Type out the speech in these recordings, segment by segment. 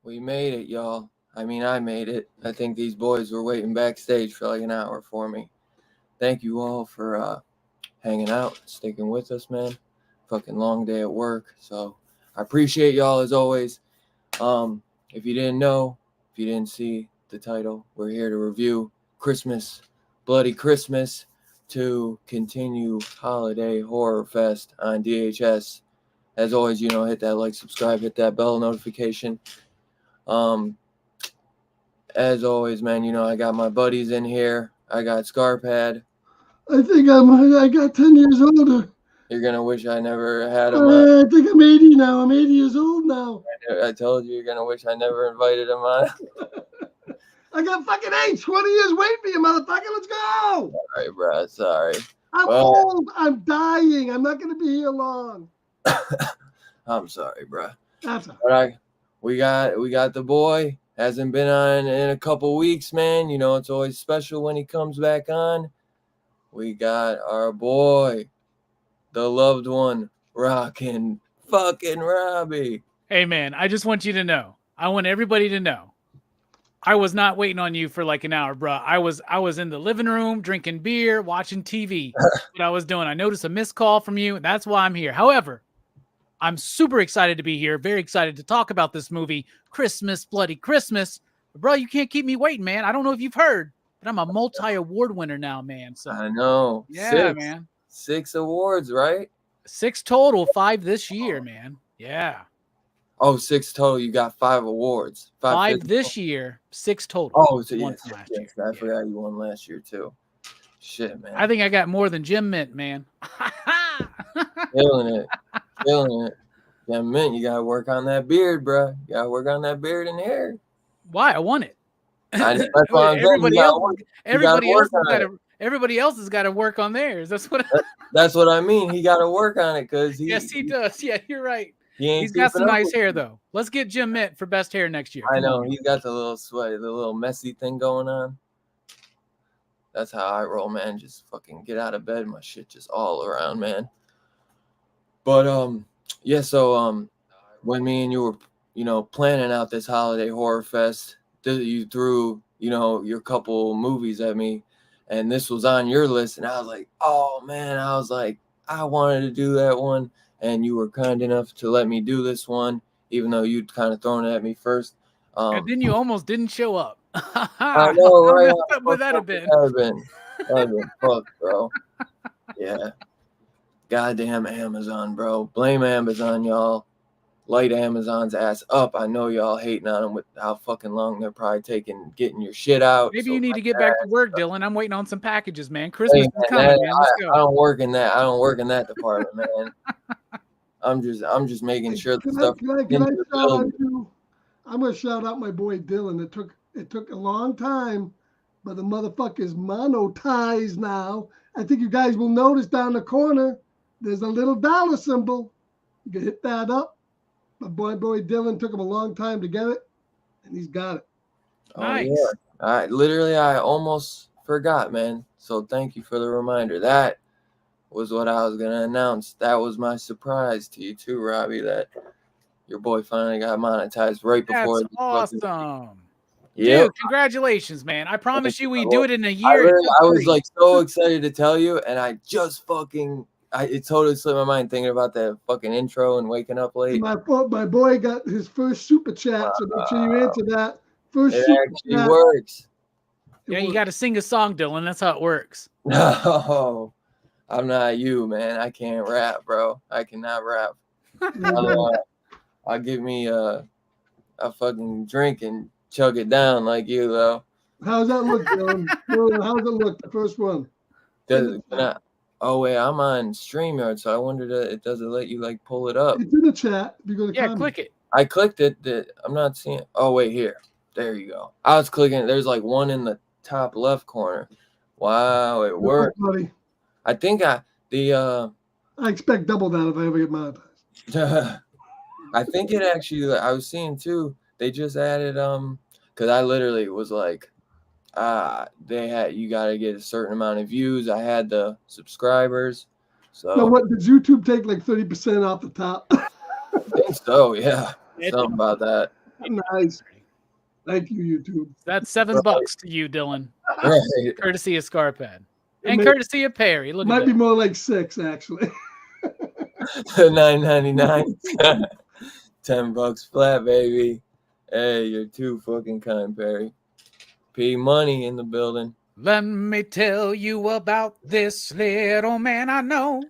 We made it, y'all. I mean, I made it. I think these boys were waiting backstage for like an hour for me. Thank you all for hanging out, sticking with us, man. Fucking long day at work. So I appreciate y'all as always. If you didn't know, if you didn't see the title, we're here to review Christmas, Bloody Christmas, to continue Holiday Horror Fest on DHS. As always, hit that like, subscribe, hit that bell notification. As always, man, I got my buddies in here. I got Scarpad. I think I got 10 years older. You're gonna wish I never had him. I think I'm 80 now. I'm 80 years old now. I told you, you're gonna wish I never invited him on. I got fucking 20 years waiting for you, motherfucker. Let's go. Sorry, bro. Sorry. I'm old. I'm dying. I'm not gonna be here long. I'm sorry, bro. That's all right. We got the boy. Hasn't been on in a couple weeks, man. It's always special when he comes back on. We got our boy, the loved one, rockin' fucking Robbie. Hey, man, I just want you to know. I want everybody to know. I was not waiting on you for like an hour, bro. I was in the living room drinking beer, watching TV. What I was doing. I noticed a missed call from you. That's why I'm here. However, I'm super excited to be here. Very excited to talk about this movie, Christmas, Bloody Christmas. But bro, you can't keep me waiting, man. I don't know if you've heard, but I'm a multi-award winner now, man. So I know. Yeah, man. 6 awards, right? 6 total, 5 this year, man. Yeah. Oh, 6 total. You got 5 awards. 5 this year, 6 total. Oh, so yes, I forgot you won last year too. Shit, man. I think I got more than Jim Mint, man. Killing it. Jim Mint, you gotta work on that beard, bro. You gotta work on that beard and hair. Why? I want it. Everybody else has got to work on theirs. That's what I mean. He got to work on it because yes, he does. Yeah, you're right. He's got some nice hair though. Let's get Jim Mint for best hair next year. I know he's got the little sweaty, the little messy thing going on. That's how I roll, man. Just fucking get out of bed. My shit just all around, man. But yeah. So when me and you were planning out this holiday horror fest, you threw your couple movies at me, and this was on your list, and I was like, oh man, I wanted to do that one, and you were kind enough to let me do this one, even though you'd kind of thrown it at me first. And then you almost didn't show up. I know, right? What would that have been? That'd have been fucked, bro. Yeah. Goddamn Amazon, bro. Blame Amazon, y'all. light Amazon's ass up. I know y'all hating on them with how fucking long they're probably taking getting your shit out. Maybe so you need to get back to work, Dylan. I'm waiting on some packages, man. Hey, Christmas is man, coming, man. Let's I go. don't work in that. I don't work in that department, man. I'm just making sure the Can stuff. I into the shout out building. you? I'm gonna shout out my boy Dylan. It took a long time, but the motherfucker's monetized now. I think you guys will notice down the corner there's a little dollar symbol. You can hit that up. My boy Dylan took him a long time to get it, and he's got it. Nice. Oh, yeah. I almost forgot, man. So thank you for the reminder. That was what I was gonna announce. That was my surprise to you too, Robbie. That your boy finally got monetized right before. That's awesome. Yeah. Dude, congratulations, man. I promise you we you. do it in a year. I was like so excited to tell you, and I just it totally slipped my mind thinking about that fucking intro and waking up late. My boy got his first super chat, so make sure you answer that. First It super actually chat. works. Yeah, you got to sing a song, Dylan. That's how it works. No, I'm not you, man. I can't rap, bro. I cannot rap. I'll give me a fucking drink and chug it down like you, though. How's that look, Dylan? Dylan, how's it look? The first one. Oh wait, I'm on StreamYard, so I wondered it doesn't let you like pull it up. It's in the chat. If you go to Yeah, comment. click it. I clicked it. I'm not seeing. Oh wait, here. There you go. I was clicking. There's like one in the top left corner. Wow, it worked. Buddy. I think I expect double that if I ever get monetized. I think it actually. I was seeing too. They just added because I literally was like, you got to get a certain amount of views. I had the subscribers. So now what did YouTube take like 30% off the top? I think so, yeah. Something about that. Nice. Thank you, YouTube. That's $7 to you, Dylan. Right. Courtesy of Scarpad. And courtesy of Perry. Look Might at be that. more like 6, actually. $9.99. $10 flat, baby. Hey, you're too fucking kind, Perry. P Money in the building. Let me tell you about this little man I know.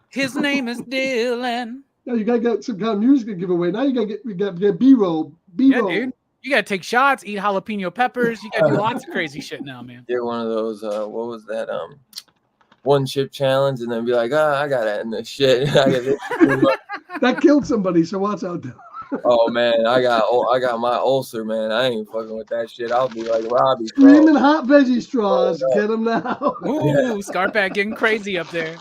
His name is Dylan. Now you gotta get some kind of music to give away. Now you gotta get B-roll. Yeah, dude. You gotta take shots, eat jalapeno peppers. You gotta do lots of crazy shit now, man. Get one of those. What was that? One chip challenge, and then be like, I gotta end this shit. That killed somebody, so watch out. Oh man, I got my ulcer, man. I ain't fucking with that shit. I'll be like Robbie. Screaming hot veggie straws. Get them now. Ooh, Scarpat getting crazy up there.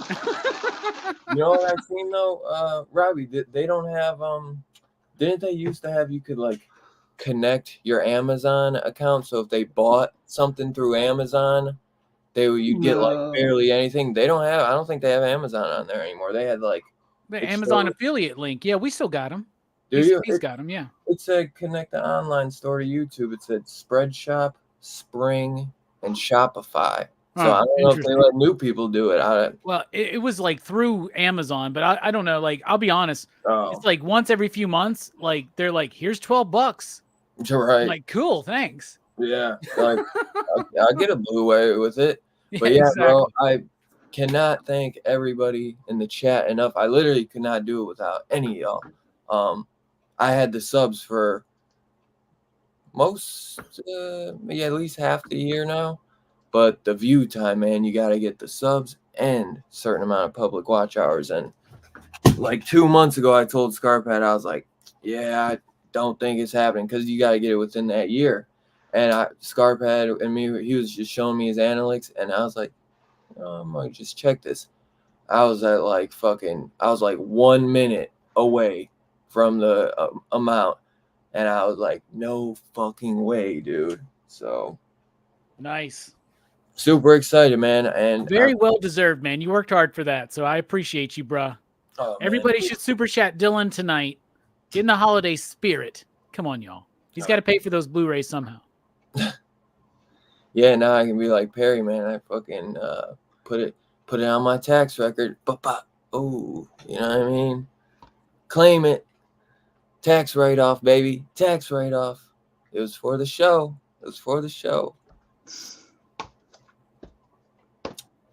You know what I've seen though, Robbie? They don't have Didn't they used to have you could like connect your Amazon account, so if they bought something through Amazon, you'd get like barely anything. They don't have. I don't think they have Amazon on there anymore. They had like the Amazon affiliate link. Yeah, we still got them. He's got them. Yeah. It said connect the online store to YouTube. It said Spreadshop, Spring, and Shopify. So I don't know if they let new people do it. Well, it was like through Amazon, but I don't know. Like, I'll be honest. It's like once every few months, like they're like, here's $12. You're right. I'm like, cool, thanks. Yeah. Like I'll get a Blu-ray with it. But yeah, exactly. Bro, I cannot thank everybody in the chat enough. I literally could not do it without any of y'all. I had the subs for at least half the year now. But the view time, man, you got to get the subs and a certain amount of public watch hours. And like 2 months ago, I told Scarpad, I was like, yeah, I don't think it's happening because you got to get it within that year. And Scarpad and me, he was just showing me his analytics. And I was like, I might just check this. I was at like 1 minute away from the amount. And I was like, no fucking way, dude. So nice. Super excited, man. And very well deserved, man. You worked hard for that. So I appreciate you, bruh. Oh, everybody should super chat Dylan tonight. Get in the holiday spirit. Come on, y'all. He's got to pay for those Blu-rays somehow. Yeah, now I can be like Perry, man. I fucking put it on my tax record. Oh, you know what I mean? Claim it. Tax write-off, baby. Tax write-off. It was for the show.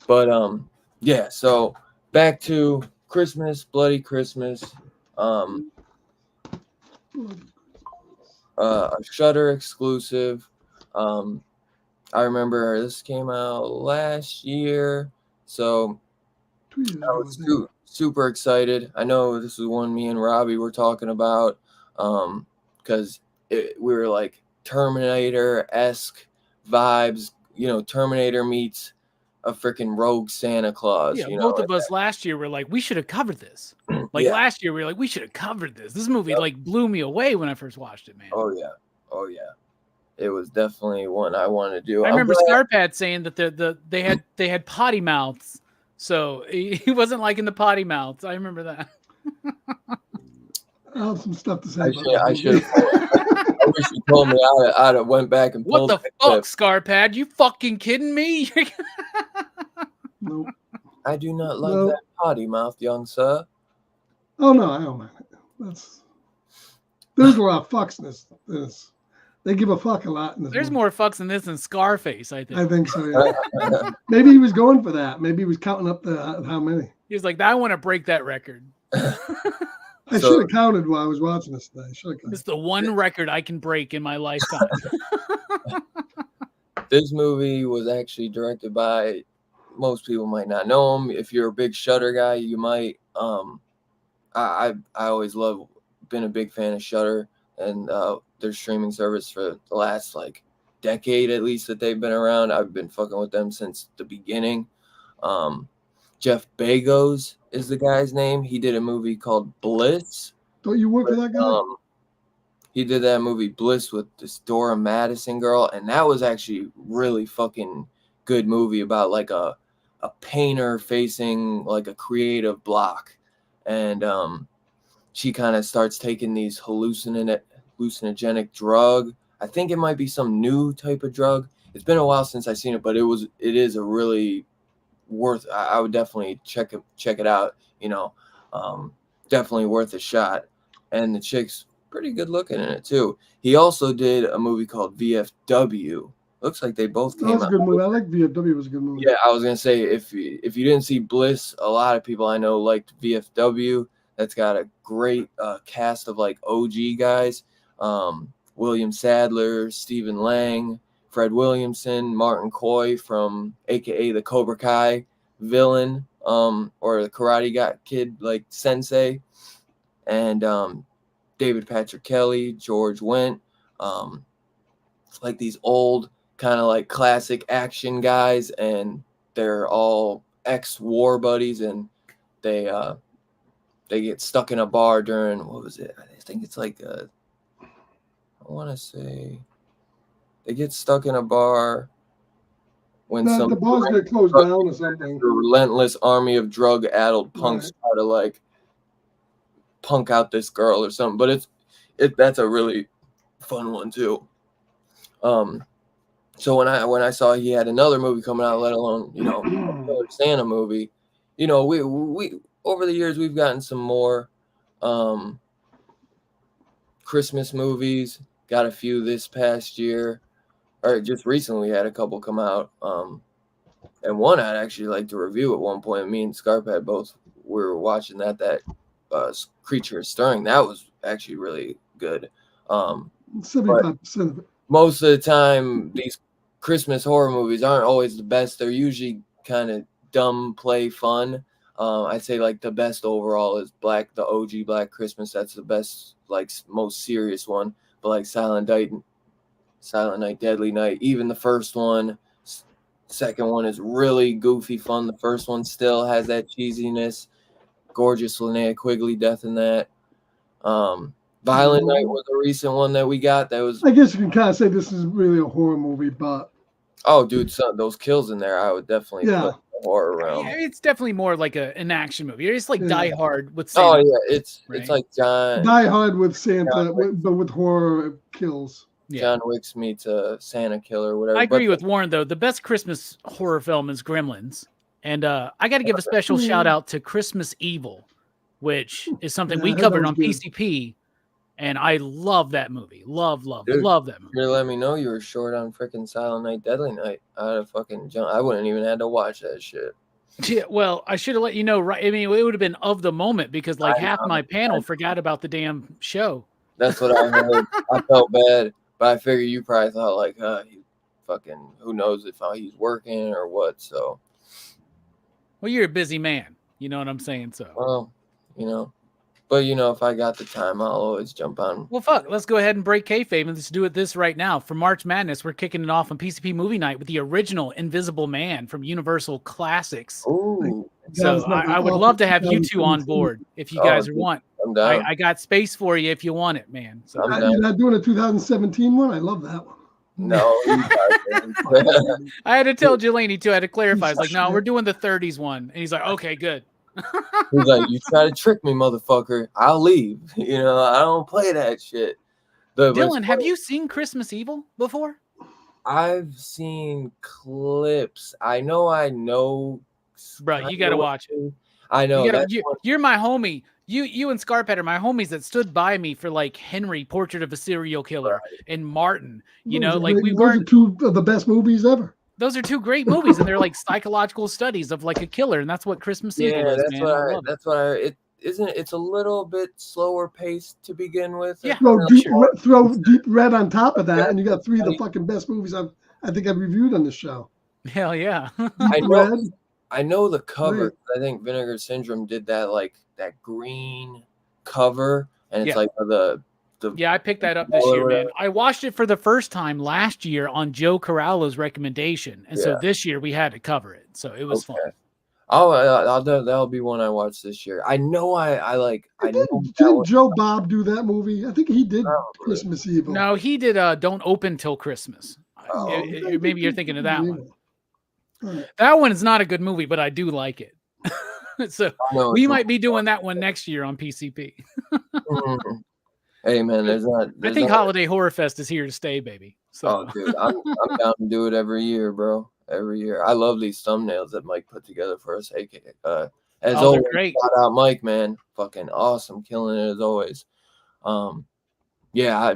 But yeah, so back to Christmas, bloody Christmas. A Shudder exclusive. I remember this came out last year, so 2 years I ago, was I think. super excited. I know this is one me and Robbie were talking about, because we were like Terminator-esque vibes. Terminator meets a freaking rogue Santa Claus. Yeah, both of us last year were like, we should have covered this. Like Yeah. last year, we were like, we should have covered this. This movie like blew me away when I first watched it, man. Oh yeah. It was definitely one I wanted to do. I I'm remember glad- Scarpad saying that they had potty mouths, so he wasn't liking the potty mouths. I remember that. I have some stuff to say I about should. this I movie. should. I wish you told me. I'd have went back and What pulled the that fuck, clip. Scarpad? You fucking kidding me? Nope. I do not like No. that potty mouth, young sir. Oh no, I don't mind it. There's a lot of fucks in this. They give a fuck a lot in this. There's movie. more fucks in this than Scarface, I think. I think so. Yeah. Maybe he was going for that. Maybe he was counting up how many. He was like, I want to break that record. I So- should have counted while I was watching this today. I should have counted. It's the one record I can break in my lifetime. This movie was actually directed by. Most people might not know him. If you're a big Shudder guy, you might. I always been a big fan of Shudder and their streaming service for the last like decade at least that they've been around. I've been fucking with them since the beginning. Jeff Bezos is the guy's name. He did a movie called Bliss. Don't you work for that guy? He did that movie Bliss with this Dora Madison girl, and that was actually really fucking good movie about like a painter facing like a creative block, and she kind of starts taking these hallucinogenic drug. I think it might be some new type of drug. It's been a while since I've seen it, but it is a really I would definitely check it out. Definitely worth a shot. And the chick's pretty good looking in it too. He also did a movie called VFW. Looks like they both That came was a out. good movie. I like VFW. Was a good movie. Yeah, I was gonna say if you didn't see Bliss, a lot of people I know liked VFW. That's got a great cast of like OG guys: William Sadler, Stephen Lang, Fred Williamson, Martin Coy from AKA the Cobra Kai villain, or the Karate Kid like Sensei, and David Patrick Kelly, George Wendt, like these old kind of like classic action guys, and they're all ex-war buddies, and they get stuck in a bar during, what was it? I think it's like I want to say they get stuck in a bar when The bars get closed down or something. relentless army of drug-addled punks Right. try to like punk out this girl or something. But that's a really fun one too. So when I saw he had another movie coming out, let alone another Santa movie, we over the years we've gotten some more Christmas movies. Got a few this past year, or just recently we had a couple come out. And one I'd actually like to review at one point. Me and Scarpad both were watching that Creature is Stirring. That was actually really good. 75% of it. Most of the time, these Christmas horror movies aren't always the best. They're usually kind of dumb, play fun. I'd say like the best overall is the OG Black Christmas. That's the best, like most serious one. But like Silent Night, Deadly Night, even the first one, second one is really goofy fun. The first one still has that cheesiness. Gorgeous Linnea Quigley death in that. Violent Night was a recent one that we got. That was, I guess you can kind of say this is really a horror movie, but oh, dude, those kills in there, I would definitely Yeah. put in the horror realm. Yeah, it's definitely more like an action movie. It's like Yeah. Die Hard with Oh Santa. yeah, it's Right. like Die Hard with Santa, Yeah. but with horror kills. Yeah. John Wick's meets a Santa killer, or whatever. I agree But with Warren though. The best Christmas horror film is Gremlins, and I got to give a special shout out to Christmas Evil, which is something Yeah, we I heard covered that on was good. PCP, and I love that movie. Love Dude. that movie. you're gonna let me know you were short on freaking Silent Night, Deadly Night. I'd have fucking jumped. I wouldn't even had to watch that shit. Yeah, well, I should have let you know. Right? I mean, it would have been of the moment because like I half know. my panel forgot about the damn show. That's what I heard. I felt bad, but I figured you probably thought like, he fucking, who knows if he's working or what. So, Well, you're a busy man. You know what I'm saying? So, well, you know, but you know, if I got the time, I'll always jump on. well, fuck. Let's go ahead and break kayfabe and let's do it this right now. For March Madness, we're kicking it off on PCP Movie Night with the original Invisible Man from Universal Classics. Ooh, So I would love to have you two on board if you guys want. I'm down. I got space for you if you want it, man. So I'm You're not doing a 2017 one? I love that one. No, you guys- I had to tell Jelani too. I had to clarify. It's like, no, we're doing the 30s one. And he's like, okay, good. he's like, you try to trick me, motherfucker. I'll leave. You know, I don't play that shit. But Dylan, have you seen Christmas Evil before? I've seen clips. I know. Bro, you got to watch it. I know. You're my homie. You and Scarpet are my homies that stood by me for like Henry, Portrait of a Serial Killer, and Martin. You know, like we those weren't. are two of the best movies ever. Those are two great movies, and they're like psychological studies of like a killer, and that's what Christmas Evil is, that's man. what I. It's a little bit slower paced to begin with. Yeah. Throw Deep Red on top of that, and you got three of the fucking best movies I think I've reviewed on this show. Hell yeah. I know the cover. I think Vinegar Syndrome did that, like that green cover, and it's like the yeah, I picked that up this year, man. I watched it for the first time last year on Joe Corallo's recommendation, and so this year we had to cover it, so it was fun. That'll be one I watched this year. I know Didn't Joe Bob do that movie? I think he did Christmas Evil. No, he did Don't Open Till Christmas. Maybe you're thinking of that one. That one is not a good movie, but I do like it. So we might be doing that one next year on PCP. Hey man, I think Holiday Horror Fest is here to stay, baby. So dude, I'm down to do it every year, bro. Every year. I love these thumbnails that Mike put together for us. As always, great. Shout out Mike, man. Fucking awesome, killing it as always. Yeah,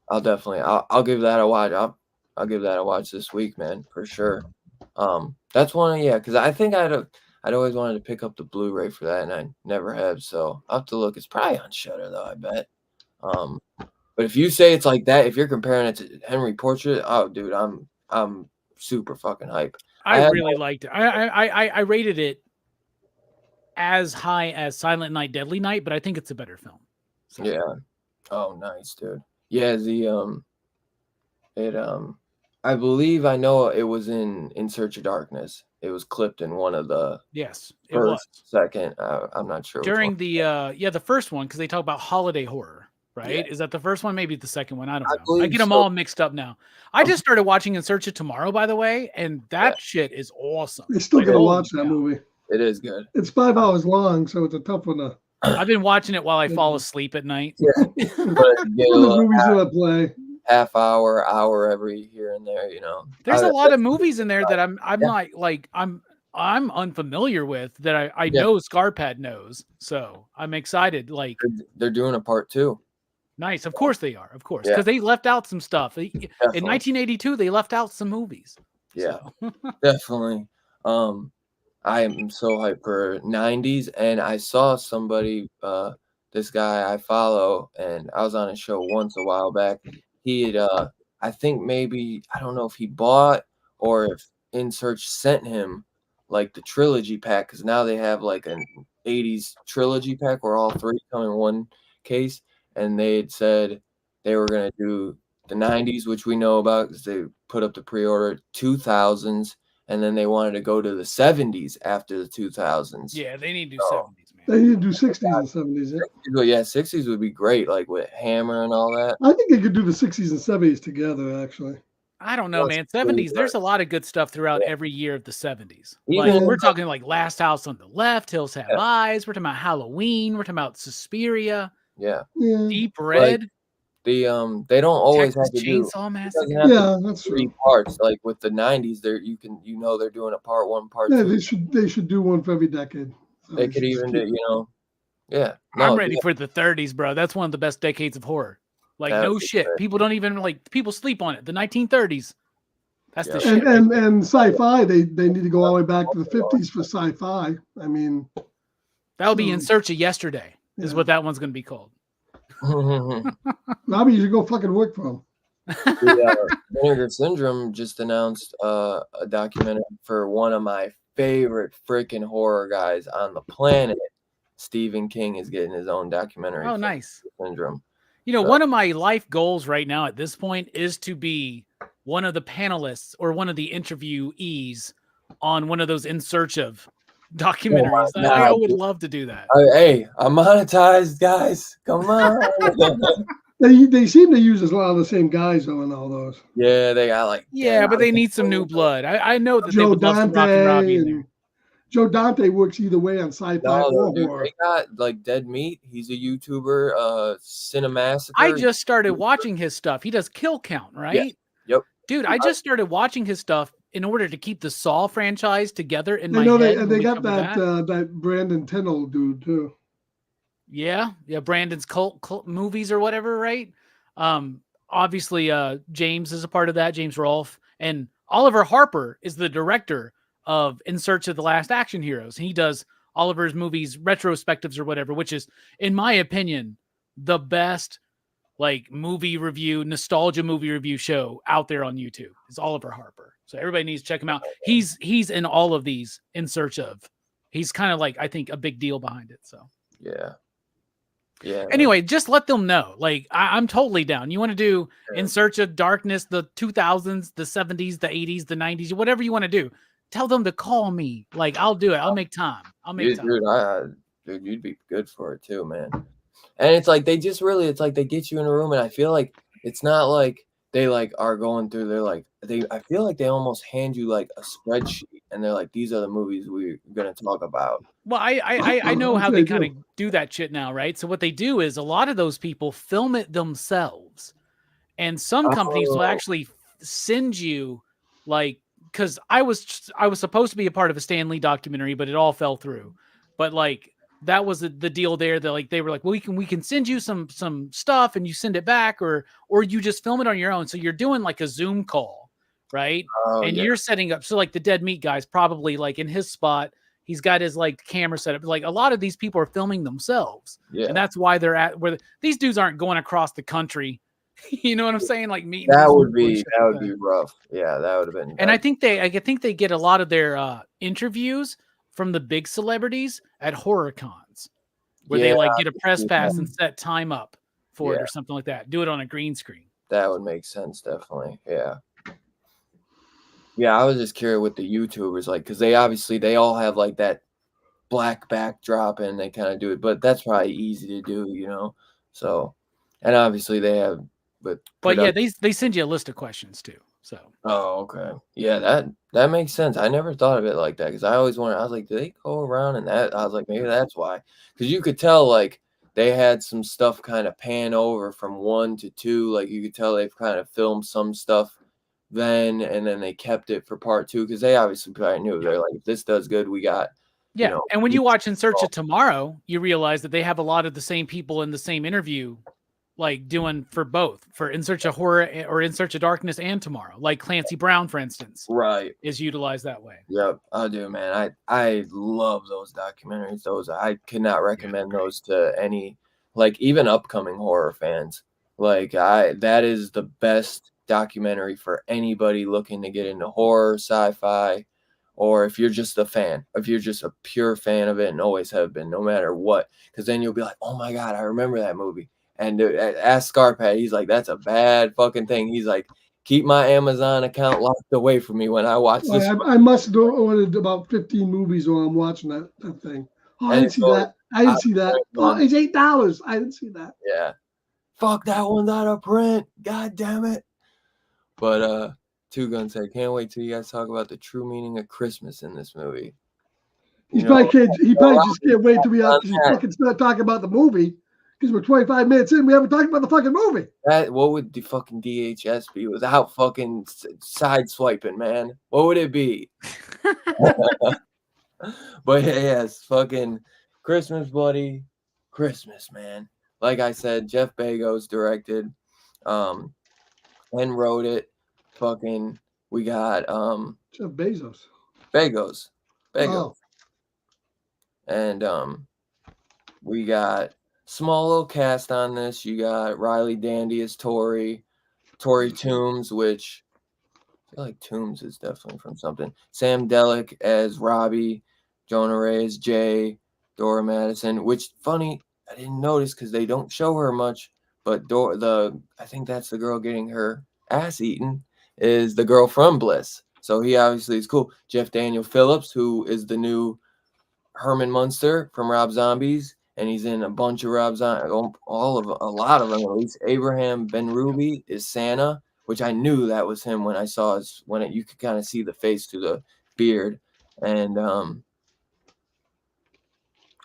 I'll definitely give that a watch. I'll give that a watch this week, man, for sure. That's one, because I think I'd always wanted to pick up the Blu-ray for that, and I never have. So I'll have to look. It's probably on Shudder though, I bet. But if you say it's like that, if you're comparing it to Henry Portrait, oh, dude, I'm super fucking hype. I really liked it. I rated it as high as Silent Night, Deadly Night, but I think it's a better film. So. Yeah. Oh, nice, dude. Yeah, I believe I know it was in Search of Darkness. It was clipped in one of the second. I'm not sure. During the first one, because they talk about holiday horror, right? Yeah. Is that the first one? Maybe the second one. I don't know. I get them all mixed up now. I just started watching In Search of Tomorrow, by the way, and that shit is awesome. You're still gonna watch that movie. It is good. It's 5 hours long, so it's a tough one to. I've been watching it while I fall asleep at night. Yeah. But movies gonna play. Half hour every here and there, you know. There's a lot of movies in there that I'm not like I'm unfamiliar with that I know Scarpad knows. So I'm excited. Like they're doing a part 2. Nice. Of course they are. Of course. Because they left out some stuff. In 1982, they left out some movies. Yeah. So. Definitely. I am so hyped for 90s, and I saw somebody, this guy I follow, and I was on a show once a while back. He had, I think maybe, I don't know if he bought or if In Search sent him like the trilogy pack, because now they have like an 80s trilogy pack where all 3 come in one case, and they had said they were going to do the 90s, which we know about because they put up the pre-order, 2000s, and then they wanted to go to the 70s after the 2000s. Yeah, they need to do 70s, man. They need to do 60s and 70s. Yeah, 60s would be great, like with Hammer and all that. I think they could do the 60s and 70s together, actually. I don't know, man. 70s, there's a lot of good stuff throughout every year of the 70s. Like, we're talking like Last House on the Left, Hills Have Eyes. We're talking about Halloween. We're talking about Suspiria. Yeah. Deep Red. Like, they don't always Texas have to Chainsaw Massacre. Yeah, that's 3 parts. Like with the 90s, they're doing a part 1, part 2. They should do one for every decade. So they could even do, yeah. I'm ready for the 30s, bro. That's one of the best decades of horror. Like, no shit. Fair. People don't even people sleep on it. The 1930s. That's the shit. And sci-fi, they need to go all the way back to the 50s for sci-fi. I mean, that'll be In Search of Yesterday, is what that one's going to be called. Robbie, you should go fucking work for him. Vinegar Syndrome just announced a documentary for one of my favorite freaking horror guys on the planet. Stephen King is getting his own documentary. Oh, nice. Syndrome. You know, So- one of my life goals right now at this point is to be one of the panelists or one of the interviewees on one of those In Search of documentaries. God, I would love to do that. Hey, I'm monetized, guys. Come on. They seem to use a lot of the same guys though in all those. Yeah, they got like Yeah, but they need some new blood. I know that they Joe would love some Rock and Robbie in there. Joe Dante works either way on sci-fi or dude, horror. they got like Dead Meat. He's a YouTuber. Cinemassacre. I just started watching his stuff. He does Kill Count, right? Yep. Dude, I just started watching his stuff in order to keep the Saw franchise together in my I know head. they got that Brandon Tennell dude too. Yeah, Brandon's cult movies or whatever, right? Obviously, James is a part of that. James Rolfe and Oliver Harper is the director of In Search of the Last Action Heroes. He does Oliver's movies retrospectives or whatever, which is, in my opinion, the best like movie review, nostalgia movie review show out there on YouTube. Is Oliver Harper. So everybody needs to check him out. He's in all of these In Search of. He's kind of like, I think, a big deal behind it. So Yeah. Anyway, just let them know. Like, I'm totally down. You want to do In Search of Darkness, the 2000s, the 70s, the 80s, the 90s, whatever you want to do. Tell them to call me. Like, I'll do it. I'll make time. Dude, you'd be good for it too, man. And it's like they just really, it's like they get you in a room, and I feel like it's not like they like are going through. They're like I feel like they almost hand you like a spreadsheet, and they're like, these are the movies we're gonna talk about. Well, I know how they kind of do that shit now, right? So what they do is a lot of those people film it themselves, and some companies will actually send you like, because I was supposed to be a part of a Stan Lee documentary, but it all fell through. But like that was the deal there. That like they were like, well, we can send you some stuff, and you send it back, or you just film it on your own. So you're doing like a Zoom call, right? And you're setting up. So like the Dead Meat guy's probably like in his spot. He's got his like camera set up. Like a lot of these people are filming themselves, and that's why they're at where these dudes aren't going across the country. You know what I'm saying? Like meeting. That would be rough. Yeah, that would have been. And I think they get a lot of their interviews from the big celebrities at horror cons, where they like get a press pass and set time up for it or something like that. Do it on a green screen. That would make sense, definitely. Yeah. Yeah, I was just curious with the YouTubers, like, because they all have like that black backdrop and they kind of do it, but that's probably easy to do, you know. So, and obviously they have, but yeah, they send you a list of questions too. So. Oh, okay. Yeah, that makes sense. I never thought of it like that because I always wondered. I was like, do they go around and that? I was like, maybe that's why, because you could tell like they had some stuff kind of pan over from 1 to 2. Like you could tell they've kind of filmed some stuff then, and then they kept it for part 2 because they obviously probably knew they're like, if this does good, we got. Yeah, you know, and when you watch In Search of Tomorrow, you realize that they have a lot of the same people in the same interview, like doing for both, for In Search of Horror or In Search of Darkness and Tomorrow. Like Clancy Brown, for instance, right, is utilized that way. Yep, I do, man. I love those documentaries. Those I cannot recommend those to any, like even upcoming horror fans. Like that is the best documentary for anybody looking to get into horror, sci-fi, or if you're just a fan, if you're just a pure fan of it and always have been, no matter what, because then you'll be like, oh my God, I remember that movie. And ask Scarpad, he's like, that's a bad fucking thing. He's like, keep my Amazon account locked away from me when I watch this. I must have ordered about 15 movies while I'm watching that thing. Oh, I didn't see that. I didn't see that. Oh, it's $8. I didn't see that. Yeah. Fuck, that one's out of print. God damn it. But Two Gun said, can't wait till you guys talk about the true meaning of Christmas in this movie. He probably just can't wait till we fucking start talking about the movie. Because we're 25 minutes in, we haven't talked about the fucking movie. What would the fucking DHS be without fucking side swiping, man? What would it be? But yes, fucking Christmas, buddy. Christmas, man. Like I said, Jeff Bezos directed and wrote it. Fucking, we got Jeff Bezos. Bagos. Oh. And we got small little cast on this. You got Riley Dandy as Tori Toombs, which I feel like Toombs is definitely from something. Sam Delick as Robbie, Jonah Ray as Jay, Dora Madison, which funny, I didn't notice because they don't show her much, but I think that's the girl getting her ass eaten, is the girl from Bliss. So he obviously is cool. Jeff Daniel Phillips, who is the new Herman Munster from Rob Zombies, and he's in a bunch of Rob Zombies, a lot of them at least. Abraham Ben-Ruby is Santa, which I knew that was him when I saw you could kind of see the face through the beard. And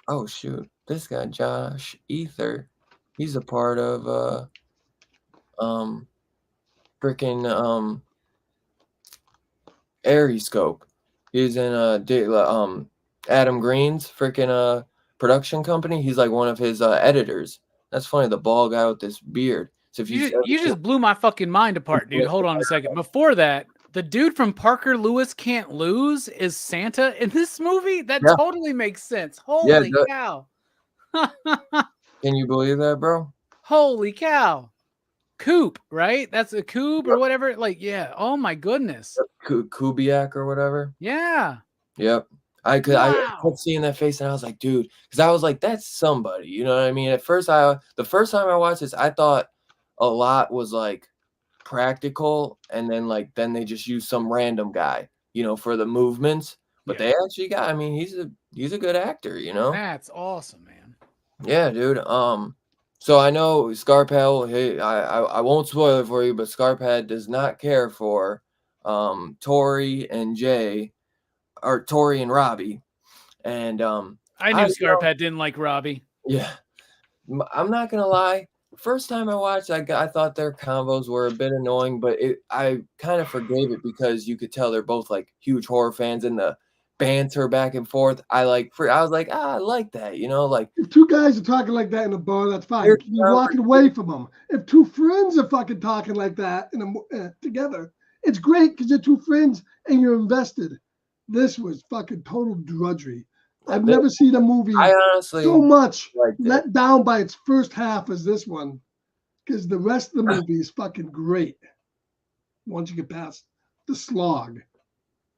oh shoot, this guy Josh Ether, he's a part of freaking Ariscope. He's in Adam Green's freaking production company. He's like one of his editors. That's funny, the bald guy with this beard. So if you just blew my fucking mind apart, dude. Hold on a second. Before that, the dude from Parker Lewis Can't Lose is Santa in this movie. That totally makes sense. Holy cow! Can you believe that, bro? Holy cow! Coop, right? That's a Coob or whatever. Like, yeah. Oh my goodness. Kubiak or whatever. Yeah. Yep. I kept seeing that face and I was like, dude, because I was like, that's somebody. You know what I mean? At first, the first time I watched this, I thought a lot was like practical, and then they just used some random guy, for the movements. But they actually got. I mean, he's a good actor, That's awesome, man. Yeah, dude. So I know Scarpel. Hey, I won't spoil it for you, but Scarpad does not care for Tori and Jay, or Tori and Robbie, and I knew Scarpad didn't like Robbie. Yeah, I'm not gonna lie. First time I watched, I thought their combos were a bit annoying, but I kind of forgave it because you could tell they're both like huge horror fans, and the banter back and forth. I was like, I like that, like if two guys are talking like that in a bar, that's fine. You're walking away from them. If two friends are fucking talking like that together, it's great because you're two friends and you're invested. This was fucking total drudgery. I've never seen a movie so much let down by its first half as this one, because the rest of the movie is fucking great. Once you get past the slog,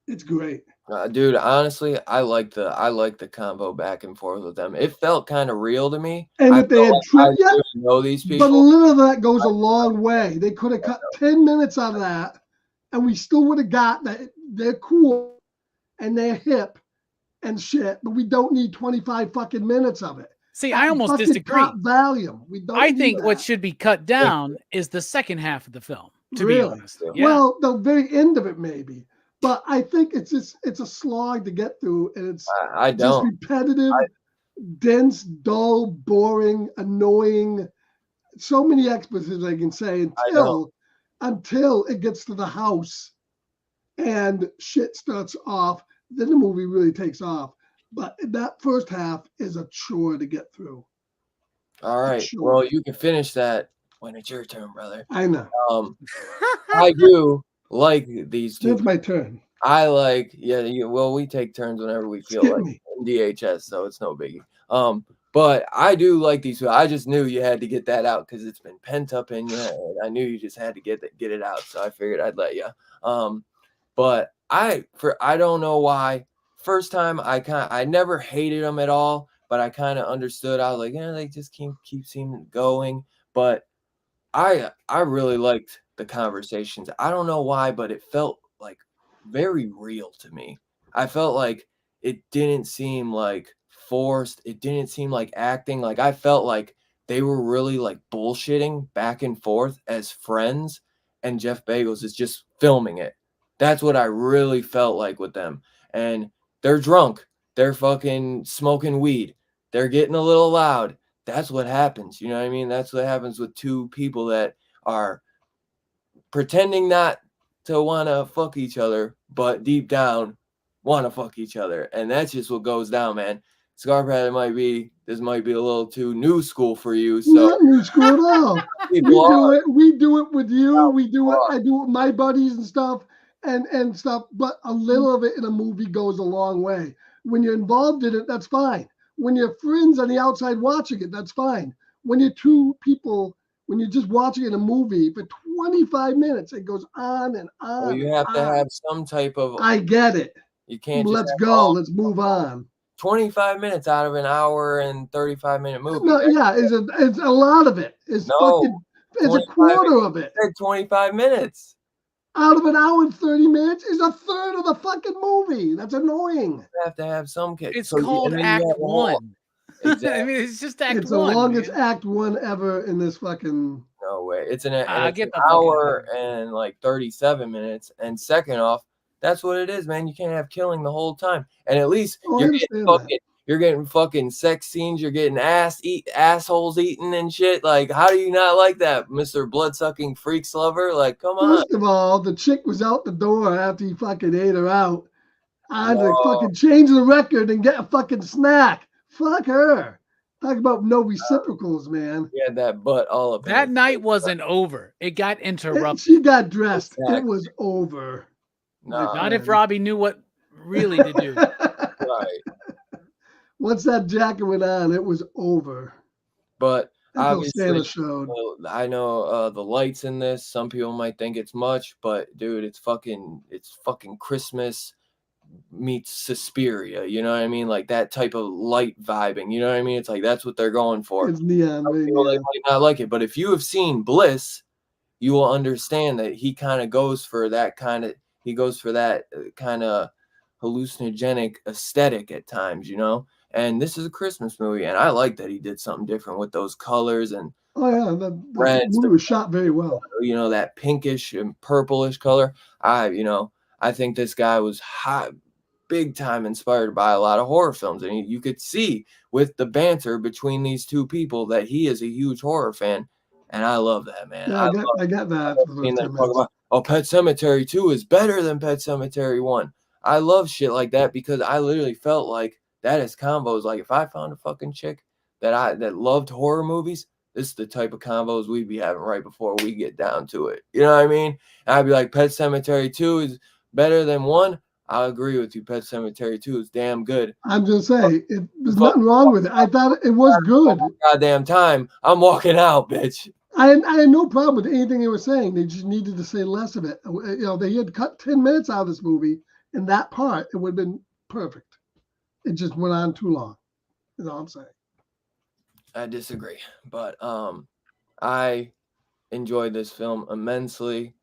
it's great. Dude, honestly, I like the combo back and forth with them. It felt kind of real to me. And if they had tripped yet, know these people, but a little of that goes a long way. They could have cut 10 minutes out of that, and we still would have got that they're cool and they're hip and shit, but we don't need 25 fucking minutes of it. See, I almost disagree. Top volume. We don't. I think what should be cut down is the second half of the film. To be honest, well, the very end of it maybe, but I think it's a slog to get through, and it's just repetitive, dense, dull, boring, annoying. So many expletives I can say until it gets to the house, and shit starts off. Then the movie really takes off. But that first half is a chore to get through. All right. Well, you can finish that when it's your turn, brother. I know. I do like these two. It's my turn. I like, well, we take turns whenever we feel like in DHS, so it's no biggie. But I do like these two. I just knew you had to get that out because it's been pent up in you, and I knew you just had to get it out. So I figured I'd let you. But I don't know why. First time I never hated them at all, but I kind of understood. I was like, they just keep seeming going. But I really liked the conversations. I don't know why, but it felt like very real to me. I felt like it didn't seem like forced. It didn't seem like acting. Like I felt like they were really like bullshitting back and forth as friends, and Jeff Bagels is just filming it. That's what I really felt like with them. And they're drunk. They're fucking smoking weed. They're getting a little loud. That's what happens. You know what I mean? That's what happens with two people that are pretending not to want to fuck each other, but deep down want to fuck each other. And that's just what goes down, man. Scarpad this might be a little too new school for you. So not new school at all. We do it with you. We do it. I do it with my buddies and stuff. And stuff, but a little of it in a movie goes a long way. When you're involved in it, that's fine. when you're friends on the outside watching it, that's fine. When you're two people, when you're just watching in a movie for 25 minutes, it goes on and on. Well, you have to have some type of. I get it. You can't just. Let's go. Let's move on. 25 minutes out of an hour and 35-minute movie. No, yeah, it's a lot of it. It's fucking. It's a quarter of it. 25 minutes. Out of an hour and 30 minutes is a third of the fucking movie. That's annoying. You have to have some kids. It's called Act One. Exactly. I mean, it's just Act It's One. the longest man. Act One ever in this fucking. No way. It's an get the hour and like 37 minutes. And second off, that's what it is, man. You can't have killing the whole time. And at least you're getting fucking sex scenes. You're getting assholes eating and shit. Like, how do you not like that, Mr. Blood-sucking freaks lover? Like, come on. First of all, the chick was out the door after he fucking ate her out. I had to fucking change the record and get a fucking snack. Fuck her. Talk about no reciprocals, man. He had that butt all up. That night wasn't over. It got interrupted. She got dressed. Exactly. It was over. No. Not if Robbie knew what really to do. Right. Once that jacket went on, it was over. But Until obviously, Santa showed. I know the lights in this. Some people might think it's much, but dude, it's fucking Christmas meets Suspiria. You know what I mean? Like that type of light vibing. You know what I mean? It's like that's what they're going for. It's neon. Some people, they might not like it, but if you have seen Bliss, you will understand that he kind of goes for that kind of. He goes for that kind of hallucinogenic aesthetic at times, you know. And this is a Christmas movie, and I like that he did something different with those colors and oh yeah, the reds. movie was shot very well. You know, that pinkish and purplish color. I think this guy was hot, big time inspired by a lot of horror films, and you could see with the banter between these two people that he is a huge horror fan, and I love that, man. Yeah, I got that. Talk about, Pet Sematary 2 is better than Pet Sematary 1. I love shit like that because I literally felt like that is combos. Like if I found a fucking chick that loved horror movies, this is the type of combos we'd be having right before we get down to it. You know what I mean? And I'd be like, Pet Sematary 2 is better than 1. I'll agree with you. Pet Sematary 2 is damn good. I'm just saying, there's nothing wrong with it. I thought it was good. Goddamn time. I'm walking out, bitch. I had no problem with anything they were saying. They just needed to say less of it. You know, they had cut 10 minutes out of this movie, and that part, it would have been perfect. It just went on too long. Is all I'm saying. I disagree, but I enjoyed this film immensely.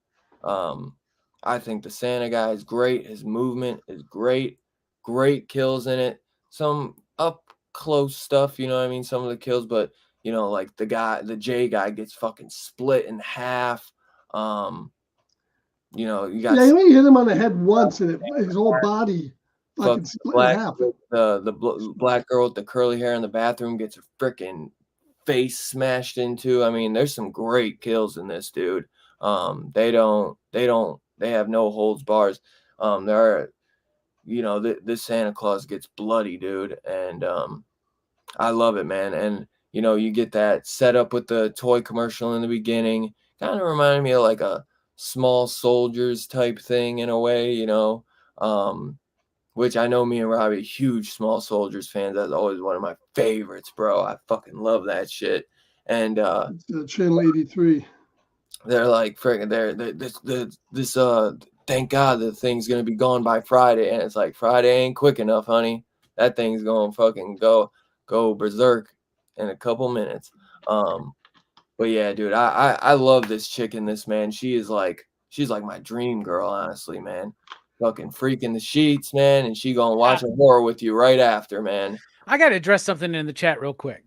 I think the Santa guy is great. His movement is great. Great kills in it. Some up close stuff, you know what I mean? Some of the kills, but you know, like the J guy gets fucking split in half. You know, you got he only hit him on the head once, and his whole body fucking split in half. The black girl with the curly hair in the bathroom gets a freaking face smashed into. I mean, there's some great kills in this, dude. They have no holds bars. There are, you know, this Santa Claus gets bloody, dude, and I love it, man. And you know, you get that setup with the toy commercial in the beginning. Kind of reminded me of like a Small Soldiers type thing in a way, you know. Which I know me and Robbie, huge Small Soldiers fans. That's always one of my favorites, bro. I fucking love that shit. And Channel 83. They're like freaking this thank God the thing's gonna be gone by Friday, and it's like Friday ain't quick enough, honey. That thing's gonna fucking go berserk in a couple minutes. But yeah, dude, I love this chick in this, man. She's like my dream girl, honestly, man. Fucking freaking the sheets, man, and she gonna watch a horror with you right after, man. I gotta address something in the chat real quick.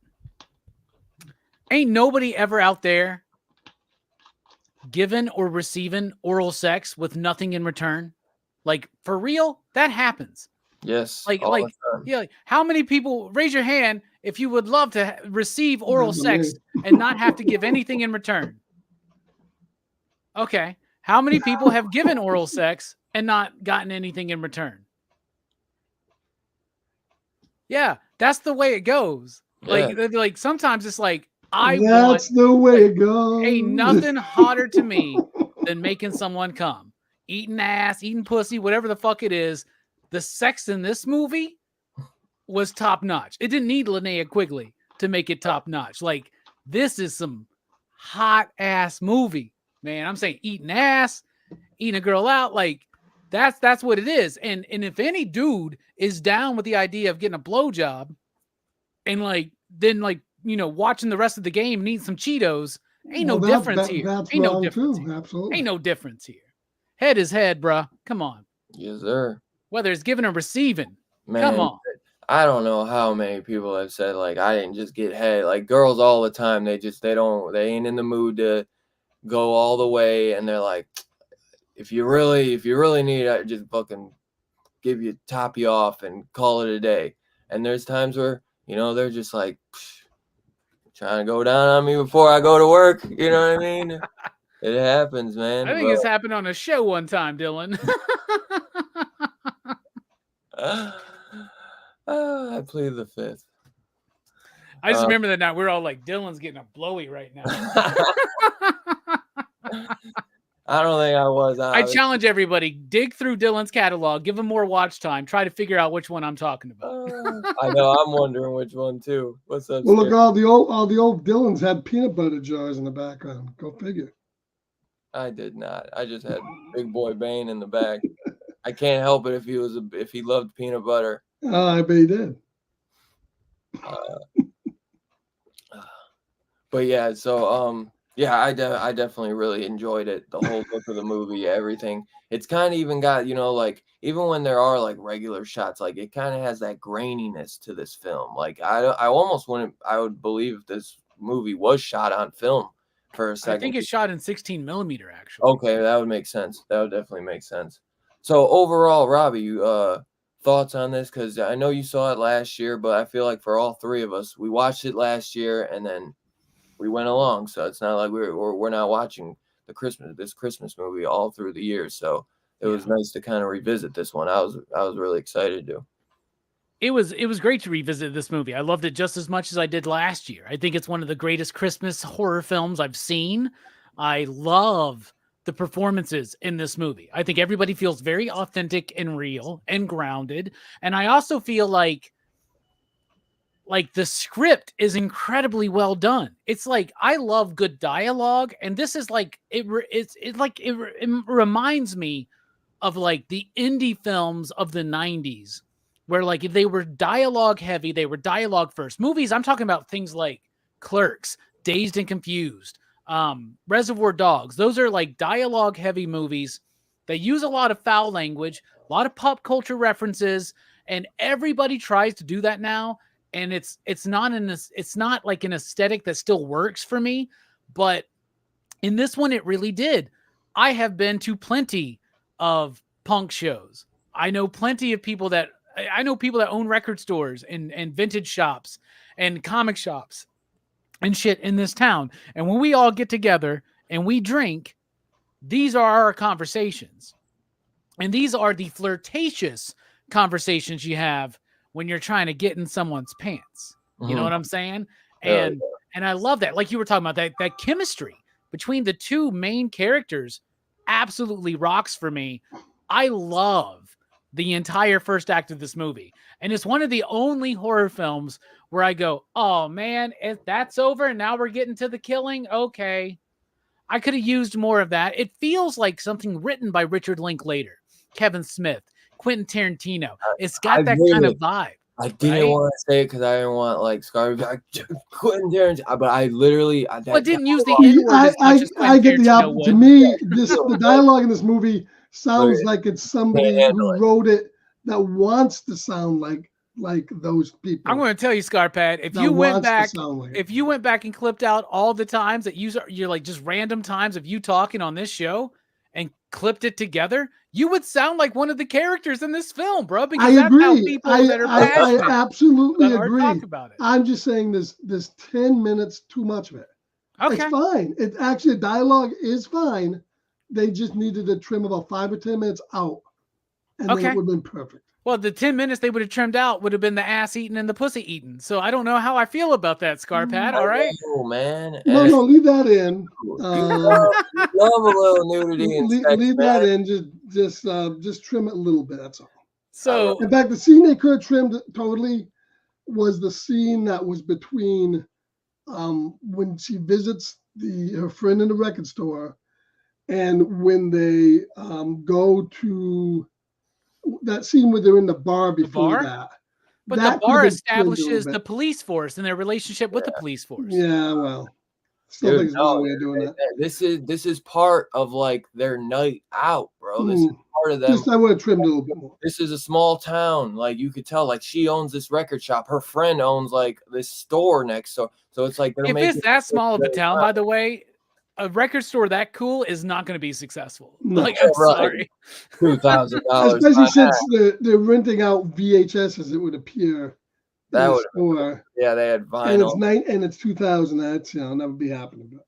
Ain't nobody ever out there given or receiving oral sex with nothing in return. Like for real, that happens. Yes. Yeah. How many people, raise your hand if you would love to receive oral sex and not have to give anything in return? Okay. How many people have given oral sex and not gotten anything in return? Yeah, that's the way it goes. Yeah. Like sometimes it's like, That's the way it goes. Ain't nothing hotter to me than making someone come. Eating ass, eating pussy, whatever the fuck it is. The sex in this movie was top notch. It didn't need Linnea Quigley to make it top notch. Like, this is some hot ass movie, man. I'm saying eating ass, eating a girl out. Like, that's what it is. And if any dude is down with the idea of getting a blowjob and like, then like, you know, watching the rest of the game and eating some Cheetos, ain't no difference here. That's ain't no wrong difference too. here. Absolutely. Ain't no difference here. Head is head, bruh. Come on. Yes, sir. Whether it's giving or receiving. Man, Come on. I don't know how many people have said like I didn't just get head. Like girls all the time, they ain't in the mood to go all the way, and they're like, if you really need it, just fucking top you off and call it a day. And there's times where, you know, they're just like trying to go down on me before I go to work. You know what I mean? It happens, man. I think it's happened on a show one time, Dylan. I plead the fifth. I just remember that night we were all like, Dylan's getting a blowy right now. I don't think I was. I challenge everybody, dig through Dylan's catalog, give him more watch time, try to figure out which one I'm talking about. I know, I'm wondering which one too. What's up? Well, look, all the old Dylans had peanut butter jars in the background. Go figure. I did not. I just had Big Boy Bane in the back. I can't help it if he loved peanut butter. I bet he did. But yeah, so yeah, I definitely really enjoyed it. The whole look of the movie, everything. It's kind of even got, you know, like even when there are like regular shots, like it kind of has that graininess to this film. Like I would believe this movie was shot on film for a second. I think it's shot in 16 millimeter actually. Okay, that would make sense. That would definitely make sense. So overall, Robbie, thoughts on this? Because I know you saw it last year, but I feel like for all three of us, we watched it last year and then we went along. So it's not like we're not watching this Christmas movie all through the year. So it was nice to kind of revisit this one. I was really excited to. It was great to revisit this movie. I loved it just as much as I did last year. I think it's one of the greatest Christmas horror films I've seen. I love the performances in this movie. I think everybody feels very authentic and real and grounded. And I also feel like the script is incredibly well done. It's like, I love good dialogue. And this is like, it reminds me of like the indie films of the 90s where like if they were dialogue heavy, they were dialogue first. Movies, I'm talking about things like Clerks, Dazed and Confused, Reservoir Dogs. Those are like dialogue heavy movies. They use a lot of foul language, a lot of pop culture references, and everybody tries to do that now. And it's not like an aesthetic that still works for me, but in this one, it really did. I have been to plenty of punk shows. I know plenty of people that own record stores and vintage shops and comic shops and shit in this town. And when we all get together and we drink, these are our conversations. And these are the flirtatious conversations you have when you're trying to get in someone's pants. You know what I'm saying? And I love that. Like you were talking about, that chemistry between the two main characters absolutely rocks for me. I love the entire first act of this movie. And it's one of the only horror films where I go, oh man, if that's over and now we're getting to the killing, okay. I could have used more of that. It feels like something written by Richard Linklater, Kevin Smith, Quentin Tarantino. It's got that kind of vibe. I didn't want to say it because I didn't want like Quentin Tarantino, but I literally. Didn't use the N-word as much as I get the opposite. To me, the dialogue in this movie sounds like it's somebody who wrote it that wants to sound like those people. I'm going to tell you, Scarpad, if you went back and clipped out all the times that you're like just random times of you talking on this show and clipped it together, you would sound like one of the characters in this film, bro. Because that's how people that are passionate I absolutely agree. Talk about it. I'm just saying this 10 minutes too much of it. Okay. It's fine. It's actually, dialogue is fine. They just needed to trim about 5 or 10 minutes out. And then it would have been perfect. Well, the 10 minutes they would have trimmed out would have been the ass eating and the pussy eating. So I don't know how I feel about that, Scarpad. All right. Oh man. No, leave that in. Love a little nudity and sex, leave that in. Just trim it a little bit. That's all. So in fact, the scene they could have trimmed totally. was the scene that was between when she visits her friend in the record store, and when they go to that scene where they're in the bar before bar? that. But That the could have bar been trimmed a little establishes bit. the police force and their relationship with the police force. Yeah, well, still think it's the wrong way of doing that. This is part of like their night out, bro. This is part of them. Just I would have trimmed a little bit more. This is a small town. Like you could tell, like she owns this record shop. Her friend owns like this store next door. So it's like they're If making it's that small of a town, by the way, a record store that cool is not going to be successful. No. Like, I'm Right. sorry. $2,000. Especially since they're renting out VHSs, it would appear. That in the would store. Yeah, they had And vinyl. it's 2000. That's never be happening. But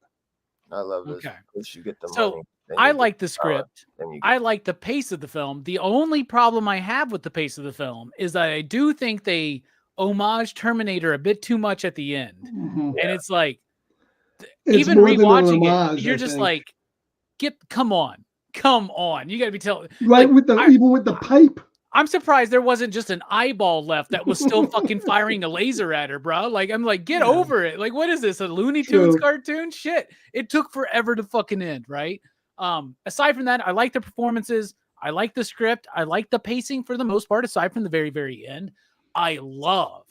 I love this. Okay. Once you get the So, money. then I you like the get the power, script. then you I like the pace of the film. The only problem I have with the pace of the film is that I do think they homage Terminator a bit too much at the end. mhm. And it's like, It's even more than an rewatching homage, it, you're I just think. like, come on. You got to be telling. Right, like, even with the pipe. I'm surprised there wasn't just an eyeball left that was still fucking firing a laser at her, bro. Like, I'm like, get Yeah. over it. Like, what is this? A Looney Tunes True. cartoon? Shit. It took forever to fucking end, right? Aside from that, I like the performances. I like the script. I like the pacing for the most part, aside from the very, very end. I love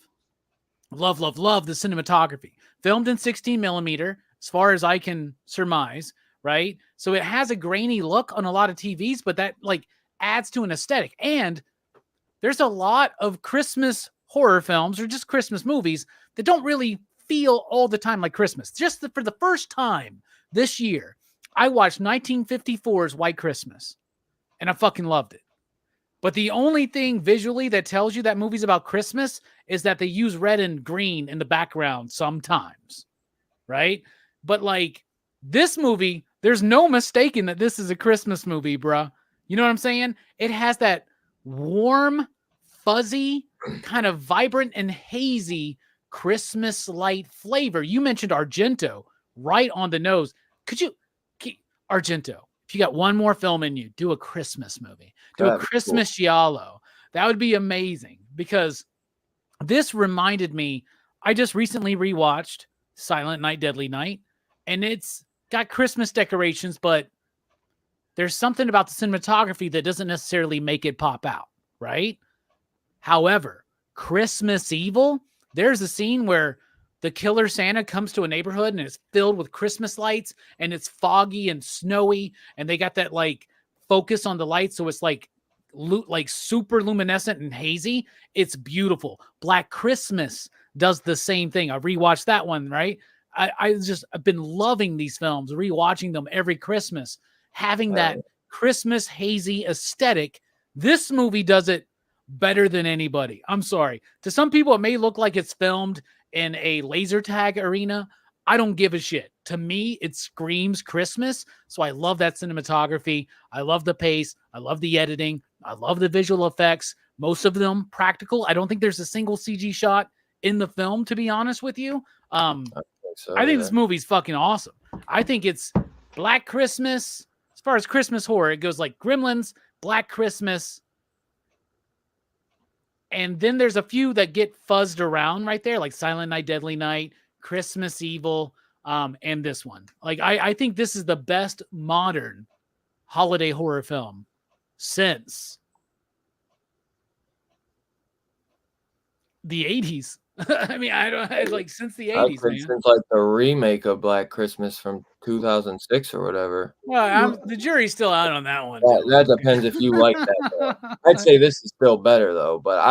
the cinematography. Filmed in 16 millimeter, as far as I can surmise, right? So it has a grainy look on a lot of TVs, but that like adds to an aesthetic. And there's a lot of Christmas horror films or just Christmas movies that don't really feel all the time like Christmas. For the first time this year, I watched 1954's White Christmas, and I fucking loved it. But the only thing visually that tells you that movie's about Christmas is that they use red and green in the background sometimes, right? But like this movie, there's no mistaking that this is a Christmas movie, bruh. You know what I'm saying? It has that warm, fuzzy, kind of vibrant and hazy Christmas light flavor. You mentioned Argento, right on the nose. Argento, if you got one more film in you, do a Christmas movie. Do a Christmas giallo. That would be amazing, because this reminded me, I just recently rewatched Silent Night, Deadly Night, and it's got Christmas decorations, but there's something about the cinematography that doesn't necessarily make it pop out, right? However, Christmas Evil, there's a scene where the killer Santa comes to a neighborhood and it's filled with Christmas lights, and it's foggy and snowy, and they got that like focus on the lights, so it's like super luminescent and hazy. It's beautiful. Black Christmas does the same thing. I rewatched that one, right? I've been loving these films, rewatching them every Christmas, having that Christmas hazy aesthetic. This movie does it better than anybody. I'm sorry. To some people, it may look like it's filmed in a laser tag arena. I don't give a shit. To me, it screams Christmas. So I love that cinematography. I love the pace. I love the editing. I love the visual effects. Most of them practical. I don't think there's a single CG shot in the film, to be honest with you. I think this movie's fucking awesome. I think it's Black Christmas. As far as Christmas horror, it goes like Gremlins, Black Christmas, and then there's a few that get fuzzed around right there, like Silent Night, Deadly Night, Christmas Evil, and this one. Like, I think this is the best modern holiday horror film since the 80s. I mean, since the 80s, man. Since like the remake of Black Christmas from 2006 or whatever. Well, the jury's still out on that one. That depends if you like that. I'd say this is still better though, but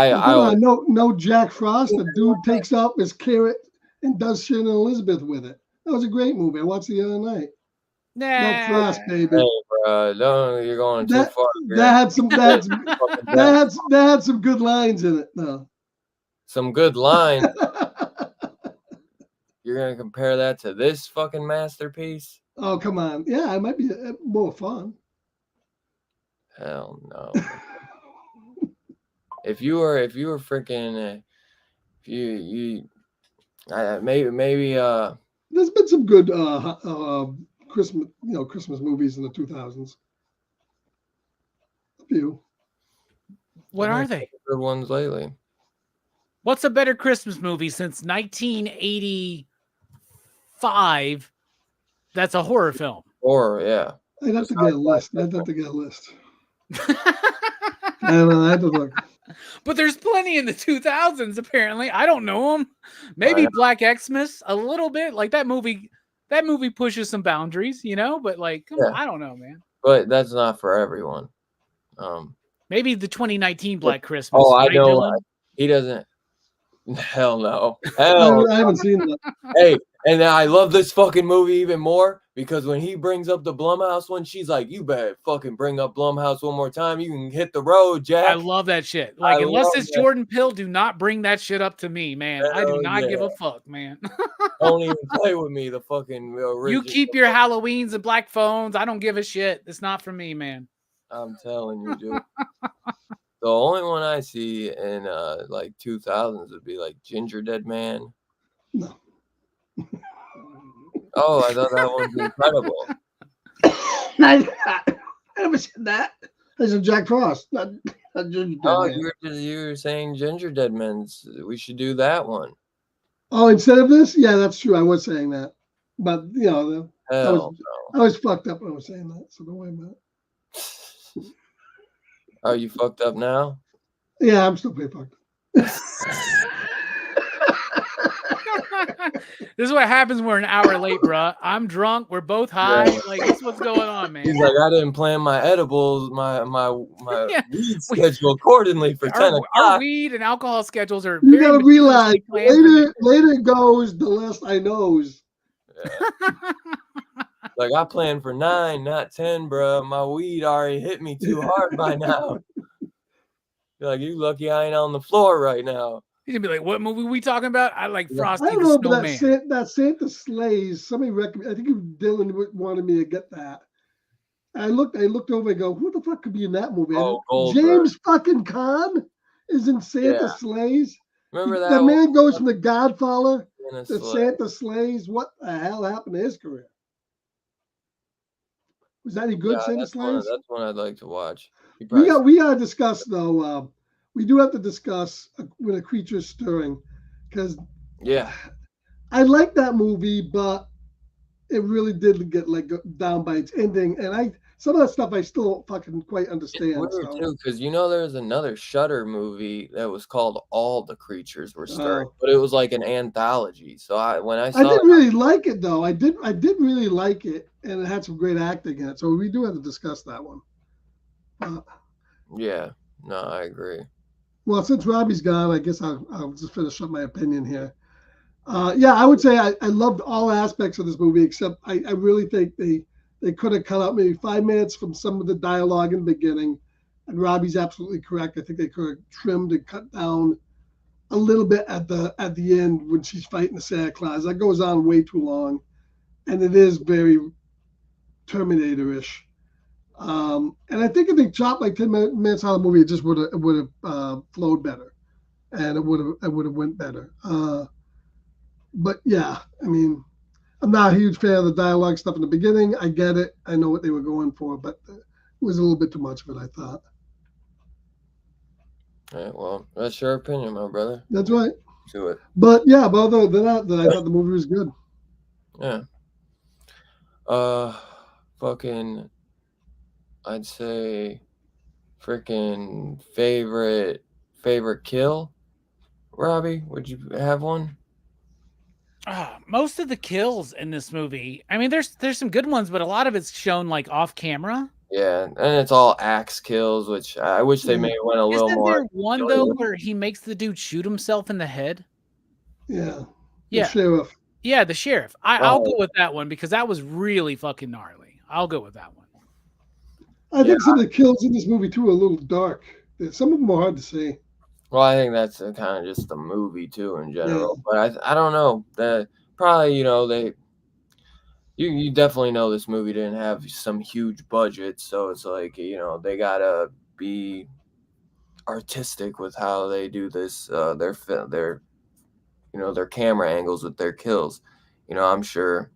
no Jack Frost. The dude takes off his carrot and does Shannon Elizabeth with it. That was a great movie. I watched the other night. No Frost, baby. Hey, bro, no, you're going too far. That had some good lines in it, though. Some good lines. You're gonna compare that to this fucking masterpiece? Oh, come on. Yeah, it might be more fun. Hell no. if you were freaking maybe there's been some good Christmas movies in the 2000s. A few. What are they? Good ones lately. What's a better Christmas movie since 1985? That's a horror film. Horror, yeah. I'd have to get a list. I don't know. I have to look. But there's plenty in the 2000s. Apparently, I don't know them. Maybe Black Xmas a little bit. Like that movie. That movie pushes some boundaries, you know. But like, come on, I don't know, man. But that's not for everyone. Maybe the 2019 Black Christmas. Oh, I right, know. Dylan? He doesn't. Hell no. Hell. I haven't seen that. Hey, and I love this fucking movie even more because when he brings up the Blumhouse one, she's like, "You better fucking bring up Blumhouse one more time. You can hit the road, Jack." I love that shit. Like, unless it's Jordan Peele, do not bring that shit up to me, man. I do not give a fuck, man. Don't even play with me. The fucking original. You keep your Halloweens and black phones. I don't give a shit. It's not for me, man. I'm telling you, dude. The only one I see in like 2000s would be like Ginger Dead Man. No. Oh, I thought that one was incredible. I never said that. I said Jack Frost, not Ginger Dead Man. You were saying Ginger Dead Men's. We should do that one. Oh, instead of this? Yeah, that's true. I was saying that. But, you know, I was fucked up when I was saying that. So don't worry about it. Are you fucked up now? Yeah, I'm still pretty fucked up. This is what happens when we're an hour late, bruh. I'm drunk. We're both high. Yeah. Like, this is what's going on, man. He's like, I didn't plan my edibles, my weed schedule accordingly for 10 o'clock. Our weed and alcohol schedules are you gotta realize, later it goes, the less I knows. Yeah. Like, I planned for 9, not 10, bro. My weed already hit me too hard by now. You're like, you lucky I ain't on the floor right now. He's gonna be like, what movie we talking about? I like Frosty I don't the know, Snowman. But that Santa Sleighs, somebody recommended, I think Dylan wanted me to get that. I looked over and go, who the fuck could be in that movie? Oh, James fucking Caan is in Santa Sleighs. Remember that? The man goes from The Godfather to Sleigh. Santa Sleighs. What the hell happened to his career? Was that any good, Santa Sleighs? That's one I'd like to watch. We gotta discuss though. We do have to discuss When a Creature's Stirring, because I like that movie, but it really did get like down by its ending, and some of that stuff I still don't fucking quite understand. It's weird too, because there's another Shudder movie that was called All the Creatures Were Stirring, but it was like an anthology. So I didn't really like it though. I did really like it, and it had some great acting in it. So we do have to discuss that one. Yeah, no, I agree. Well, since Robbie's gone, I guess I'll just finish up my opinion here. I would say I loved all aspects of this movie, except I really think they could have cut out maybe 5 minutes from some of the dialogue in the beginning. And Robbie's absolutely correct. I think they could have trimmed and cut down a little bit at the end when she's fighting the Santa Claus. That goes on way too long, and it is very Terminator-ish. And I think if they chopped like 10 minutes out of the movie, it just would have flowed better, and it would have went better. But yeah, I mean, I'm not a huge fan of the dialogue stuff in the beginning. I get it. I know what they were going for, but it was a little bit too much of it, I thought. All right, well, that's your opinion, my brother. That's right. Do it. But yeah, but other than that, I thought the movie was good. Yeah. Fucking, I'd say, freaking favorite kill. Robbie, would you have one? Most of the kills in this movie, I mean, there's some good ones, but a lot of it's shown like off camera. Yeah, and it's all axe kills, which I wish they may have went a little more. Isn't there one though where he makes the dude shoot himself in the head? Yeah. Yeah. The sheriff. Yeah, the sheriff. I'll go with that one because that was really fucking gnarly. I'll go with that one. I think some of the kills in this movie too are a little dark. Some of them are hard to see. Well, I think that's kind of just the movie too in general. Yeah. But I don't know. Probably, you definitely know this movie didn't have some huge budget, so it's like, they gotta be artistic with how they do this. Their camera angles with their kills. I'm sure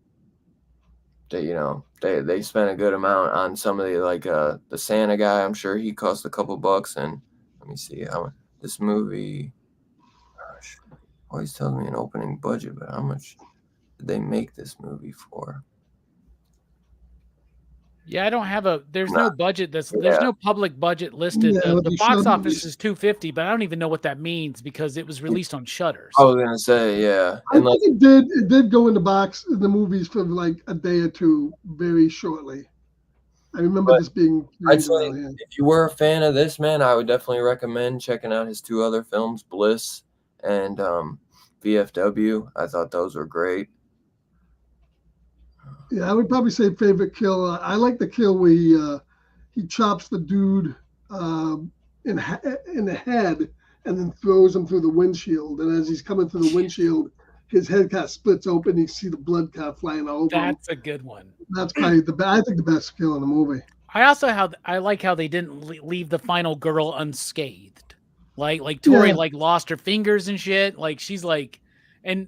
that they spent a good amount on some of the the Santa guy. I'm sure he cost a couple bucks, and let me see how this movie. Oh always tells me an opening budget, but how much did they make this movie for? Yeah, I don't have a. There's no budget. There's Yeah. no public budget listed. Yeah, The they box showed- office is 250, but I don't even know what that means because it was released on Shutter. I was gonna say, yeah, I and like, think it did go in the movies for like a day or two, very shortly. I remember But this being. I'd say yeah. if you were a fan of this man, I would definitely recommend checking out his 2 other films, Bliss and VFW. I thought those were great. Yeah, I would probably say favorite kill. I like the kill where he chops the dude in the head and then throws him through the windshield. And as he's coming through the windshield, his head kind of splits open. You see the blood kind of flying all over him. That's a good one. That's probably I think the best kill in the movie. I like how they didn't leave the final girl unscathed. Like Tori Yeah. like lost her fingers and shit. Like she's like, and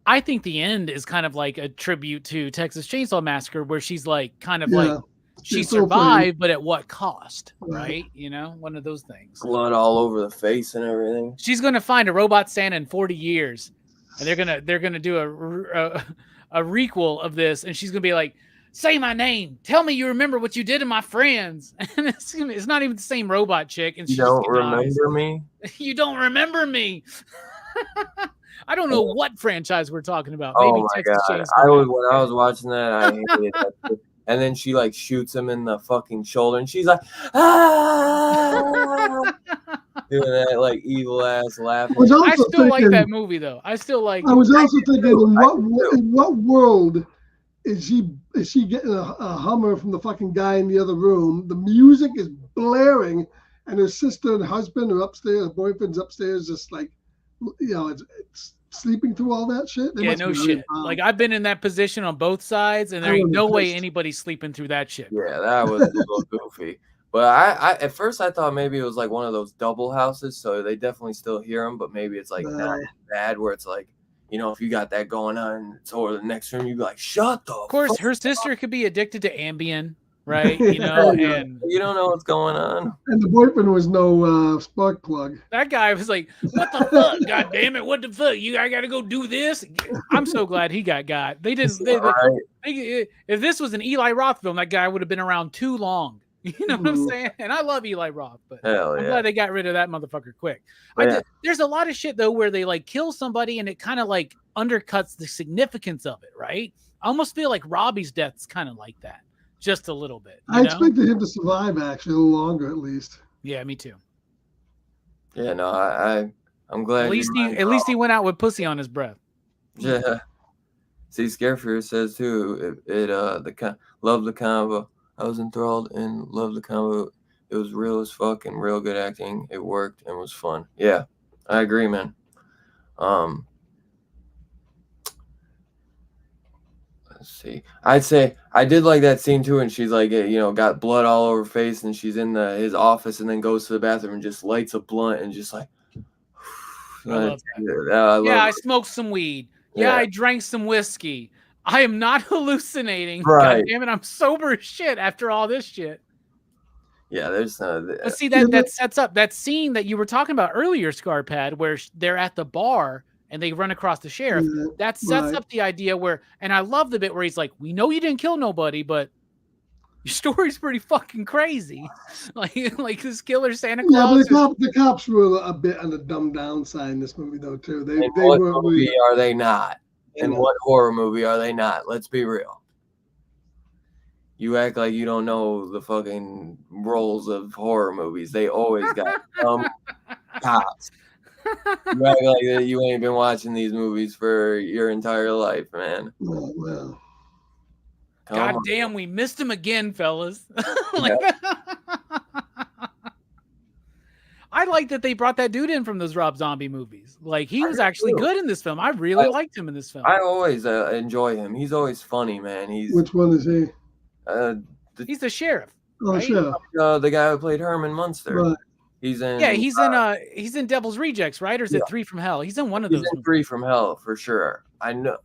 I think the end is kind of like a tribute to Texas Chainsaw Massacre, where she's like kind of like she It's so funny. survived, but at what cost, Right. right? You know, one of those things. Blood all over the face and everything. She's gonna find a robot Santa in 40 years, and they're gonna do a requel of this, and she's gonna be like, "Say my name. Tell me you remember what you did to my friends." And it's not even the same robot chick, and You she just don't denies. remember me? You don't remember me. I don't know what franchise we're talking about. Oh Maybe my Texas god! Chainsaw When I was watching that, I hated that. And then she like shoots him in the fucking shoulder, and she's like, ah! Doing that like evil ass laugh. I was I also still like thinking- that movie though. I still like. I was also thinking, in I do what world is she getting a Hummer from the fucking guy in the other room? The music is blaring, and her sister and husband are upstairs. Her boyfriend's upstairs, just like, it's sleeping through all that shit. They Yeah, must no be really shit. proud. Like I've been in that position on both sides, and there I ain't would've no way pissed. anybody's sleeping through that shit. Yeah, that was a little goofy. But I at first I thought maybe it was like one of those double houses, so they definitely still hear them. But maybe it's like not No. as bad, where it's like, if you got that going on, it's over the next room, you'd be like, shut the. Of course, fuck her up. sister could be addicted to Ambien, right? You know, Yeah. and You don't know what's going on. And the boyfriend was no spark plug. that guy was like, "What the fuck? God damn it! What the fuck? I got to go do this." I'm so glad he got. They didn't. Right? If this was an Eli Roth film, that guy would have been around too long. You know what I'm Mhm. saying? And I love Eli Roth, but Hell I'm yeah. glad they got rid of that motherfucker quick. Yeah. There's a lot of shit though where they like kill somebody and it kind of like undercuts the significance of it, right? I almost feel like Robbie's death's kind of like that, just a little bit. You I know? expected him to survive actually a little longer, at least. Yeah, me too. Yeah, no, I'm glad. At least he went out with pussy on his breath. Yeah. See, Scarefear says too. Love the combo. I was enthralled and loved the combo. It was real as fuck and real good acting. It worked and was fun. Yeah, I agree, man. Let's see. I'd say I did like that scene too, and she's like, got blood all over her face, and she's in his office, and then goes to the bathroom and just lights a blunt and just like. I love I I smoked some weed. Yeah, Yeah. I drank some whiskey. I am not hallucinating. Right. God damn it, I'm sober as shit after all this shit. Yeah, there's But see Yeah, that sets up that scene that you were talking about earlier, Scarpad, where they're at the bar and they run across the sheriff. Yeah, That sets right. up the idea where, and I love the bit where he's like, "We know you didn't kill nobody, but your story's pretty fucking crazy." like this killer Santa Yeah, but Claus. the cops were a bit on the dumbed down side in this movie, though, too. They In what were movie are they not? In what horror movie are they not? Let's be real. You act like you don't know the fucking roles of horror movies. They always got dumb cops. You act like that you ain't been watching these movies for your entire life, man. well. Come God on. damn, we missed him again, fellas. Like- I like that they brought that dude in from those Rob Zombie movies. Like he I was do actually too. good in this film. I really liked him in this film. I always enjoy him. He's always funny, man. He's Which one is he? He's the sheriff. Oh, Right? sure. the guy who played Herman Munster. Right. He's in. Yeah, he's in Devil's Rejects, right? Or is it Three from Hell? He's in one of He's those. in Three from Hell for sure. I know.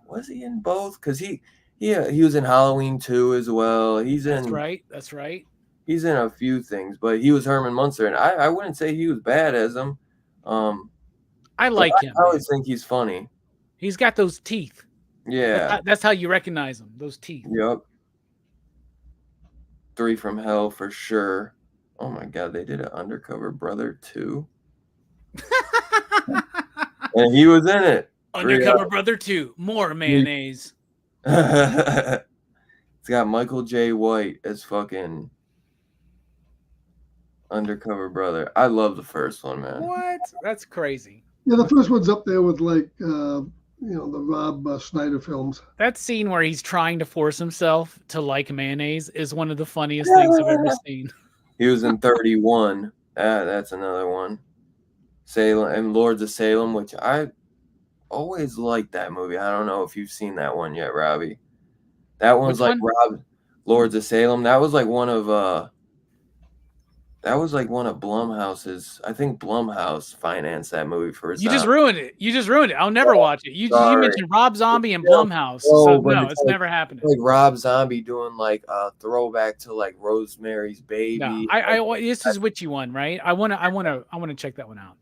Was he in both? Because he was in Halloween 2 as well. That's right. That's right. He's in a few things, but he was Herman Munster, and I wouldn't say he was bad as him. I like him. I always think he's funny. He's got those teeth. Yeah. That's how you recognize him. Those teeth. Yep. 3 from Hell for sure. Oh my God, they did an Undercover Brother 2. And he was in it. Undercover Brother 2. More mayonnaise. It's got Michael J. White as fucking Undercover Brother. I love the first one, man. What? That's crazy. Yeah, the first one's up there with like the Rob Schneider films. That scene where he's trying to force himself to like mayonnaise is one of the funniest things I've ever seen. He was in 31. That's another one. Salem and Lords of Salem, which I always liked that movie. I don't know if you've seen that one yet, Robbie. That one's Which like one? Lords of Salem. That was like one of Blumhouse's. I think Blumhouse financed that movie for his. You just ruined it. I'll never watch it. You mentioned Rob Zombie and Blumhouse. Oh, so but no, it's it's like- never happening. like Rob Zombie doing like a throwback to like Rosemary's Baby. No, this is Witchy one, right? I wanna check that one out.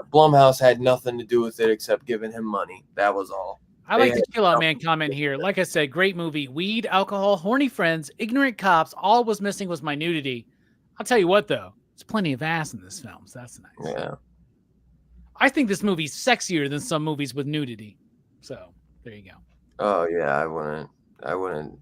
Blumhouse had nothing to do with it except giving him money. That was all. I like They the had Chill Out Man comment here. Like I said, great movie. Weed, alcohol, horny friends, ignorant cops. All was missing was my nudity. I'll tell you what, though. There's plenty of ass in this film, so that's nice. Yeah. I think this movie's sexier than some movies with nudity. So there you go. Oh yeah, I wouldn't.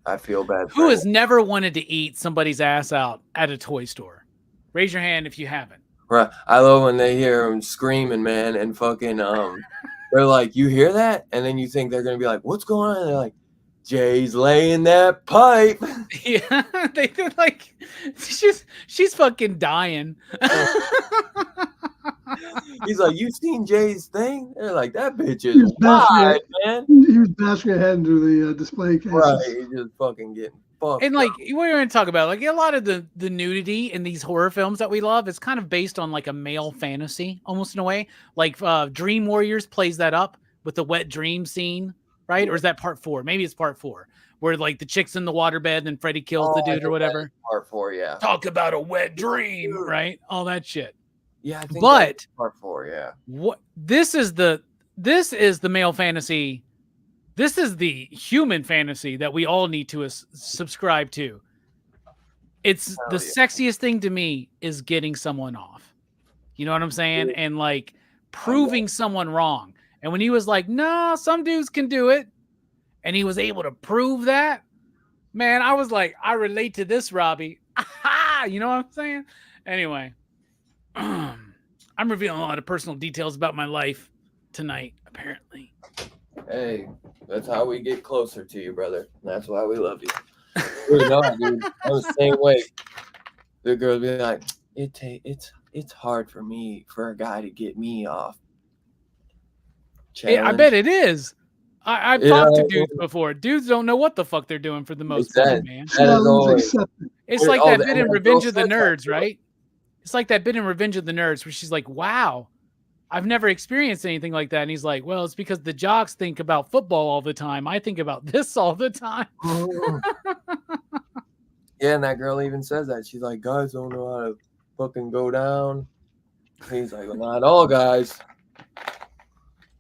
I feel bad. Who has never wanted to eat somebody's ass out at a toy store? Raise your hand if you haven't. Right. I love when they hear him screaming, man, and fucking they're like, "You hear that?" And then you think they're gonna be like, "What's going on?" And they're like, "Jay's laying that pipe." Yeah, they're like, she's fucking dying. He's like, "You seen Jay's thing?" They're like, "That bitch He was is wide, man." He was bashing her head into the display cases. Right. He's just fucking getting fucked. And like we're going to talk about, like a lot of the nudity in these horror films that we love is kind of based on like a male fantasy, almost in a way. Like Dream Warriors plays that up with the wet dream scene, right? Or is that part 4? Maybe it's part 4, where like the chick's in the waterbed and then Freddy kills the dude or whatever. Part 4, yeah. Talk about a wet dream, right? All that shit. Yeah, I think But that's part 4, yeah. what this is the male fantasy. This is the human fantasy that we all need to subscribe to. It's the sexiest thing to me is getting someone off. You know what I'm saying? And like proving someone wrong. And when he was like, "No, some dudes can do it," and he was able to prove that, man, I was like, I relate to this, Robbie. You know what I'm saying? Anyway, I'm revealing a lot of personal details about my life tonight, apparently. Hey, that's how we get closer to you, brother. That's why we love you. Dude, no, dude, I'm the same way. The girls be like, it's hard for a guy to get me off. I bet it is. I've talked to dudes before. Dudes don't know what the fuck they're doing for the most part, man. It's like that bit in Revenge of the Nerds, right? It's like that bit in Revenge of the Nerds where she's like, "Wow, I've never experienced anything like that." And he's like, "Well, it's because the jocks think about football all the time. I think about this all the time." Yeah, and that girl even says that. She's like, "Guys don't know how to fucking go down." He's like, "Well, not all guys."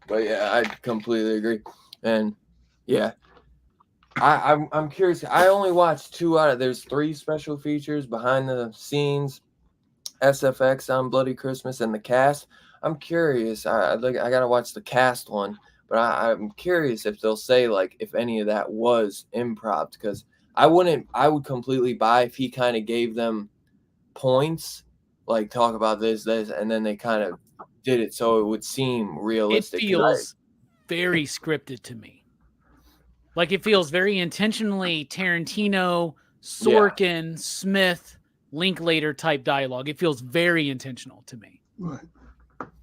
But yeah, I completely agree. And yeah, I'm curious. I only watched 2 out of. There's 3 special features, behind the scenes, SFX on Bloody Christmas, and the cast. I'm curious. I gotta watch the cast one, but I'm curious if they'll say like if any of that was improv, because I would completely buy if he kind of gave them points, like talk about this, and then they kind of did it so it would seem realistic. It feels very scripted to me. Like it feels very intentionally Tarantino, Sorkin, Smith, Linklater type dialogue. It feels very intentional to me. Right.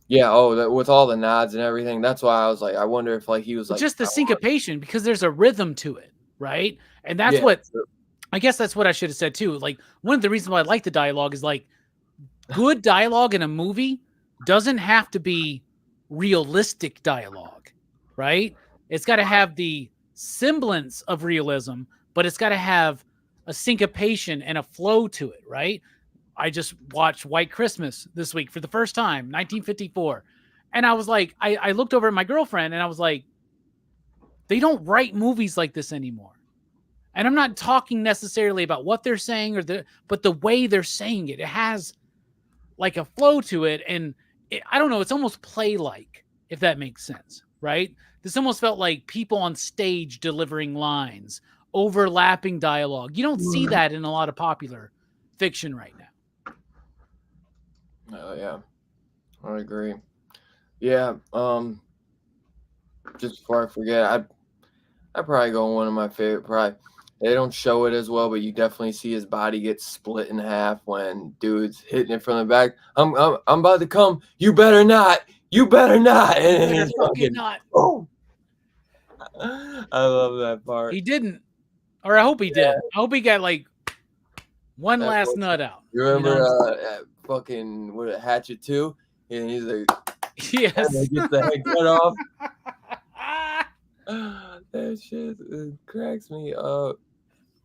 Yeah. Oh, with all the nods and everything. That's why I was like, I wonder if like he was like just the syncopation, because there's a rhythm to it, right? And that's I guess that's what I should have said too. Like one of the reasons why I like the dialogue is like good dialogue in a movie doesn't have to be realistic dialogue, right? It's got to have the semblance of realism, but it's got to have a syncopation and a flow to it, right? I just watched White Christmas this week for the first time, 1954. And I was like, I looked over at my girlfriend and I was like, they don't write movies like this anymore. And I'm not talking necessarily about what they're saying but the way they're saying it. It has like a flow to it. And I don't know, it's almost play-like, if that makes sense, right? This almost felt like people on stage delivering lines, overlapping dialogue. You don't see that in a lot of popular fiction right now. Oh yeah, I agree. Yeah. Just before I forget, I probably go on one of my favorite. Probably they don't show it as well, but you definitely see his body get split in half when dude's hitting it from the back. I'm about to come. You better not. You better not. And Better he's fucking not. Oh. I love that part. He didn't, or I hope he did. I hope he got like one last nut out. You remember fucking what Hatchet 2? And he's like, yes, and gets the head cut off. That shit cracks me up.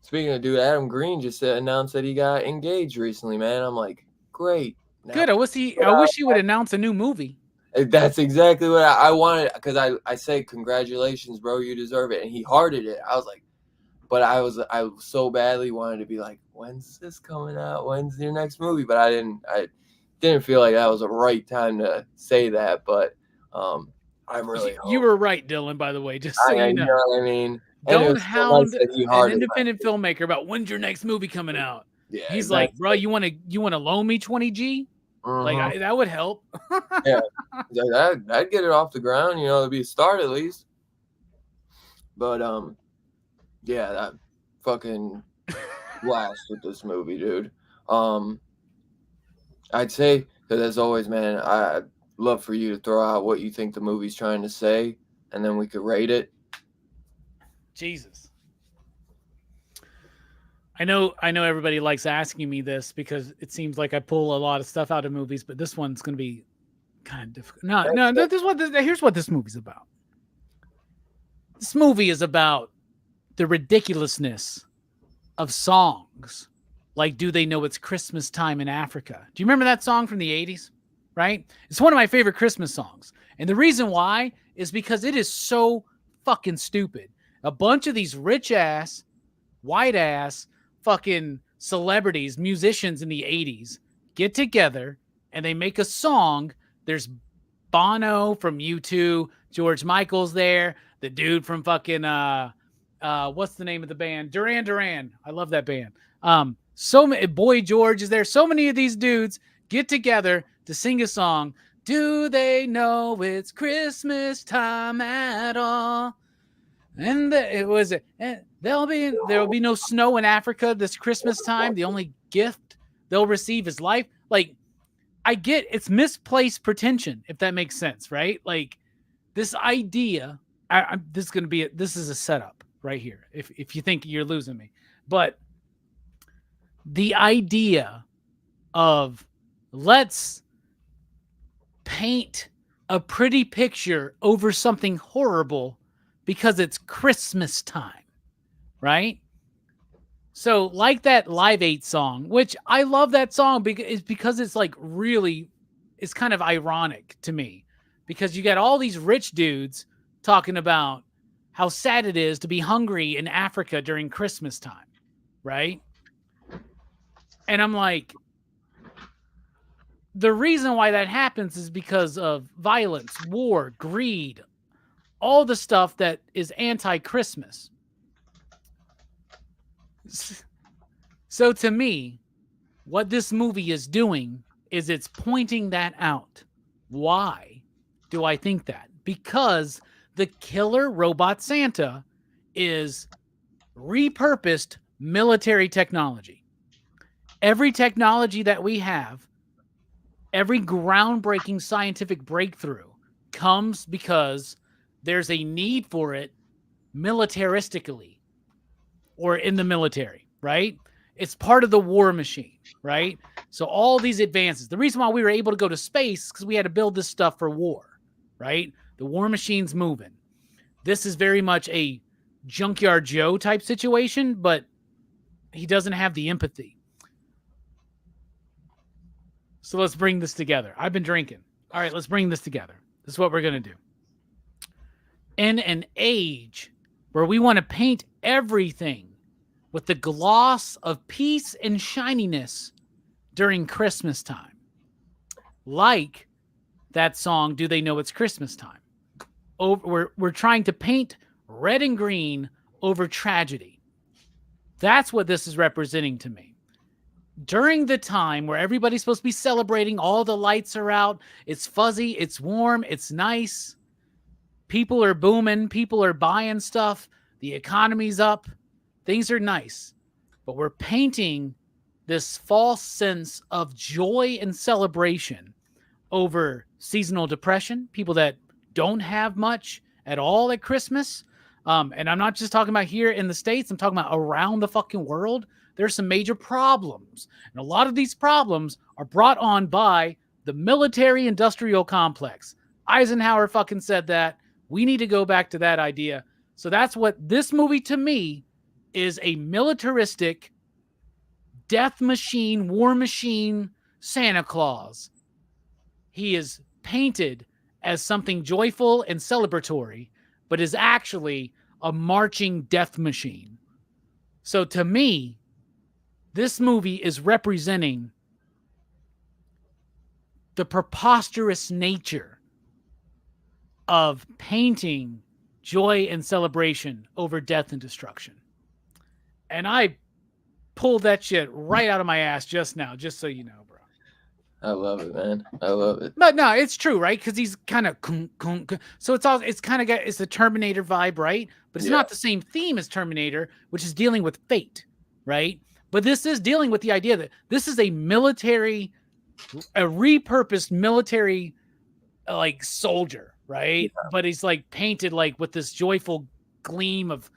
Speaking of dude, Adam Green just announced that he got engaged recently, man. I'm like, great. Now, good. I wish he would announce a new movie. That's exactly what I wanted, because I say congratulations, bro, you deserve it, and he hearted it. I was like, but I so badly wanted to be like, when's this coming out? When's your next movie? But I didn't feel like that was the right time to say that. But I really you were right, Dylan. By the way, just so you know what I mean. Don't hound an independent filmmaker about when's your next movie coming out. Yeah, he's like, bro, you want to loan me 20G? Like that would help. Yeah, I'd get it off the ground. It'd be a start at least. But yeah, that fucking blast with this movie, dude. I'd say, because as always, man, I'd love for you to throw out what you think the movie's trying to say, and then we could rate it. Jesus. I know everybody likes asking me this because it seems like I pull a lot of stuff out of movies, but this one's going to be kind of difficult. Here's what this movie's about. This movie is about the ridiculousness of songs. Like, Do They Know It's Christmas Time in Africa? Do you remember that song from the 80s? Right? It's one of my favorite Christmas songs. And the reason why is because it is so fucking stupid. A bunch of these rich ass, white ass, fucking celebrities, musicians in the 80s get together and they make a song. There's Bono from U2, George Michael's there, the dude from fucking what's the name of the band? Duran Duran. I love that band. So many, Boy George is there. So many of these dudes get together to sing a song. Do they know it's Christmas time at all? And there'll be no snow in Africa this Christmas time. The only gift they'll receive is life. Like, I get it's misplaced pretension, if that makes sense, right? Like, this idea, this is a setup right here. If you think you're losing me, but the idea of let's paint a pretty picture over something horrible because it's Christmas time, right? So like that Live 8 song, which I love that song because it's like really, it's kind of ironic to me because you got all these rich dudes talking about how sad it is to be hungry in Africa during Christmas time, right? And I'm like, the reason why that happens is because of violence, war, greed, all the stuff that is anti-Christmas. So to me, what this movie is doing is it's pointing that out. Why do I think that? Because the killer robot Santa is repurposed military technology. Every technology that we have, every groundbreaking scientific breakthrough comes because there's a need for it militaristically or in the military, right? It's part of the war machine, right? So all these advances, the reason why we were able to go to space is because we had to build this stuff for war, right? The war machine's moving. This is very much a Junkyard Joe type situation, but he doesn't have the empathy. So let's bring this together. I've been drinking. All right, let's bring this together. This is what we're going to do. In an age where we want to paint everything with the gloss of peace and shininess during Christmas time, like that song, Do They Know It's Christmas Time? We're trying to paint red and green over tragedy. That's what this is representing to me. During the time where everybody's supposed to be celebrating, all the lights are out, it's fuzzy, it's warm, it's nice. People are booming, people are buying stuff, the economy's up, things are nice. But we're painting this false sense of joy and celebration over seasonal depression, people that don't have much at all at Christmas. And I'm not just talking about here in the States, I'm talking about around the fucking world. There's some major problems. And a lot of these problems are brought on by the military industrial complex. Eisenhower fucking said that. We need to go back to that idea. So that's what this movie to me is, a militaristic death machine, war machine, Santa Claus. He is painted as something joyful and celebratory, but is actually a marching death machine. So to me, this movie is representing the preposterous nature of painting joy and celebration over death and destruction. And I pulled that shit right out of my ass just now, just so you know, bro. I love it, man. I love it. But no, it's true, right? Because he's kind of so it's kind of got, it's the Terminator vibe, right? But it's not the same theme as Terminator, which is dealing with fate, right? But this is dealing with the idea that this is a repurposed military like soldier, right? Yeah. But he's like painted like with this joyful gleam of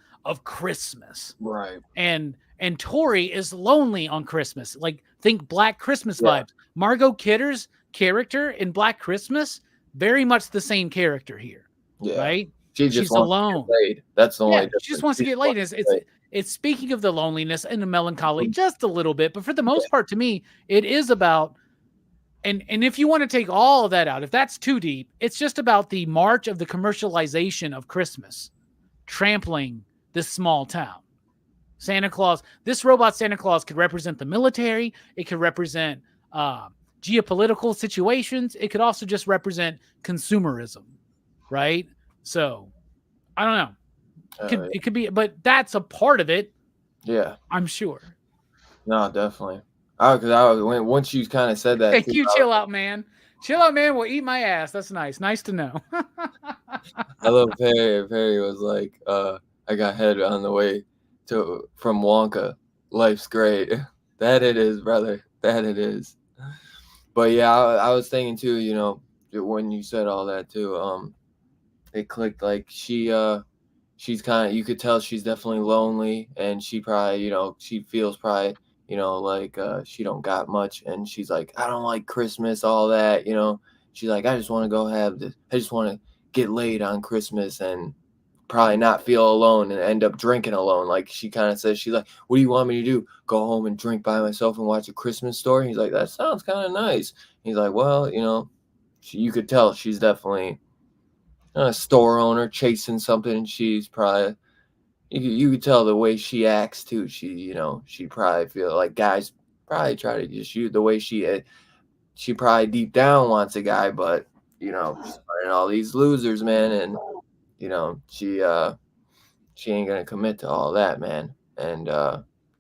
Christmas, right? And Tori is lonely on Christmas. Like, think Black Christmas vibes. Margot Kidder's character in Black Christmas, very much the same character here, right? She's alone. That's the only. She just wants to get laid. It's speaking of the loneliness and the melancholy just a little bit, but for the most part, to me, it is about. And if you want to take all of that out, if that's too deep, it's just about the march of the commercialization of Christmas, trampling this small town. Santa Claus, this robot Santa Claus could represent the military. It could represent geopolitical situations. It could also just represent consumerism, right? So, I don't know. It could be, but that's a part of it. Yeah, I'm sure. No, definitely. Once you kind of said that. Hey, you chill out, man. Chill out, man. Will eat my ass. That's nice. Nice to know. I love Perry. Perry was like, I got head on the way from Wonka. Life's great. That it is, brother. That it is. But yeah, I was thinking too, you know, when you said all that too, it clicked. Like she's kind of, you could tell she's definitely lonely, and she probably, you know, she feels probably, you know, like she don't got much, and she's like, I don't like Christmas, all that, you know. She's like, I just want to go have this. I just want to get laid on Christmas and probably not feel alone and end up drinking alone. Like she kind of says, she's like, what do you want me to do? Go home and drink by myself and watch A Christmas Story? He's like, that sounds kind of nice. He's like, well, you know, you could tell she's definitely a store owner chasing something. She's probably, you could tell the way she acts too. She, you know, she probably feel like guys probably try to just use the way she probably deep down wants a guy, but you know, she's finding all these losers, man, and you know, she ain't gonna commit to all that, man. And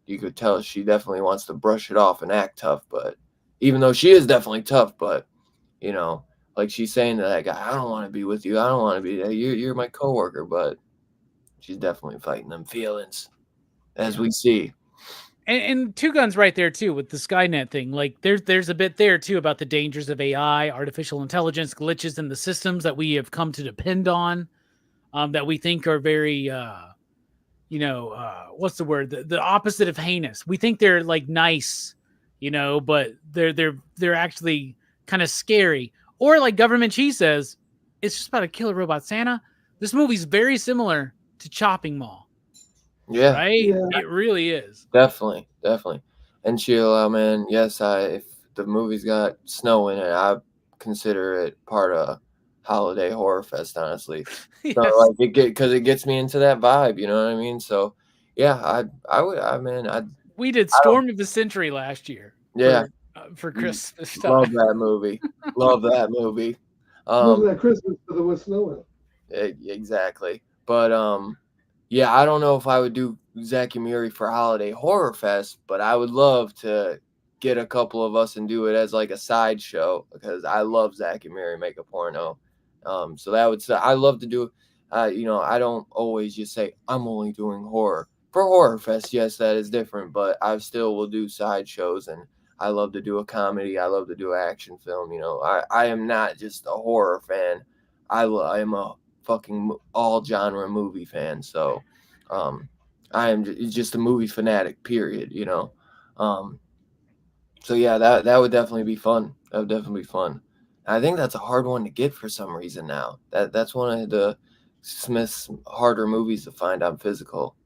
you could tell she definitely wants to brush it off and act tough, but even though she is definitely tough, but you know, like she's saying to that guy, I don't want to be with you. I don't want to be there. You're my coworker, but she's definitely fighting them feelings, as we see. And Two Guns right there too with the Skynet thing. Like there's a bit there too about the dangers of AI, artificial intelligence, glitches in the systems that we have come to depend on, that we think are very, what's the word? The opposite of heinous. We think they're like nice, you know, but they're actually kind of scary. Or like Government Cheese says, it's just about a killer robot Santa. This movie's very similar to Chopping Mall. Yeah. Right? Yeah. It really is. Definitely. And Sheila, man, yes, the movie's got snow in it, I consider it part of Holiday Horror Fest, honestly. Yes. So like because it gets me into that vibe, you know what I mean? So yeah, We did Storm of the Century last year. Yeah. For Christmas love time. that movie. Love that movie. Losing that Christmas because there was snow in. Exactly. But yeah, I don't know if I would do Zack and Miri for Holiday Horror Fest, but I would love to get a couple of us and do it as like a sideshow because I love Zack and Miri Make a Porno. So that would I love to do. You know, I don't always just say I'm only doing horror for Horror Fest. Yes, that is different, but I still will do sideshows, and I love to do a comedy. I love to do an action film. You know, I am not just a horror fan. I am a fucking all genre movie fan. So I am just a movie fanatic, period, you know. So yeah, that would definitely be fun. That would definitely be fun. I think that's a hard one to get for some reason now. That's one of the Smith's harder movies to find on physical.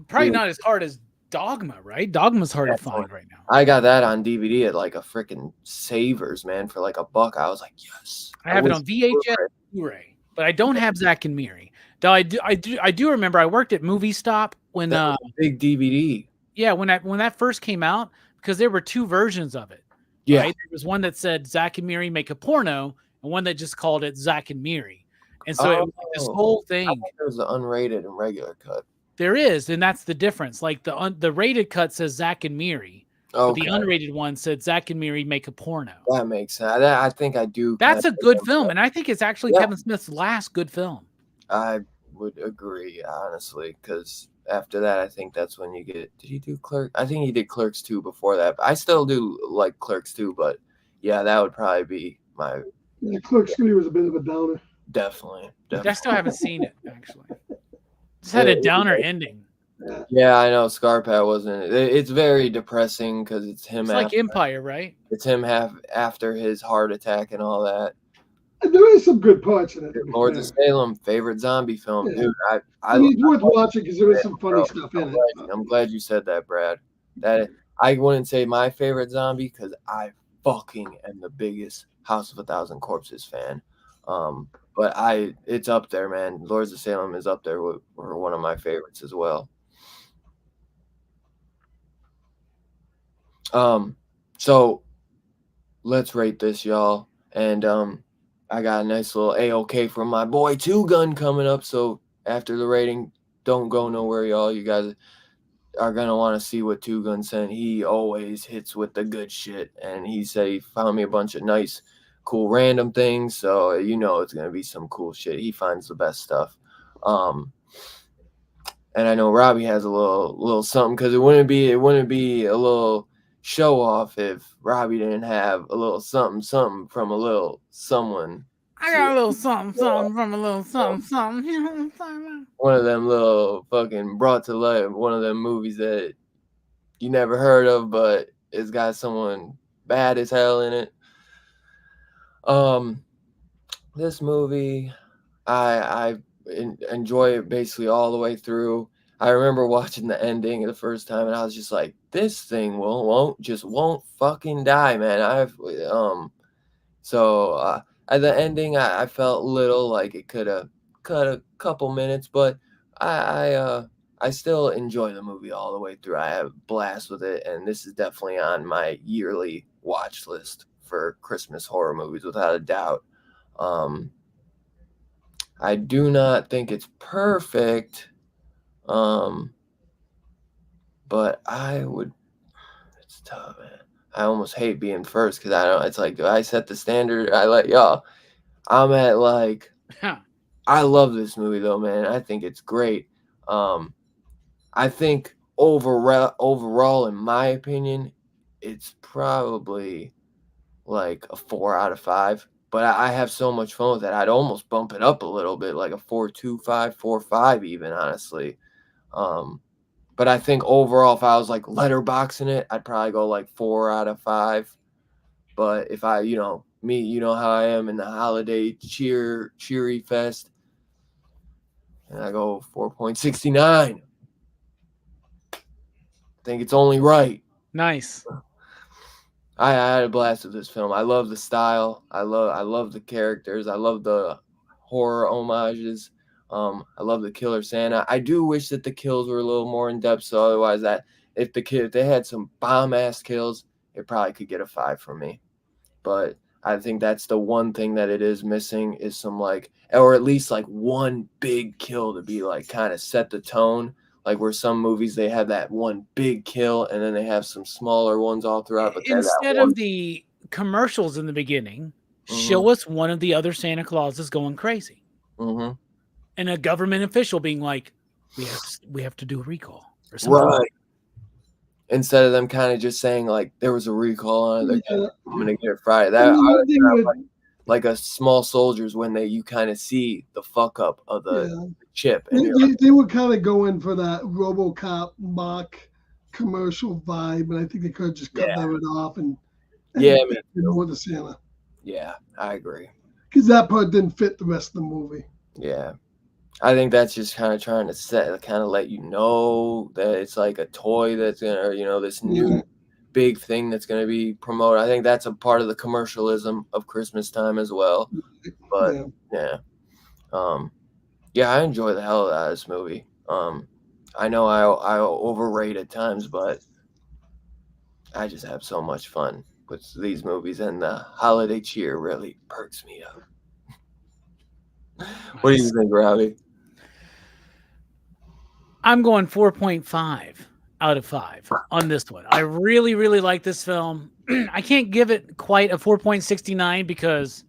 Probably not as hard as Dogma, right? Dogma's hard to find right now. I got that on DVD at like a freaking Savers, man, for like $1. I was like, yes. I have it on VHS, Blu-ray, but I don't have Zack and Miri. Though I do remember I worked at Movie Stop when big DVD. Yeah, when that first came out, because there were 2 versions of it. Yeah, right? There was one that said Zack and Miri Make a Porno, and one that just called it Zack and Miri. And so it was like this whole thing. There's the unrated and regular cut. There is, and that's the difference. Like the rated cut says Zack and Miri. Okay. The unrated one said Zack and Miri Make a Porno. That makes sense. I think I do. That's a good film, and I think it's actually Kevin Smith's last good film. I would agree, honestly, because after that, I think that's when you get. Did he do Clerks? I think he did Clerks 2 before that. But I still do like Clerks 2, but yeah, that would probably be my. Yeah, Clerks 3 was a bit of a downer. Definitely. I still haven't seen it actually. Just had a downer ending. Yeah, I know Scarpat wasn't. It's very depressing because it's him. It's like Empire, right? It's him after his heart attack and all that. And there is some good parts in it. Lords of Salem, favorite zombie film, dude. I mean, it's worth watching because there is some funny stuff in it. I'm glad you said that, Brad. That I wouldn't say my favorite zombie because I fucking am the biggest House of a Thousand Corpses fan. But it's up there, man. Lords of Salem is up there with one of my favorites as well. So let's rate this, y'all. And I got a nice little A-OK from my boy Two Gun coming up. So after the rating, don't go nowhere, y'all. You guys are gonna want to see what Two Gun sent. He always hits with the good shit, and he said he found me a bunch of nice, cool, random things. So you know it's gonna be some cool shit. He finds the best stuff. And I know Robbie has a little something because it wouldn't be a little show off if Robbie didn't have a little something from a little someone. I got a little something from a little something. One of them little fucking brought to life, one of them movies that you never heard of, but it's got someone bad as hell in it. This movie, I enjoy it basically all the way through. I remember watching the ending the first time, and I was just like, "This thing won't fucking die, man." So at the ending, I felt little like it could have cut a couple minutes, but I still enjoy the movie all the way through. I have a blast with it, and this is definitely on my yearly watch list for Christmas horror movies, without a doubt. I do not think it's perfect. But it's tough, man. I almost hate being first because I don't, it's like, do I set the standard? I'm at like, I love this movie though, man. I think it's great. I think overall, in my opinion, it's probably like a 4 out of 5. But I have so much fun with it. I'd almost bump it up a little bit, like a 4.25, 4.5 even, honestly. But I think overall, if I was like letterboxing it, I'd probably go like 4 out of 5. But if I, me, you know how I am in the holiday cheery fest, and I go 4.69. I think it's only right. Nice. I had a blast with this film. I love the style. I love the characters. I love the horror homages. I love the Killer Santa. I do wish that the kills were a little more in depth. So otherwise, that if they had some bomb ass kills, it probably could get a 5 from me. But I think that's the one thing that it is missing is some like, or at least like one big kill to be like kind of set the tone. Like where some movies they have that one big kill and then they have some smaller ones all throughout. But Instead of the commercials in the beginning, show us one of the other Santa Clauses going crazy, and a government official being like, "We have to do a recall," or something. Right. Instead of them kind of just saying like there was a recall on it, I'm gonna get it Friday. That like a Small Soldiers when you kind of see the fuck up of the chip. And they were kind of going for that RoboCop mock commercial vibe, and I think they could have just cut that off and more to Santa. Yeah, I agree. Because that part didn't fit the rest of the movie. Yeah. I think that's just kind of trying to let you know that it's like a toy that's gonna, this new big thing that's gonna be promoted. I think that's a part of the commercialism of Christmas time as well. But I enjoy the hell out of this movie. I know I overrate at times, but I just have so much fun with these movies, and the holiday cheer really perks me up. What do you think, Robbie? I'm going 4.5 out of 5 on this one. I really, really like this film. I can't give it quite a 4.69 because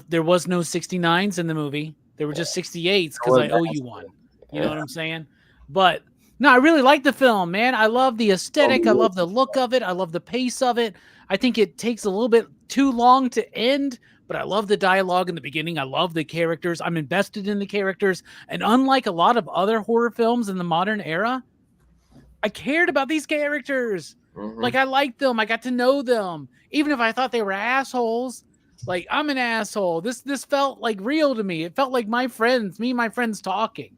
there was no 69s in the movie. There were just 68s because I owe you one. You know what I'm saying? But no, I really like the film, man. I love the aesthetic. I love the look of it. I love the pace of it. I think it takes a little bit too long to end, but I love the dialogue in the beginning. I love the characters. I'm invested in the characters. And unlike a lot of other horror films in the modern era, I cared about these characters. Like, I liked them. I got to know them. Even if I thought they were assholes, like, I'm an asshole. This felt like real to me. It felt like me and my friends talking.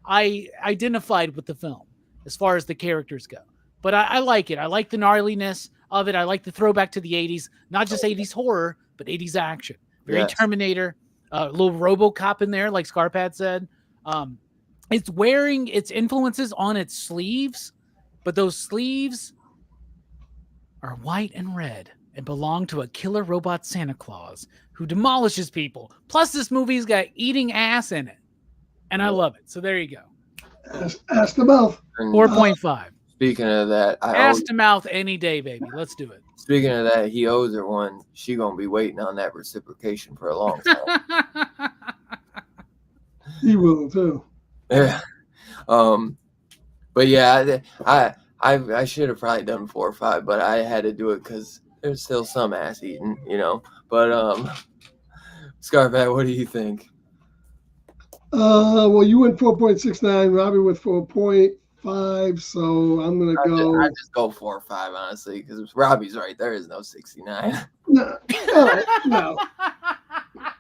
I identified with the film as far as the characters go. But I like it. I like the gnarliness of it. I like the throwback to the 80s. Not just 80s horror, but 80s action. Very Terminator. A little RoboCop in there, like Scarpad said. It's wearing its influences on its sleeves, but those sleeves are white and red and belong to a killer robot Santa Claus who demolishes people. Plus, this movie's got eating ass in it. And I love it. So there you go. Ass to mouth. 4.5. Speaking of that, ass to mouth any day, baby. Let's do it. Speaking of that, he owes her one. She gonna be waiting on that reciprocation for a long time. He will too. Yeah. But yeah, I should have probably done 4 or 5, but I had to do it because there's still some ass eating, But Scarpat, what do you think? Well, you went 4.69. Robbie went 4.5. So I'm gonna go. I just go 4 or 5, honestly, because Robbie's right. There is no 69. No, no.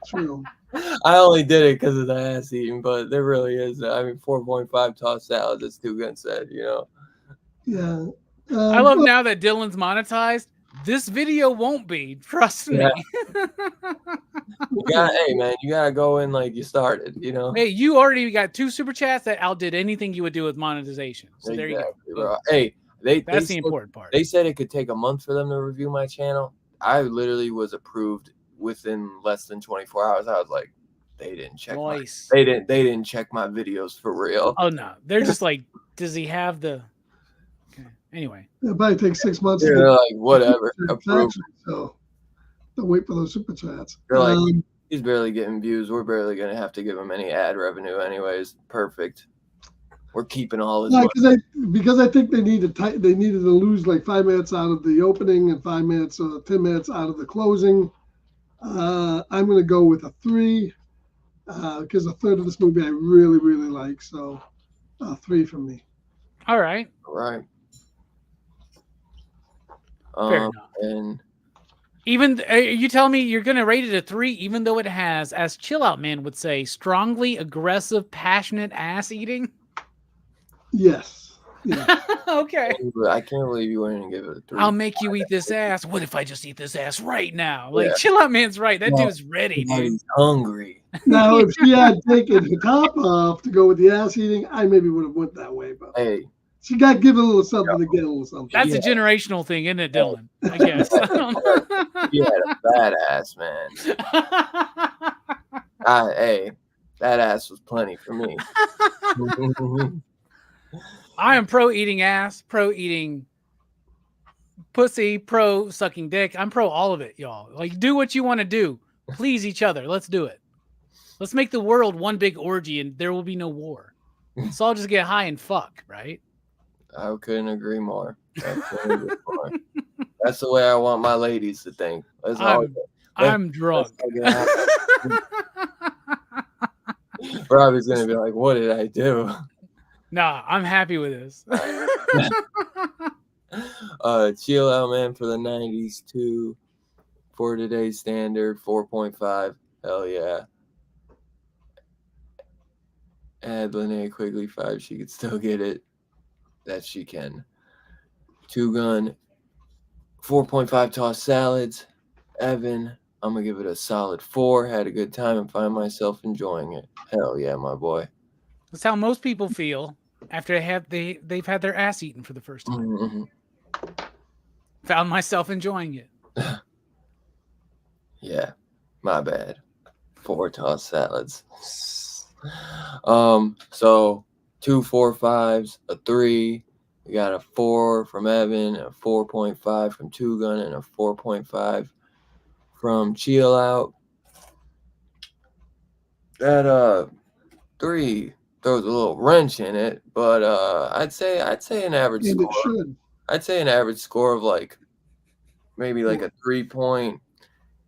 True. I only did it because of the ass eating, but there really is. 4.5 tossed salad. That's too good said, Yeah. I love now that Dylan's monetized. This video won't be. Trust me. Yeah. Hey, man, you gotta go in like you started. Hey, you already got 2 super chats that outdid anything you would do with monetization. So there you go. Bro. Hey, that's the important part. They said it could take a month for them to review my channel. I literally was approved within less than 24 hours. I was like, they didn't check. Nice. They didn't check my videos for real. Oh no, they're just like, does he have the? Okay. Anyway, it might take 6 months. They're like, whatever. Approved. So don't wait for those super chats. They're like, he's barely getting views. We're barely gonna have to give him any ad revenue, anyways. Perfect. We're keeping all his money. Because I think they needed to lose like 5 minutes out of the opening and 5 minutes or 10 minutes out of the closing. I'm going to go with a 3 because a third of this movie I really, really like. So 3 from me. All right. Fair enough. And even you tell me you're going to rate it a 3, even though it has, as Chill Out Man would say, strongly aggressive, passionate ass eating. Yes. Okay. I can't believe you wouldn't give it a 3. I'll make you eat this ass. What if I just eat this ass right now? Like, Yeah. chill out, man's right. That Well, dude's ready, dude. He's hungry. Now, if she had taken the top off to go with the ass eating, I maybe would have went that way. But Hey, she got given a little something to get a little something. That's a generational thing, isn't it, Dylan? I guess. you had a badass, man. Hey, that ass was plenty for me. I am pro eating ass, pro eating pussy, pro sucking dick. I'm pro all of it, y'all. Like, do what you want to do. Please each other. Let's do it. Let's make the world one big orgy and there will be no war. Let's all just get high and fuck, right? I couldn't agree more. That's the way I want my ladies to think. I'm drunk. Robbie's gonna be like, "What did I do?" Nah, I'm happy with this. Chill out, man, for the 90s too. For today's standard, 4.5. Hell yeah. Add Linnea Quigley 5. She could still get it. That she can. 2 gun, 4.5 toss salads. Evan, I'm gonna give it a solid 4. Had a good time and find myself enjoying it. Hell yeah, my boy. That's how most people feel after they've had their ass eaten for the first time. Mm-hmm. Found myself enjoying it. Yeah, my bad. 4 toss salads. So 2 4.5s, a 3. We got a 4 from Evan, a 4.5 from 2 gun, and a 4.5 from Chill Out. That 3 throws a little wrench in it, but I'd say an average And it score. should. I'd say an average score of like maybe like a 3 point.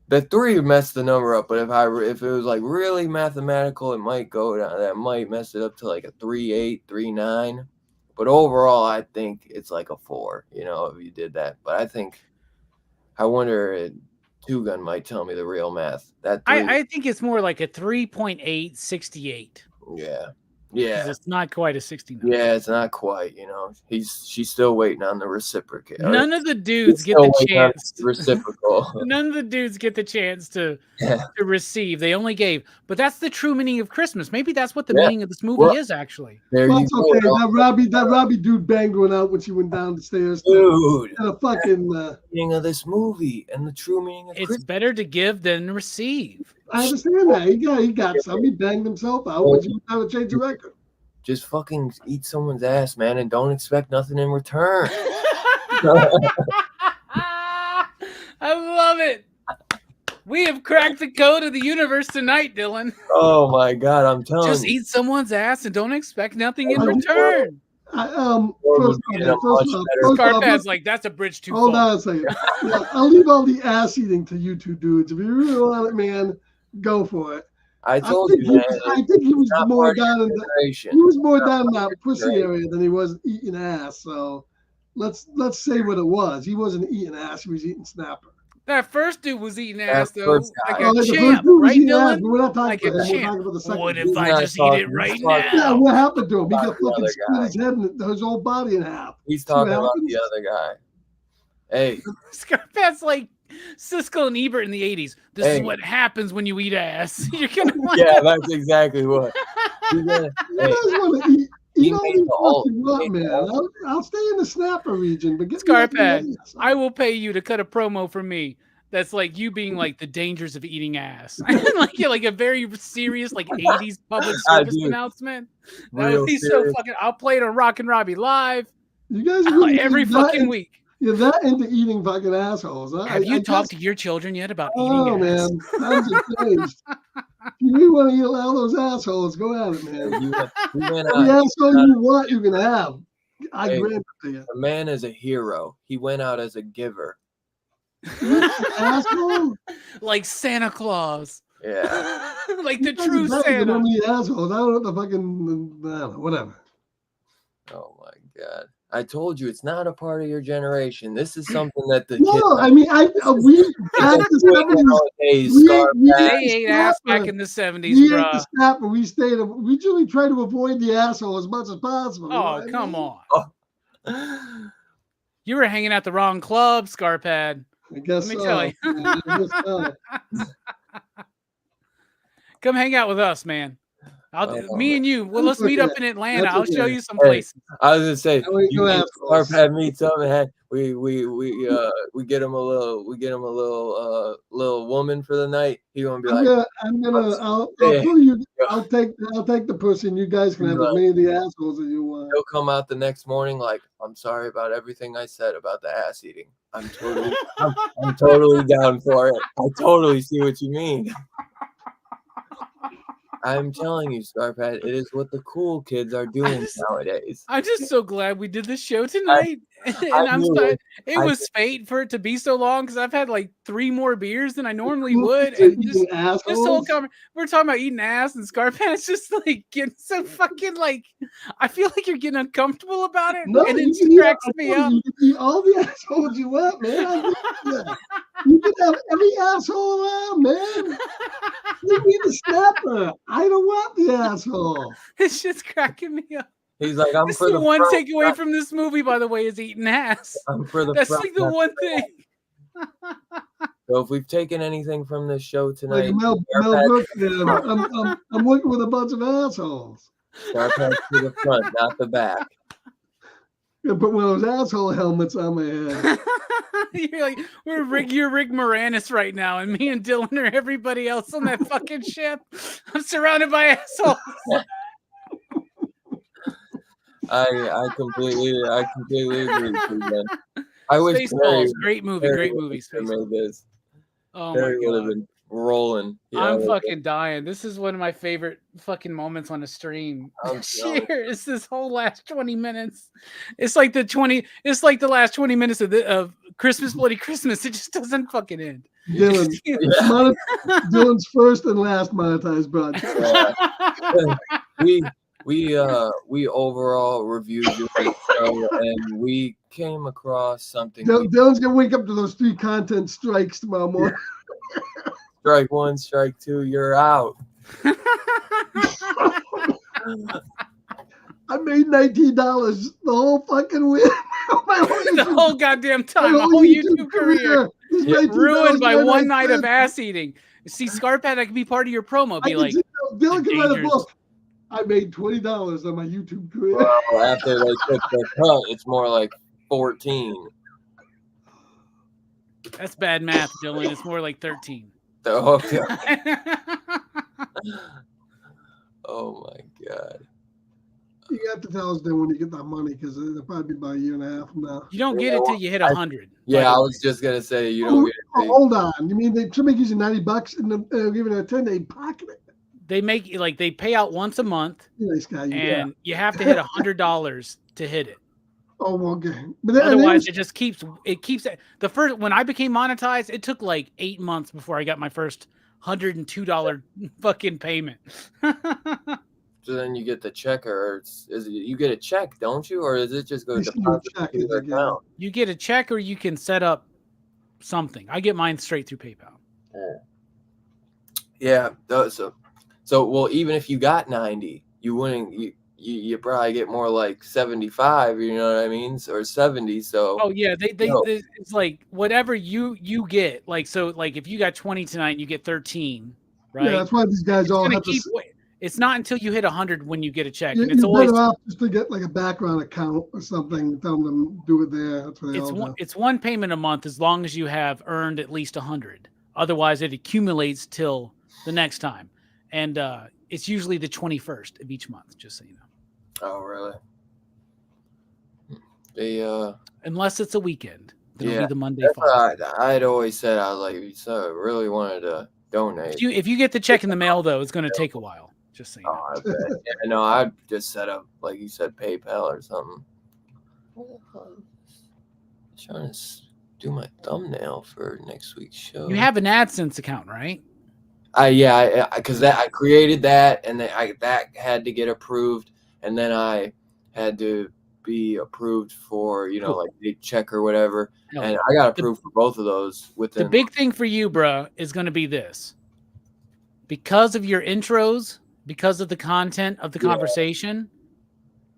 The 3 messed the number up, but if it was like really mathematical, it might go down. That might mess it up to like a 3.8, 3.9. But overall, I think it's like a 4. You know, if you did that. But I wonder. 2 gun might tell me the real math. That 3, I think it's more like a 3.868. Yeah. It's not quite a 69. Yeah, it's not quite, you know. She's still waiting on the reciprocate. None of the dudes get the chance. Reciprocal. None of the dudes get the chance to receive. They only gave. But that's the true meaning of Christmas. Maybe that's what the meaning of this movie is actually. There Well, you it's go. okay. That Robbie dude banged one out when she went down the stairs. Dude. And a fucking. Meaning of this movie and the true meaning of It's Christmas. better to give than receive. I understand that. He got some. He banged himself out, but you gotta change the record. Just fucking eat someone's ass, man, and don't expect nothing in return. I love it. We have cracked the code of the universe tonight, Dylan. Oh my God, I'm telling Just you. eat someone's ass and don't expect nothing in return. Scarpad's like, that's a bridge too Hold far. on a second. Yeah, I'll leave all the ass eating to you two dudes. If you really want it, man, go for it. I told you, man. I think he was not more part of down your in generation. he was more down in that part of pussy your area than he was eating ass. So let's say what it was. He wasn't eating ass. He was eating snapper. That first dude was eating ass, though, first like guy. a The first champ, dude was right, eating ass, Dylan? but we're not Like talking a about him. We're champ. talking about the second What dude. if I not just eat talking- it right he's talking- Yeah, now? what happened to him? He got About the fucking other split guy. his head and his whole body in half. He's See what talking about happens? the other guy. Hey, Scarpad's like Siskel and Ebert in the 80s. This is Hey. what happens when you eat ass. You're gonna yeah, that's exactly what. You're gonna- You hey, guys want to eat He all made you the ult. fucking want, He made man. the I'll stay in the snapper region, but get me out Scarpad, the ass. I will pay you to cut a promo for me. That's like you being like the dangers of eating ass, like a very serious like 80s public service dude. announcement. That Real would be serious. so fucking. I'll play it on Rock and Robbie live You guys are really every that fucking in- week. You're that into eating fucking assholes. Huh? Have you I talked guess- to your children yet about Oh eating ass? man, times have changed. If you really want to eat all those assholes, go at it, man. you went Every out. asshole you want, you can have. I Hey. grant it to you. A man is a hero. He went out as a giver. Asshole. Like Santa Claus, Yeah. like the You guys true are better than Santa. many assholes. I don't know what the fucking I don't know, whatever. Oh my God. I told you it's not a part of your generation. This is something that the No, kids I mean we back in the nowadays. 70s. We They ate ate ass back snapper. in the 70s, We ate the bruh. snapper. We usually try to avoid the asshole as much as possible. you know Oh, what I come mean? on. You were hanging out the wrong club, Scarpad. I guess Let me so. tell you. I guess so. Come hang out with us, man. Me and you. Well, let's meet up in Atlanta. That's I'll show okay. you some Hey, places. I was gonna say That way you you meet assholes. Scarpad meets up and hey, we get him a little woman for the night. He gonna be like, I'll Yeah. pull you. I'll take the pussy, and you guys can have as Right. many of the assholes as you want. he'll come out the next morning like, I'm sorry about everything I said about the ass eating. I'm totally down for it. I totally see what you mean. I'm telling you, Scarpad, it is what the cool kids are doing nowadays. I'm just so glad we did this show tonight. And I'm knew sorry. it. It I was fate for it to be so long because I've had like 3 more beers than I normally Cool would. kids are And eating this whole assholes. we're talking about eating ass, and Scarpad's just like getting so fucking like, I feel like you're getting uncomfortable about it. No, and it you just can eat, cracks I me told up. you, you can eat all the assholes you want, man. I get that. You can have every asshole around, man. You need a snapper. I don't want the asshole. It's just cracking me up. He's like, I'm This for is the the one front, takeaway not- from this movie, by the way, is eating ass. I'm for the That's front, like the not one thing. So if we've taken anything from this show Like tonight, Mel Brooks did. I'm working with a bunch of assholes. Scarpad to the front, not the back. I put one of those asshole helmets on my head. You're like, you're Rick Moranis right now, and me and Dylan are everybody else on that fucking ship. I'm surrounded by assholes. I completely agree with you, man. I wish Spaceballs, great movie, Barry great movie. would have Spaceballs. made this. Oh Barry my would have god, been rolling. I'm fucking dying. This is one of my favorite fucking moments on a stream. Cheers! This whole last 20 minutes. It's like the last 20 minutes of Christmas Bloody Christmas. It just doesn't fucking end. Dylan, Dylan's first and last monetized broadcast. We overall reviewed your show and we came across something. Dylan's gonna wake up to those 3 content strikes tomorrow morning. Strike 1, strike 2, you're out. I made $19 the whole fucking week. The whole goddamn time, my whole YouTube career ruined by one night of ass eating. See, Scarpad, I could be part of your promo. Be like, Dylan can write a book. I made $20 on my YouTube career. Well, after they took the cut, it's more like 14. That's bad math, Dylan. It's more like 13. Okay. Oh my god. You have to tell us then when you get that money because it'll probably be about a year and a half from now. You don't get it till you hit 100. Yeah, I was just gonna say you don't get it. Hold on. You mean somebody gives you $90 and give it a 10 day pocket it? They make they pay out once a month, Nice guy, and you have to hit $100 to hit it. Oh, okay. But then, Otherwise, it just keeps the first. When I became monetized, it took like 8 months before I got my first $102 fucking payment. So then you get the check, or you get a check, don't you, or is it just go deposit to your account? You get a check, or you can set up something. I get mine straight through PayPal. Yeah. So well, even if you got 90, you wouldn't. You probably get more like 75. You know what I mean, or 70. So. Oh yeah, they it's like whatever you get. Like so, like if you got 20 tonight, you get 13. Right. Yeah, that's why these guys all have to. It's not until you hit 100 when you get a check. And it's always better off just to get like a background account or something. Tell them to do it there. That's what they all do. It's one payment a month as long as you have earned at least 100. Otherwise, it accumulates till the next time, and it's usually the 21st of each month. Just so you know. Oh really? They unless it's a weekend, it'll be the Monday. I'd always said I was like, so I really wanted to donate. If you get the check in the mail though, it's going to take a while. Just so you know. I bet. Yeah, no, I'd just set up, like you said, PayPal or something. Trying to do my thumbnail for next week's show. You have an AdSense account, right? Because I created that, and that had to get approved, and then I had to be approved for like the check or whatever, and I got approved for both of those. Within the big thing for you, bro, is going to be this: because of your intros. Because of the content of the conversation,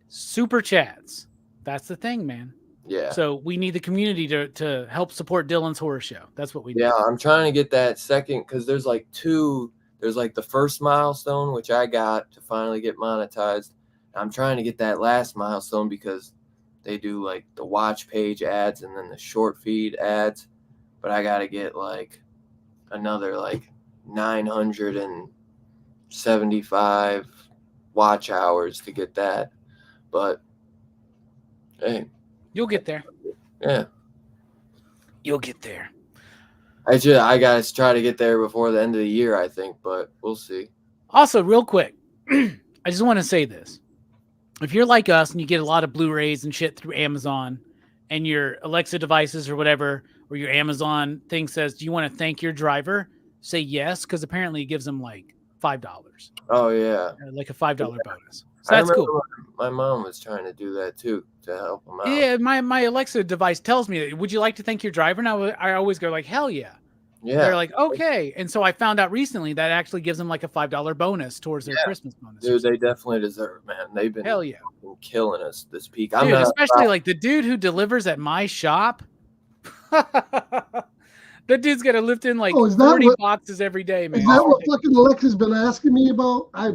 super chats. That's the thing, man. Yeah. So we need the community to help support Dylan's horror show. That's what we need. Yeah, I'm trying to get that second because there's like two. There's like the first milestone, which I got to finally get monetized. I'm trying to get that last milestone because they do like the watch page ads and then the short feed ads. But I got to get like another like 975 watch hours to get that. But hey, You'll get there. yeah. You'll get there. I gotta try to get there before the end of the year, I think, but we'll see. Also, real quick, I just want to say this. If you're like us and you get a lot of Blu-rays and shit through Amazon and your Alexa devices or whatever, or your Amazon thing says, do you want to thank your driver? Say yes, because apparently it gives them like $5. Oh, yeah. Like a $5 bonus. So that's cool. My mom was trying to do that too to help them out. Yeah, my Alexa device tells me, would you like to thank your driver? And I always go like, hell yeah. Yeah. They're like, okay. And so I found out recently that actually gives them like a $5 bonus towards their Christmas bonus. Dude, they definitely deserve, man. They've been hell yeah killing us this peak. Dude, especially like the dude who delivers at my shop. That dude's got to lift in like 40 boxes every day, man. Is that what fucking Alexa's been asking me about? I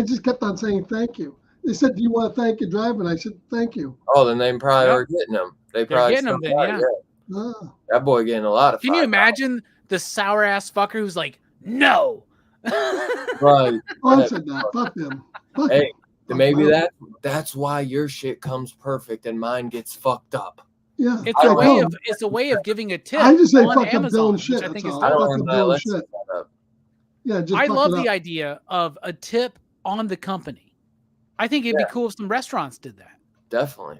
just kept on saying thank you. They said, do you want to thank your driver? And I said, thank you. Oh, then they probably are getting them. They're getting them then, yeah. That boy getting a lot of Can you imagine the sour ass fucker who's like, no. Right. Oh, I said that. Fuck them. Fuck hey, maybe that's why your shit comes perfect and mine gets fucked up. Yeah, it's a way of giving a tip. I just say on fuck Amazon, up shit. I think is shit. Yeah, just I love the idea of a tip on the company. I think it'd be cool if some restaurants did that. Definitely.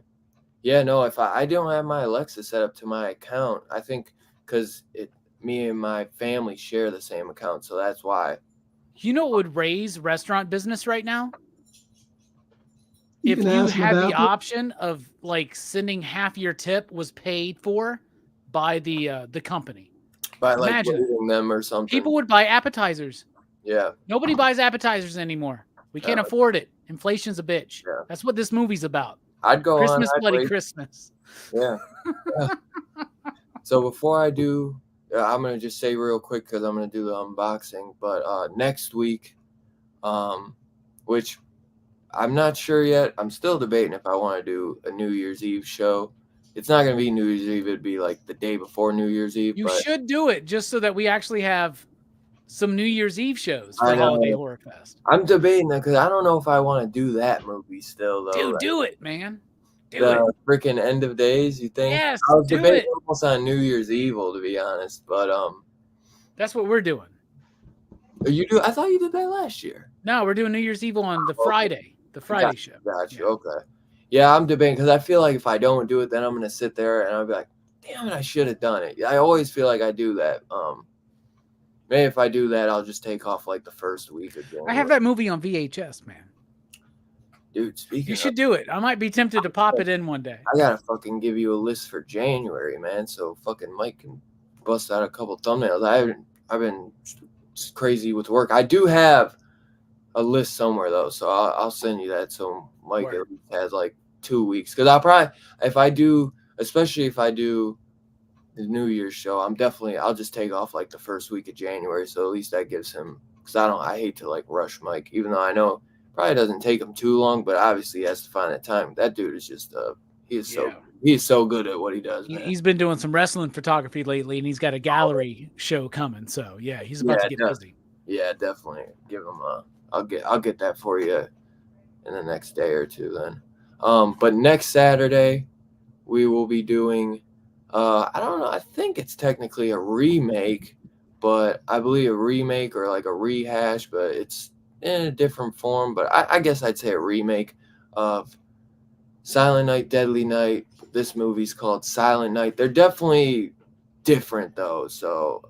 Yeah, no, if I don't have my Alexa set up to my account, I think because me and my family share the same account, so that's why. You know what would raise restaurant business right now? If you had the option of like sending half your tip was paid for by the company. By like rating them or something. People would buy appetizers. Yeah. Nobody buys appetizers anymore. We can't afford it. Inflation's a bitch. Yeah. That's what this movie's about. I'd go Christmas, on. bloody Christmas. Yeah. So before I do, I'm going to just say real quick because I'm going to do the unboxing. But next week, which I'm not sure yet. I'm still debating if I want to do a New Year's Eve show. It's not going to be New Year's Eve. It'd be like the day before New Year's Eve. You should do it just so that we actually have some New Year's Eve shows for Holiday Horror Fest. I'm debating that because I don't know if I want to do that movie still, though. Dude, do it, man. The freaking End of Days, you think? Yes, I was debating almost on New Year's Evil, to be honest. But that's what we're doing. You do? I thought you did that last year. No, we're doing New Year's Evil on the Friday. The Friday show. Gotcha. Yeah. Okay. Yeah, I'm debating because I feel like if I don't do it, then I'm gonna sit there and I'll be like, "Damn it, I should have done it." I always feel like I do that. Maybe if I do that, I'll just take off like the first week of January. I have that movie on VHS, man. Dude, you should do it. I might be tempted to pop it in one day. I gotta fucking give you a list for January, man. So fucking Mike can bust out a couple thumbnails. I've been crazy with work. I do have a list somewhere though, so I'll send you that. So Mike at least has like 2 weeks because I'll probably especially if I do the New Year's show, I'll just take off like the first week of January. So at least that gives him because I hate to like rush Mike, even though I know probably doesn't take him too long, but obviously he has to find that time. That dude is just he is so good at what he does, man. He's been doing some wrestling photography lately, and he's got a gallery show coming. So yeah, he's about to get busy. Yeah, definitely. Give him I'll get that for you in the next day or two then. But next Saturday we will be doing I don't know, I think it's technically a remake, but I believe a remake or like a rehash, but it's in a different form. But I guess I'd say a remake of Silent Night, Deadly Night. This movie's called Silent Night. They're definitely different though. So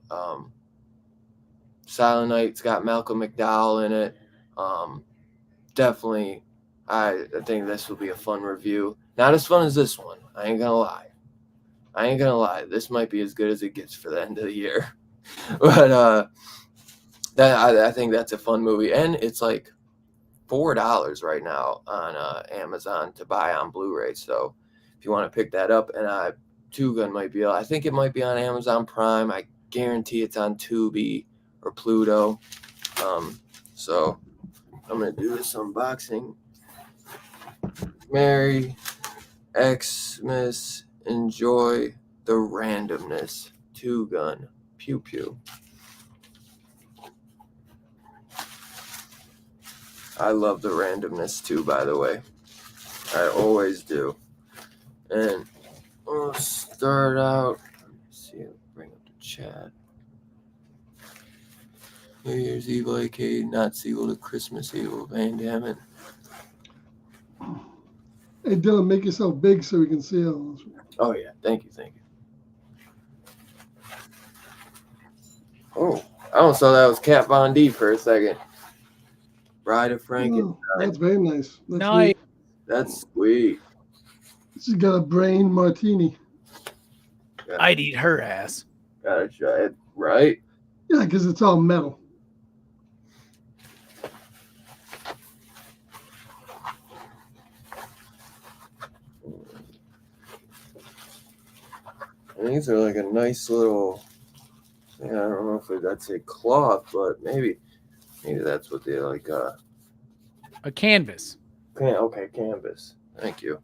Silent Night's got Malcolm McDowell in it. Definitely, I think this will be a fun review. Not as fun as this one. I ain't gonna lie. This might be as good as it gets for the end of the year. But I think that's a fun movie, and it's like $4 right now on Amazon to buy on Blu-ray. So if you want to pick that up, and Two Gun might be, I think it might be on Amazon Prime. I guarantee it's on Tubi or Pluto. So I'm gonna do this unboxing. Merry Xmas, enjoy the randomness. Two Gun, pew pew. I love the randomness too, by the way. I always do. And we'll start out. Let me see. Bring up the chat. New Year's Evil, aka not sequel to Christmas Evil. Van Damme. Hey, Dylan, make yourself big so we can see all this. Oh yeah, thank you. Oh, I almost thought that was Kat Von D for a second. Bride of Frankenstein. Oh, that's very nice. That's Nice. neat. That's sweet. She's got a brain martini. I'd eat her ass. Gotta try it, right? Yeah, because it's all metal. And these are like a nice little. I don't know if that's a cloth, but maybe that's what they like. A canvas. Okay, canvas. Thank you.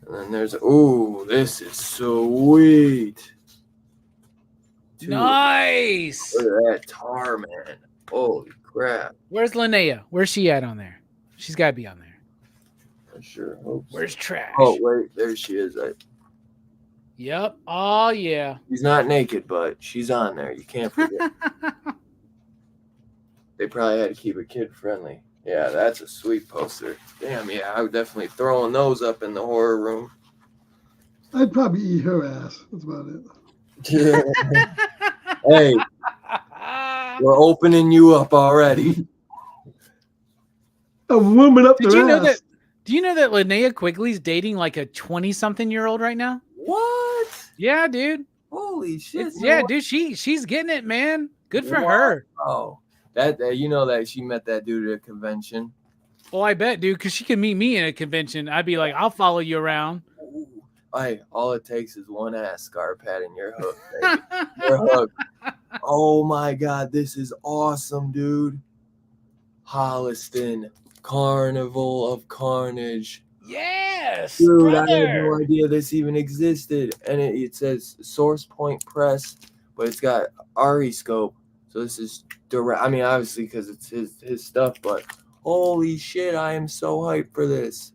And then there's this is sweet. Dude, Nice. look at that tar, man. Holy crap. Where's Linnea? Where's she at on there? She's got to be on there. I sure hope so. Where's Trash? Oh, wait, there she is. Yep. Oh, yeah. She's not naked, but she's on there. You can't forget. They probably had to keep it kid friendly. Yeah, that's a sweet poster. Damn, yeah, I would definitely throwing those up in the horror room. I'd probably eat her ass. That's about it. Hey, we're opening you up already. I'm warming up Did their you know ass. that? Do you know that Linnea Quigley's dating like a 20-something-year-old right now? What? Yeah, dude. Holy shit! Yeah, dude. She's getting it, man. Good for her. Oh, that you know that she met that dude at a convention. Well, I bet, dude, because she could meet me in a convention. I'd be like, I'll follow you around. Hey, all it takes is one ass scar pad and you're hooked, baby. You're hooked. Oh my god, this is awesome, dude. Holliston, Carnival of Carnage. Yes, Dude, brother. I had no idea this even existed. And it says Source Point Press, but it's got RE scope. So this is direct. I mean, obviously, because it's his stuff, but holy shit, I am so hyped for this.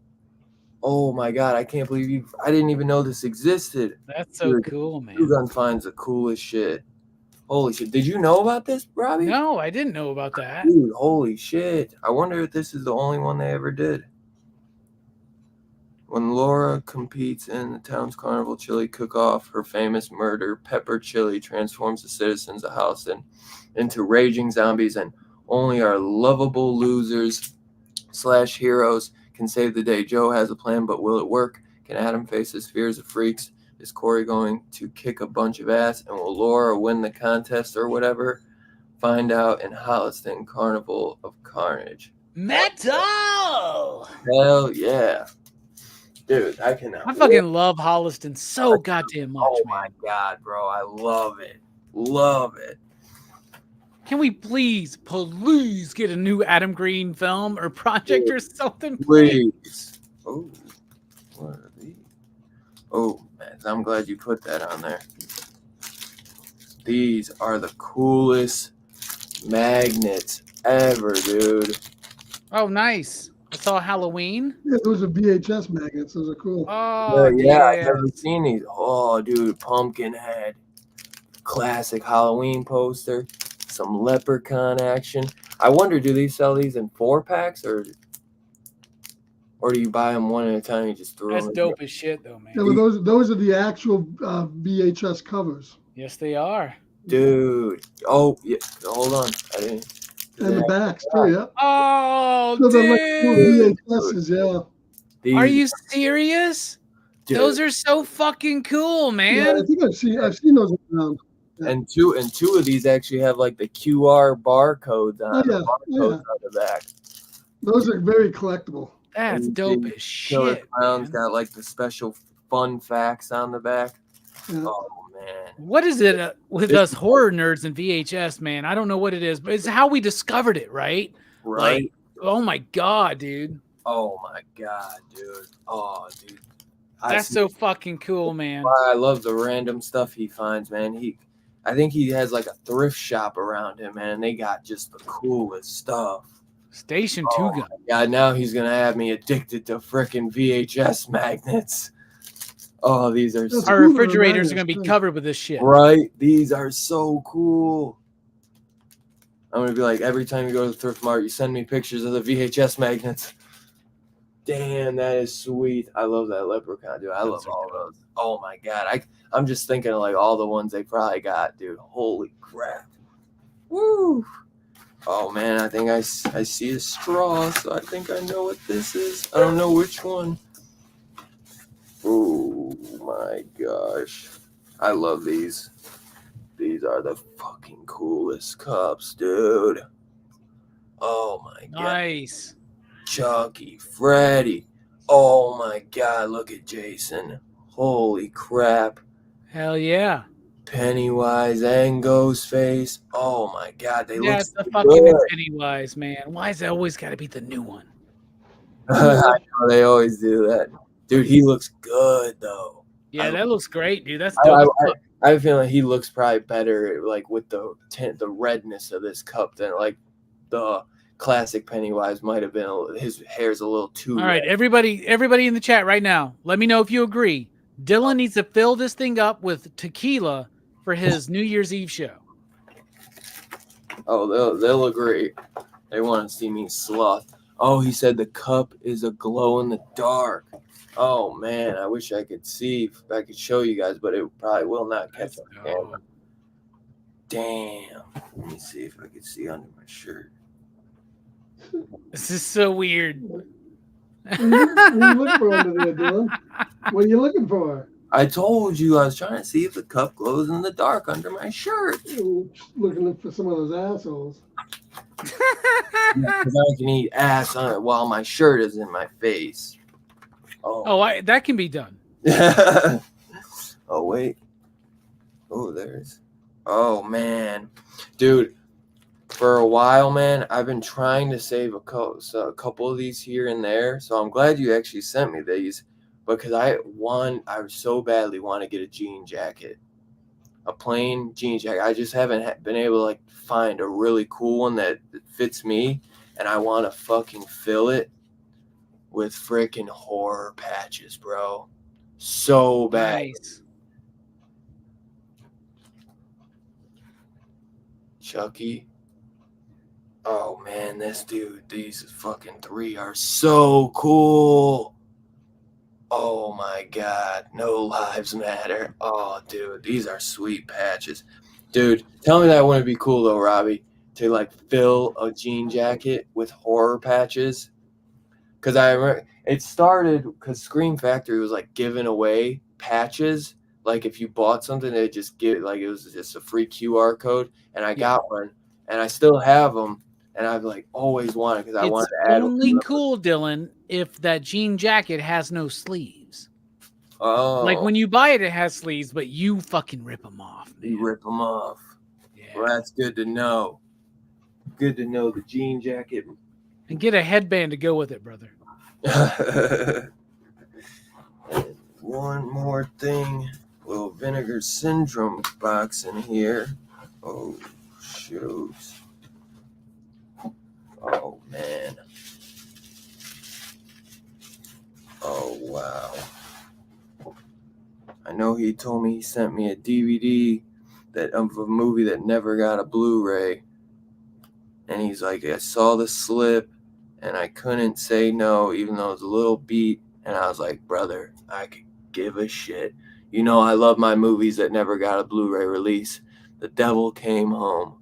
Oh my god, I can't believe I didn't even know this existed. That's so Dude, cool, man. Two Gun finds the coolest shit. Holy shit. Did you know about this, Robbie? No, I didn't know about that. Dude, holy shit. I wonder if this is the only one they ever did. When Laura competes in the town's carnival chili cook-off, her famous murder, Pepper Chili, transforms the citizens of Holliston into raging zombies, and only our lovable losers / heroes can save the day. Joe has a plan, but will it work? Can Adam face his fears of freaks? Is Corey going to kick a bunch of ass? And will Laura win the contest or whatever? Find out in Holliston Carnival of Carnage. Metal. Hell yeah. Dude, I cannot. I fucking love Holliston so goddamn much, Oh man. my god, bro. I love it. Love it. Can we please get a new Adam Green film or project or something? Please. Oh, what are these? Oh, man. I'm glad you put that on there. These are the coolest magnets ever, dude. Oh, nice. I saw Halloween. Yeah, those are VHS magnets. Those are cool. Oh, yeah, I've yeah. never seen these. Oh, dude, Pumpkinhead. Classic Halloween poster. Some Leprechaun action. I wonder, do they sell these in 4-packs or do you buy them one at a time and just throw That's them? dope as shit, though, man. Yeah, well, those are the actual VHS covers. Yes, they are. Dude. Oh, yeah. Hold on. I didn't. And the backs too, yeah. Oh, So they're like cool dude. VHSs, yeah. These, Are you serious? dude. Those are so fucking cool, Yeah, I man. think I've seen those around. And two of these actually have like the QR barcodes on Oh, yeah. the barcodes on the back. Those are very collectible. That's And dope the as Killer shit. Clown's Man. got like the special fun facts on the back. Yeah. Oh man. What is it with This us is horror nerds and VHS, man? I don't know what it is, but it's how we discovered it, right? right. Like, oh my god, dude. Oh my god, dude. Oh, dude. That's so fucking cool, man. I love the random stuff he finds, man. I think he has like a thrift shop around him, man. And they got just the coolest stuff. Station Oh, 2 gun. yeah, now he's gonna have me addicted to frickin' VHS magnets. Oh, these are That's so, Our cool, refrigerators are man. gonna be covered with this shit. right. These are so cool. I'm gonna be like, every time you go to the thrift mart, you send me pictures of the VHS magnets. Damn, that is sweet. I love that leprechaun, dude. I love Those are all dope. those. Oh my god, I'm just thinking of like all the ones they probably got, dude. Holy crap! Woo! Oh man, I think I see a straw, so I think I know what this is. I don't know which one. Oh my gosh, I love these. These are the fucking coolest cups, dude. Oh my god. Nice. Chucky, Freddy. Oh my god, look at Jason. Holy crap. Hell yeah. Pennywise and Ghostface. Oh my god, they Yeah, look it's the so fucking good. Pennywise, man. Why is it always got to be the new one? I know they always do that. Dude, he looks good though. Yeah, that looks great, dude. That's I, dope. I, I feel like he looks probably better like with the tint, the redness of this cup than like the classic Pennywise might have been. His hair's a little too All right, red. everybody in the chat right now, let me know if you agree. Dylan needs to fill this thing up with tequila for his New Year's Eve show. Oh, they'll agree. They want to see me sloth. Oh, he said the cup is a glow in the dark. Oh man, I wish I could see if I could show you guys, but it probably will not catch on camera. Damn. Let me see if I can see under my shirt. This is so weird. What are you looking for under there, Dylan? What are you looking for? I told you I was trying to see if the cup glows in the dark under my shirt. Looking for some of those assholes. Because I can eat ass on it while my shirt is in my face. Oh, That can be done. Oh wait. Oh, oh man, dude. For a while, man, I've been trying to save a couple of these here and there. So I'm glad you actually sent me these because I so badly want to get a jean jacket, a plain jean jacket. I just haven't been able to like find a really cool one that fits me, and I want to fucking fill it with freaking horror patches, bro. So bad. Nice. Chucky. Oh man, these fucking 3 are so cool. Oh my god, no lives matter. Oh dude, these are sweet patches. Dude, tell me that wouldn't be cool though, Robbie, to like fill a jean jacket with horror patches. Cause I remember it started because Scream Factory was like giving away patches. Like if you bought something, they just give like it was just a free QR code, and I got one, and I still have them. And I've like always wanted because I wanted to add. It's only cool, Dylan, if that jean jacket has no sleeves. Oh, Like when you buy it, it has sleeves, but you fucking rip them off. Man. you rip them off. Yeah. Well, that's good to know. Good to know the jean jacket. And get a headband to go with it, brother. One more thing. Little Vinegar Syndrome box in here. Oh, shoot. Oh, man. Oh, wow. I know he told me he sent me a DVD of a movie that never got a Blu-ray. And he's like, I saw the slip and I couldn't say no, even though it was a little beat. And I was like, brother, I could give a shit. You know, I love my movies that never got a Blu-ray release. The Devil Came Home.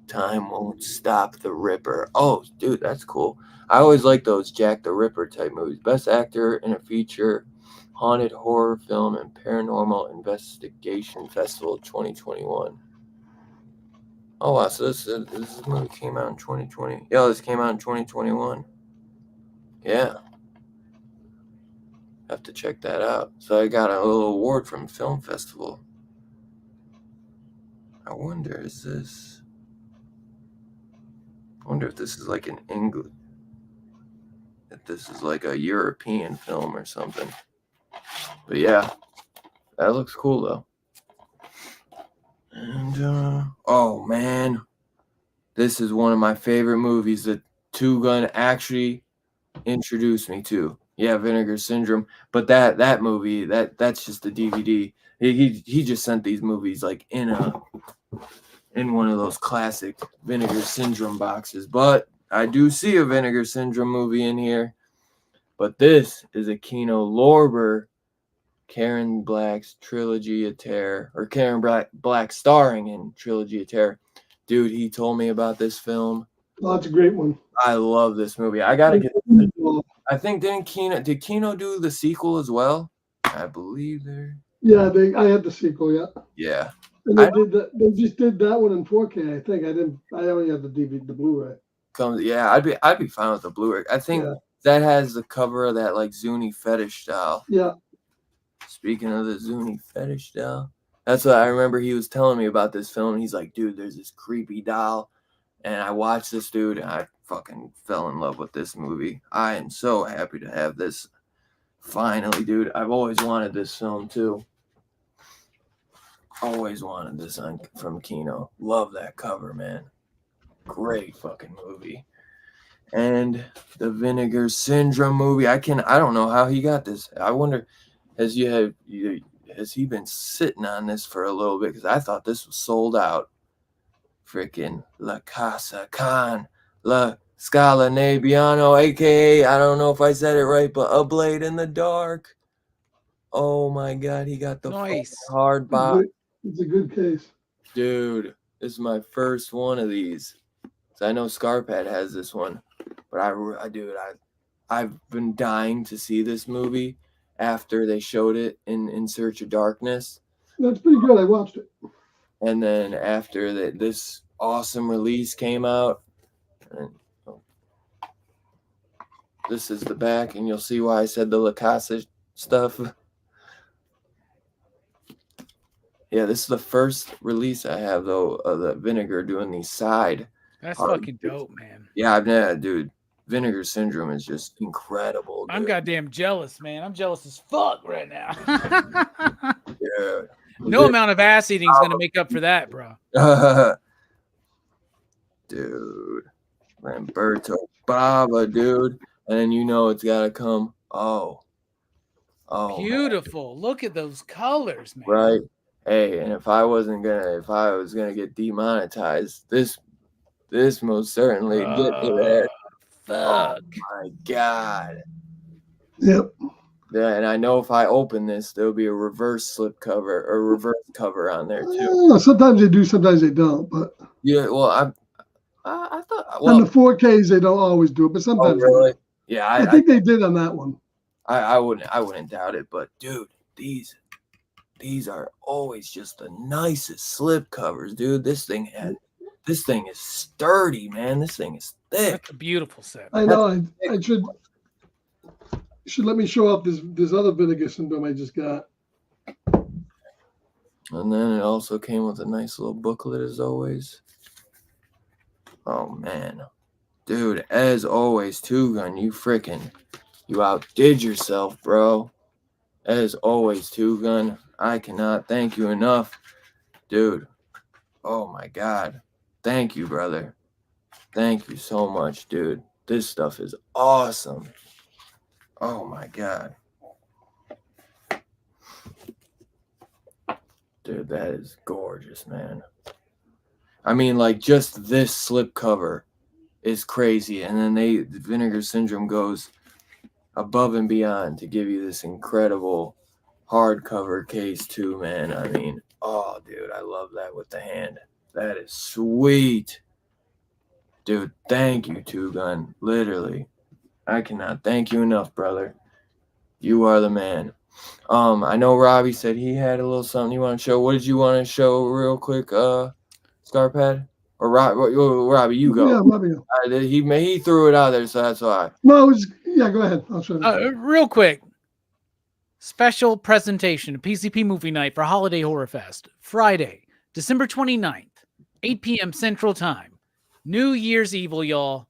Time Won't Stop the Ripper. Oh, dude, that's cool. I always like those Jack the Ripper type movies. Best actor in a feature, haunted horror film, and paranormal investigation festival 2021. Oh, wow. So this movie came out in 2020. Yeah, this came out in 2021. Yeah. Have to check that out. So I got a little award from film festival. I wonder, I wonder if this is like an English, if this is like a European film or something. But yeah, that looks cool though. And oh man, this is one of my favorite movies that Two Gun actually introduced me to. Yeah, Vinegar Syndrome. But that movie, that's just a DVD. He just sent these movies like in one of those classic Vinegar Syndrome boxes. But I do see a Vinegar Syndrome movie in here. But this is a Kino Lorber, Karen Black's Trilogy of Terror, or Karen Black starring in Trilogy of Terror. Dude, he told me about this film. Oh, that's a great one. I love this movie. I gotta get. I think did Kino do the sequel as well? I believe they're. Yeah, I had the sequel. Yeah. Yeah. And they just did that one in 4K. I think I only have the DVD, the Blu-ray. Yeah, I'd be fine with the Blu-ray. I think that has the cover of that like Zuni fetish style. Yeah. Speaking of the Zuni fetish doll, that's what I remember. He was telling me about this film. He's like, dude, there's this creepy doll. And I watched this, dude, and I fucking fell in love with this movie. I am so happy to have this. Finally, dude. I've always wanted this film, too. Always wanted this from Kino. Love that cover, man. Great fucking movie. And the Vinegar Syndrome movie. I don't know how he got this. I wonder... Has he been sitting on this for a little bit? Because I thought this was sold out. Freaking La Casa Con, La Scala Nebbiano, a.k.a. I don't know if I said it right, but A Blade in the Dark. Oh my God, he got the nice hard box. It's a good case. Dude, this is my first one of these. So I know Scarpad has this one, but I've been dying to see this movie. After they showed it in Search of Darkness. That's pretty good. I watched it. And then after this awesome release came out, and this is the back, and you'll see why I said the La Casa stuff. Yeah, this is the first release I have, though, of the Vinegar doing these side. That's fucking dope, man. Yeah, I've never, dude. Vinegar Syndrome is just incredible. Dude. I'm goddamn jealous, man. I'm jealous as fuck right now. Yeah. No amount of ass eating is gonna make up for that, bro. Dude, Lamberto Bava, dude, and then you know it's gotta come. Oh, beautiful. Man. Look at those colors, man. Right. Hey, and if I was gonna get demonetized, this most certainly get me there. Fuck. Oh my God. Yep. Yeah, and I know if I open this, there'll be a reverse slip cover or reverse cover on there too. Sometimes they do, sometimes they don't. But yeah, well, I thought on the 4Ks they don't always do it, but sometimes. Oh, really? Yeah, I think they did on that one. I wouldn't doubt it, but dude, these are always just the nicest slip covers, dude. This thing is sturdy, man. This thing is thick. That's a beautiful set. I know. I should let me show off this other Vinegar Syndrome I just got. And then it also came with a nice little booklet as always. Oh man, dude, as always, Two Gun, you outdid yourself, bro. As always, Two Gun, I cannot thank you enough, dude. Oh my God. Thank you, brother. Thank you so much, dude. This stuff is awesome. Oh my God. Dude, that is gorgeous, man. I mean, like, just this slip cover is crazy. And then Vinegar Syndrome goes above and beyond to give you this incredible hardcover case too, man. I mean, oh, dude, I love that with the hand. That is sweet. Dude, thank you, Two Gun. Literally. I cannot thank you enough, brother. You are the man. I know Robbie said he had a little something you want to show. What did you want to show real quick, Scarpad? Or Robbie, you go. Yeah, Robbie. He threw it out there, so that's why. No, Yeah, go ahead. I'll show you. Real quick. Special presentation, PCP movie night for Holiday Horror Fest. Friday, December 29th, 8 p.m. Central Time. New Year's Evil, y'all.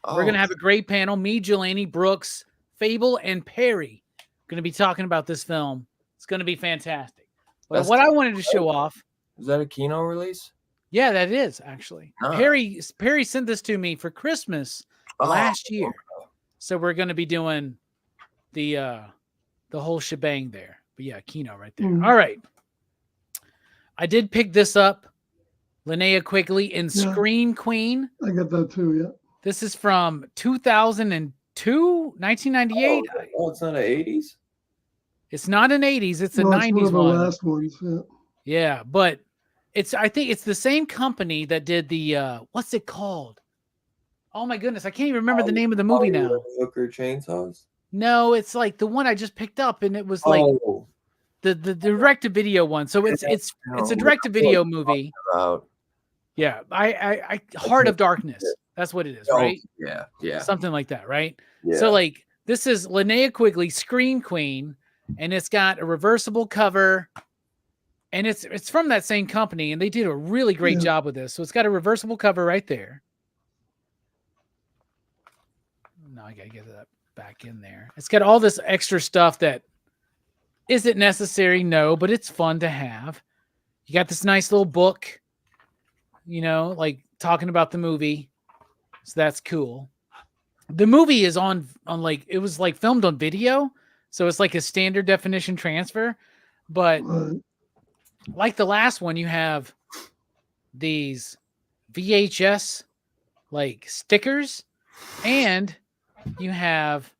We're going to have a great panel. Me, Jelani, Brooks, Fable, and Perry going to be talking about this film. It's going to be fantastic. But what I wanted to show off. Is that a Kino release? Yeah, that is actually. Perry sent this to me for Christmas last year. So we're going to be doing the whole shebang there. But yeah, Kino right there. All right. I did pick this up. Linnea Quigley in Scream Queen. I got that too, yeah. This is from 2002, 1998. Oh, it's not an 80s? It's not an 80s. It's a 90s one. Of the one. last ones, yeah. Yeah, but I think it's the same company that did the what's it called? Oh my goodness, I can't even remember the name of the movie now. Hooker Chainsaws? No, it's like the one I just picked up, and it was like the direct-to-video one. So it's a direct-to-video movie. Yeah, I Heart of Darkness. That's what it is, right? Yeah. Something like that, right? Yeah. So like this is Linnea Quigley, Scream Queen, and it's got a reversible cover, and it's from that same company, and they did a really great job with this. So it's got a reversible cover right there. No, I gotta get that back in there. It's got all this extra stuff that isn't necessary, no, but it's fun to have. You got this nice little book, like talking about the movie. So that's cool. The movie is on like, it was like filmed on video. So it's like a standard definition transfer. But like the last one, you have these VHS like stickers, and you have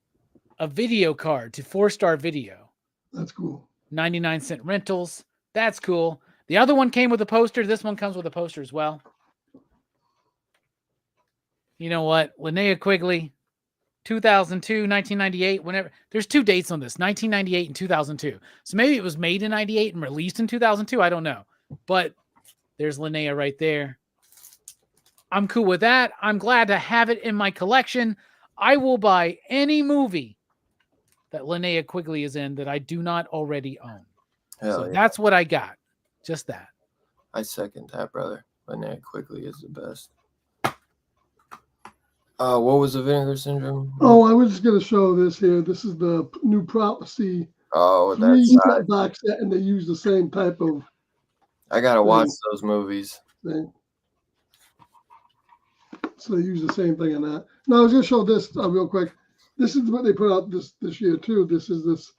a video card to 4-star video. That's cool. 99-cent rentals. That's cool. The other one came with a poster. This one comes with a poster as well. You know what? Linnea Quigley, 2002, 1998, whenever. There's 2 dates on this, 1998 and 2002. So maybe it was made in 98 and released in 2002. I don't know. But there's Linnea right there. I'm cool with that. I'm glad to have it in my collection. I will buy any that Linnea Quigley is in that I do not already own. That's what I got. Just that. I second that, brother. Linnea Quigley is the best. What was the Vinegar Syndrome? Oh, I was just going to show this here. This is the new Prophecy. Oh, that's box set, and they use the same type of. I gotta watch those movies. Thing. So they use the same thing in that. Now I was going to show this real quick. This is what they put out this year too. This is this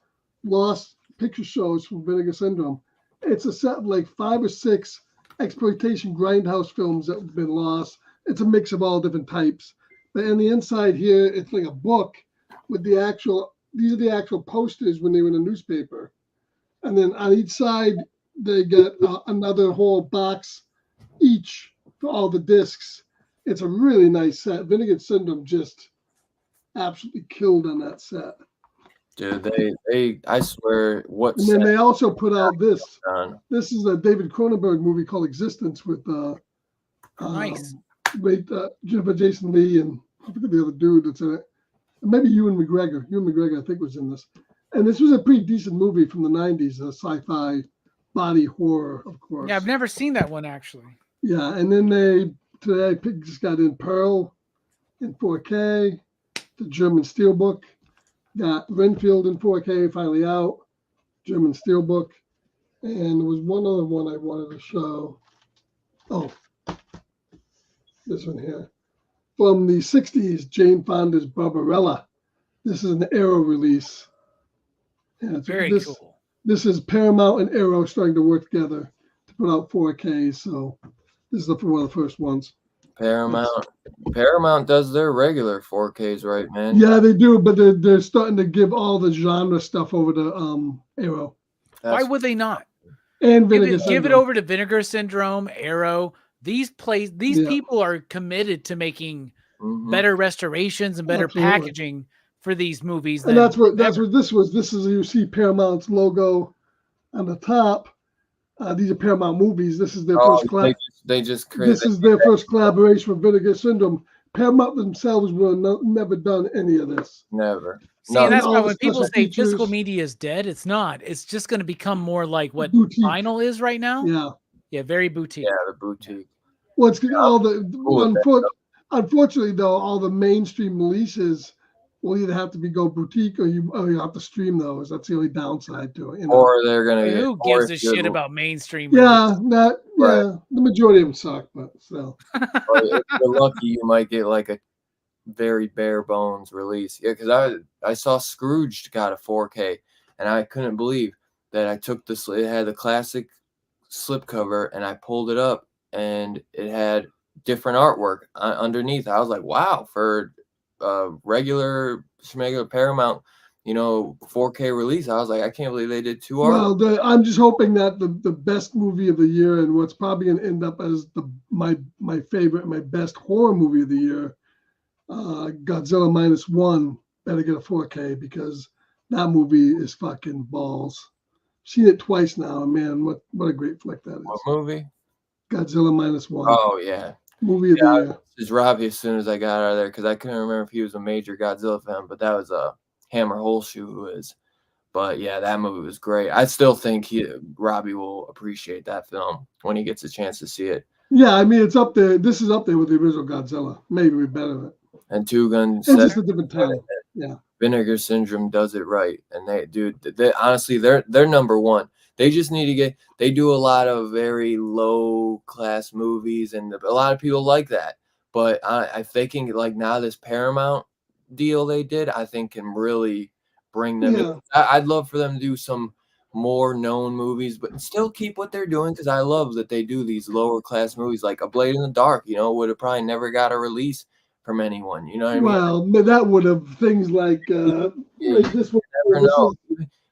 Lost Picture Shows from Vinegar Syndrome. It's a set of like 5 or 6 exploitation grindhouse films that have been lost. It's a mix of all different types. But in the inside here, it's like a book with these are the actual posters when they were in a newspaper. And then on each side, they get another whole box each for all the discs. It's a really nice set. Vinegar Syndrome just absolutely killed on that set. Dude, I swear, and then they also put out this. This is a David Cronenberg movie called Existence with nice. Jason Lee and I forget the other dude that's in it. Maybe Ewan McGregor. Ewan McGregor, I think, was in this. And this was a pretty decent movie from the 90s, a sci-fi body horror, of course. Yeah, I've never seen that one, actually. Yeah, and then today I just got in Pearl in 4K, the German Steelbook. Got Renfield in 4K, finally out, German Steelbook. And there was one other one I wanted to show. Oh, this one here. From the 60s, Jane Fonda's Barbarella. This is an Arrow release. And Very cool. This is Paramount and Arrow starting to work together to put out 4K. So this is one of the first ones. Paramount does their regular 4Ks, right, man? Yeah, they do, but they're starting to give all the genre stuff over to Arrow. Why would they not? And give it over to Vinegar Syndrome, Arrow. These people are committed to making better restorations and better packaging for these movies. And that's what this was. This is, you see Paramount's logo on the top. These are Paramount movies. This is their first they just created. This is their first collaboration with Vinegar Syndrome. Paramount themselves will never done any of this. Never. See, No, and that's all why the when people special say physical features. media is dead, it's not. It's just going to become more like what Boutique. vinyl is right now. Yeah. Yeah, very boutique. yeah, the boutique. Well, it's all the Cool. unfortunately though, all the mainstream releases will either have to go boutique or you have to stream those. That's the only downside to it. You know? Or they're gonna Hey, get. who or gives if a you're- shit about mainstream? Yeah, release? Right. the majority of them suck, but still. Or if you're lucky, you might get like a very bare bones release. Yeah, because I saw Scrooged got a 4K, and I couldn't believe that I took this. It had the classic slipcover, and I pulled it up, and it had different artwork underneath. I was like, wow, for regular schmegular Paramount, 4K release. I was like, I can't believe they did two art. Well, I'm just hoping that the best movie of the year and what's probably going to end up as my favorite, my best horror movie of the year, Godzilla -1, better get a 4K because that movie is fucking balls. Seen it twice now, and man, what a great flick that is. What movie? Godzilla -1. Oh yeah. Movie of the year. Just Robbie as soon as I got out of there because I couldn't remember if he was a major Godzilla fan, but that was Hammer Holshoe who is. But yeah, that movie was great. I still think Robbie will appreciate that film when he gets a chance to see it. Yeah, I mean it's up there. This is up there with the original Godzilla. Maybe better. And Two Guns. It's just a different time. Yeah. Vinegar Syndrome does it right, and they honestly they're number one. They just need to get. They do a lot of very low class movies, and a lot of people like that. But if they can like now this Paramount deal they did, I think can really bring them. Yeah. I'd love for them to do some more known movies, but still keep what they're doing because I love that they do these lower class movies like A Blade in the Dark. Would have probably never got a release from anyone. You know what I mean? Well, that would have things like like this one.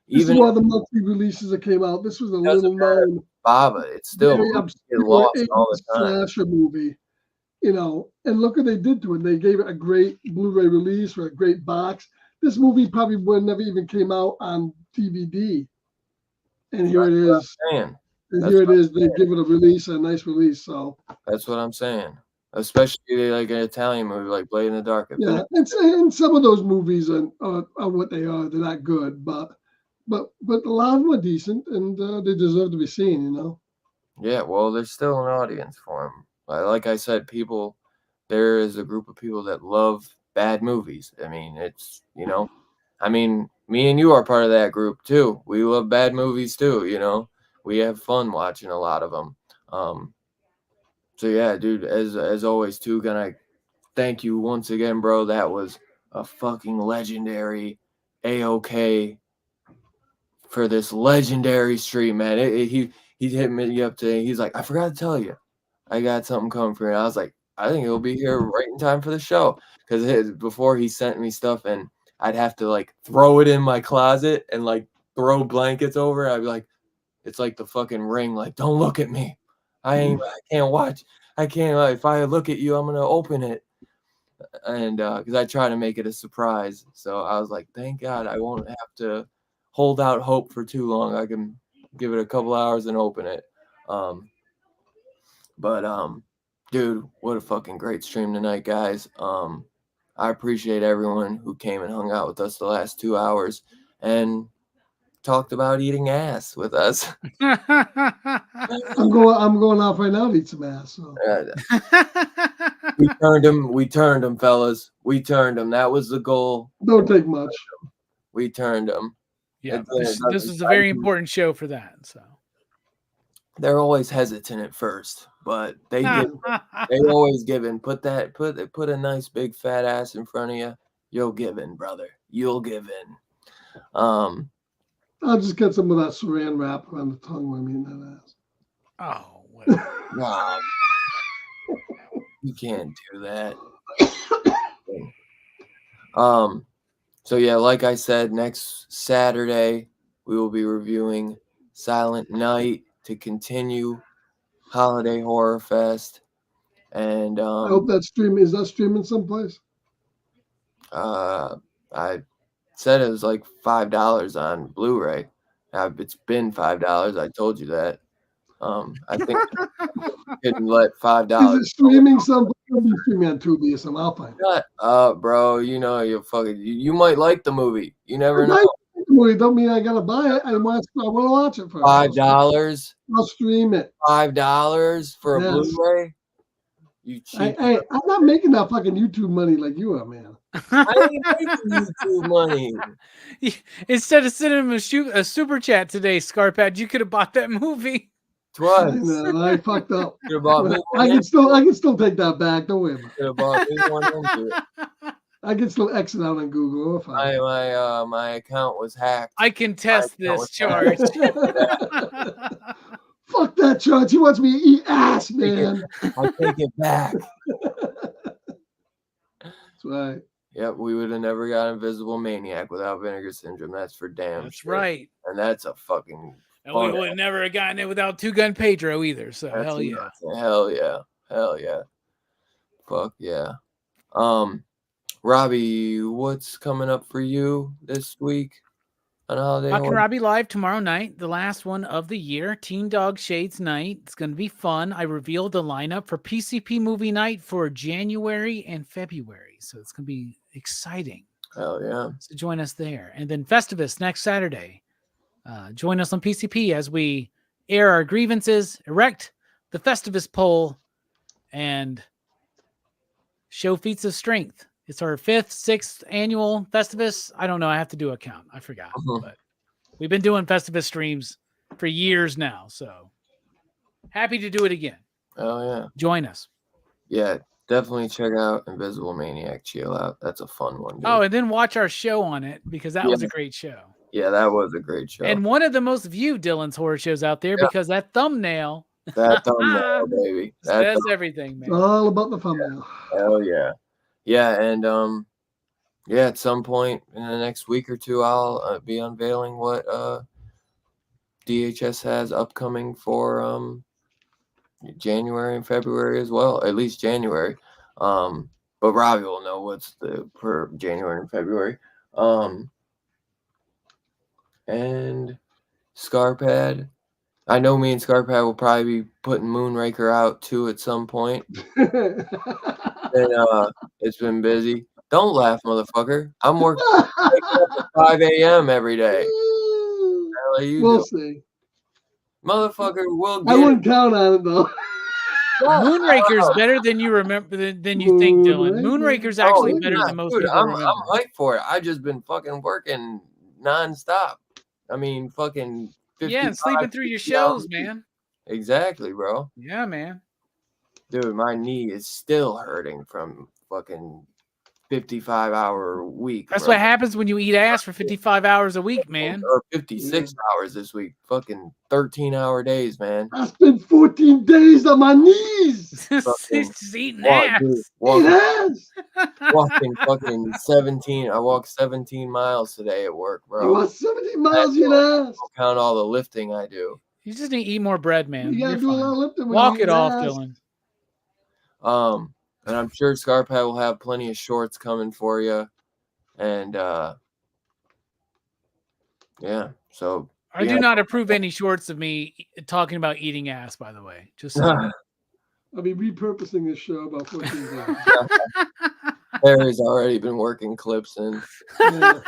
This is one of the monthly releases that came out. This was a little known Baba. It's still get lost all the time. Slasher movie, and look what they did to it. They gave it a great Blu-ray release or a great box. This movie probably would never even came out on DVD. And here it is. And here it is. They give it a release, a nice release. So that's what I'm saying. Especially like an Italian movie like Blade in the Dark. Yeah, and some of those movies are what they are. They're not good, but a lot of them are decent, and they deserve to be seen. Yeah, well, there's still an audience for them. Like I said, there is a group of people that love bad movies. I mean, it's me and you are part of that group too. We love bad movies too. We have fun watching a lot of them. So yeah, dude, as always, too, gonna thank you once again, bro. That was a fucking legendary AOK for this legendary stream, man. He hit me up today. He's like, I forgot to tell you, I got something coming for you. And I was like, I think he'll be here right in time for the show because before he sent me stuff and I'd have to like throw it in my closet and like throw blankets over. I'd be like, it's like the fucking Ring. Like, don't look at me. I can't watch. I can't. If I look at you, I'm gonna open it. And because I try to make it a surprise, so I was like, thank God I won't have to hold out hope for too long. I can give it a couple hours and open it. Dude, what a fucking great stream tonight, guys. I appreciate everyone who came and hung out with us the last 2 hours and talked about eating ass with us. I'm going off right now to eat some ass. So. We turned them, fellas. We turned them. That was the goal. Don't take much. We turned them. Yeah, this was a very important show for that. So they're always hesitant at first, but they always give in. Put a nice big fat ass in front of you. You'll give in, brother. You'll give in. I'll just get some of that saran wrap around the tongue when I'm eating that ass. Oh, whatever. Wow. You can't do that. So yeah, like I said, next Saturday we will be reviewing Silent Night to continue Holiday Horror Fest. And I hope that streaming someplace. I said it was like $5 on Blu-ray. It's been $5. I told you that. I think you can let Is it $5. streaming some? Streaming on Tubi or something. I'll find it. Shut up, bro. You know you might like the movie. You never If know. I like the movie, don't mean I gotta buy it. I want to watch it first. $5. I'll stream it. $5 for a Yes. Blu-ray. You cheap. Hey, I'm not making that fucking YouTube money like you are, man. I ain't making YouTube money. Instead of sending him a super chat today, Scarpad, you could have bought that movie. I Twice. know, I fucked up. Could have bought me I one. can still take that back. Don't worry about it. Could have bought me one into it. I can still exit out on Google. We're fine. My account was hacked. I can test I know this it's charge. Fuck that charge. He wants me to eat ass, man. I'll take it back. That's right. Yep, we would have never got Invisible Maniac without Vinegar Syndrome. That's for damn That's sure. right. And that's a fucking And we would have never have gotten it without Two Gun Pedro either. So that's hell yeah. nuts. Hell yeah. Hell yeah. Fuck yeah. Robbie, what's coming up for you this week on holiday? Talking Robbie live tomorrow night, the last one of the year, Teen Dog Shades night. It's going to be fun. I revealed the lineup for PCP movie night for January and February. So it's going to be exciting. Hell yeah. So join us there. And then Festivus next Saturday. Join us on PCP as we air our grievances, erect the Festivus poll, and show feats of strength. It's our 5th, 6th annual Festivus. I don't know. I have to do a count. I forgot. But we've been doing Festivus streams for years now. So happy to do it again. Oh, yeah. Join us. Yeah, definitely check out Invisible Maniac. Chill out. That's a fun one. Dude. Oh, and then watch our show on it because that was a great show. Yeah, that was a great show. And one of the most viewed Dylan's horror shows out there because that thumbnail. That thumbnail, baby. That's everything, man. It's all about the thumbnail. Hell yeah. Yeah, and at some point in the next week or two, I'll be unveiling what DHS has upcoming for January and February as well. At least January. But Robbie will know what's for January and February. And Scarpad. I know me and Scarpad will probably be putting Moonraker out too at some point. And it's been busy. Don't laugh, motherfucker. I'm working at 5 a.m. every day. We'll see. Motherfucker, we'll get I wouldn't count on it though. Moonraker's better than you remember than you think, Dylan. Moonraker's actually better than most people remember. I'm hyped for it. I just been fucking working nonstop. I mean, fucking 50 and sleeping through your shows, man. Exactly, bro. Yeah, man. Dude, my knee is still hurting from fucking 55-hour week. That's what happens when you eat ass for 55 hours a week, man. Or 56 hours this week. Fucking 13-hour days, man. I spent 14 days on my knees. Just eating ass. Walking fucking 17. I walked 17 miles today at work, bro. I walked 17 miles, you ass. Don't count all the lifting I do. You just need to eat more bread, man. You gotta do a lot of lifting. Walk it off, Dylan. And I'm sure Scarpad will have plenty of shorts coming for you. And yeah, so I do not approve any shorts of me talking about eating ass, by the way. Just so I'll be repurposing this show about 14 days. Harry's already been working clips in. Yeah.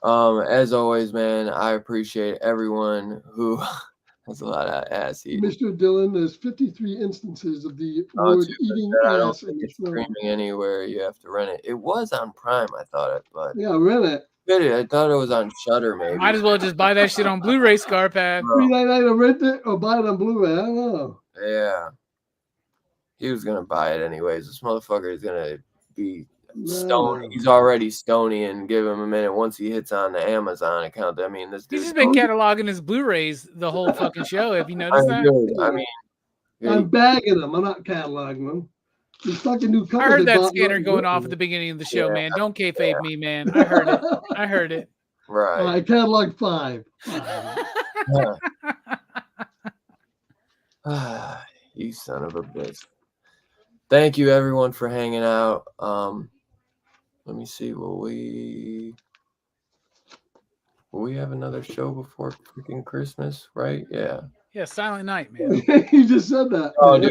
As always, man, I appreciate everyone who has a lot of ass eating. Mr. Dylan, there's 53 instances of the word eating ass in the show. Streaming anywhere, you have to rent it. It was on Prime, I thought it, but Yeah, rent it. I thought it was on Shudder, maybe. might as well just buy that shit on Blu-ray, Scarpad. $3.99 to rent it or buy it on Blu-ray. I don't know. Yeah. He was gonna buy it anyways. This motherfucker is gonna be stony. He's already stony, and give him a minute once he hits on the Amazon account. I mean, this He's dude's just been cataloging his Blu-rays the whole fucking show. Have you noticed that? I mean, I'm bagging them. I'm not cataloging them. These fucking new I heard that scanner scanner going off at the beginning of the show, man. Don't kayfabe me, man. I heard it. I heard it. right. I cataloged 5. You son of a bitch. Thank you everyone for hanging out. Let me see what Will we have another show before freaking Christmas, right? Yeah. Yeah, Silent Night, man. You just said that. Oh, dude.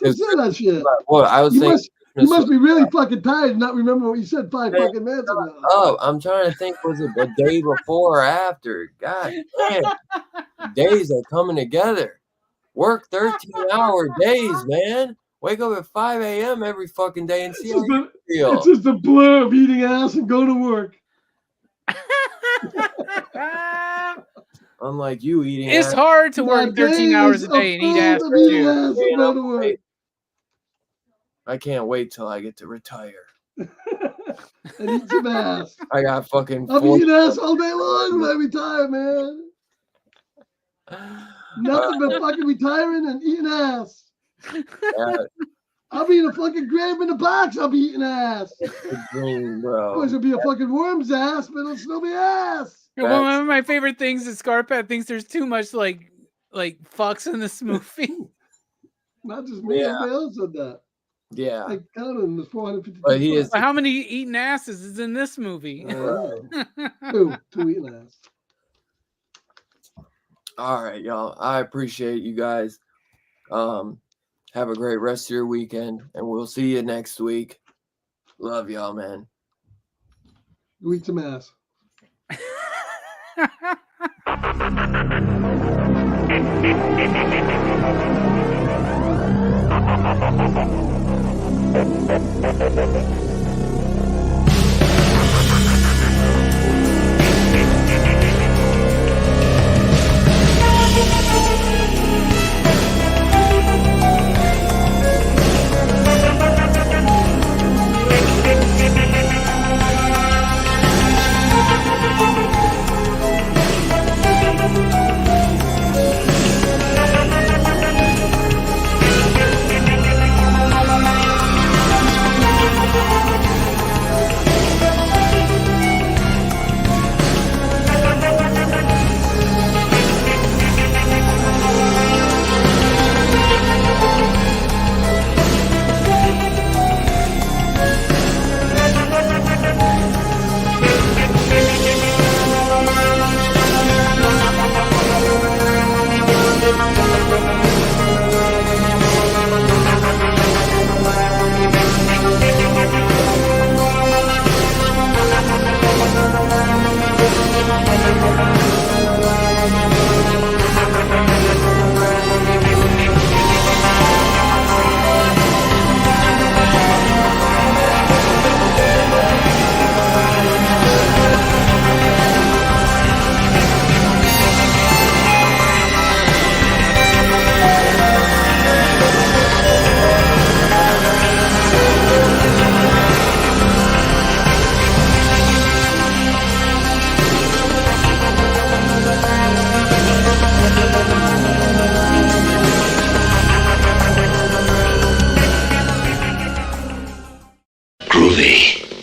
You said that shit. Well, I was You thinking. must be really fucking tired and not remember what you said 5 fucking minutes ago. Oh, I'm trying to think. Was it the day before or after? God damn. Days are coming together. Work 13-hour days, man. Wake up at 5 a.m. every fucking day and see how you feel. It's just a blur of eating ass and go to work. Unlike you eating It's ass. hard to work 13 hours a Days day and eat of ass food for of eating two. ass and go to work. I can't wait till I get to retire. And eat some ass. I got fucking I'll be eating ass all day long when I retire, man. Nothing but fucking retiring and eating ass. Yeah, I'll be in a fucking grave in the box. I'll be eating ass. the dream, Of bro. course, it'll be a fucking worm's ass, but it'll still be ass. One of my favorite things is Scarpat thinks there's too much like fucks in this movie. Not just me. Yeah. Everybody else said that. Yeah. I counted them. There's 450. But he is- But how many eating asses is in this movie? Two eating ass. All right, y'all. I appreciate you guys. Have a great rest of your weekend, and we'll see you next week. Love y'all, man. Go eat some ass. Groovy.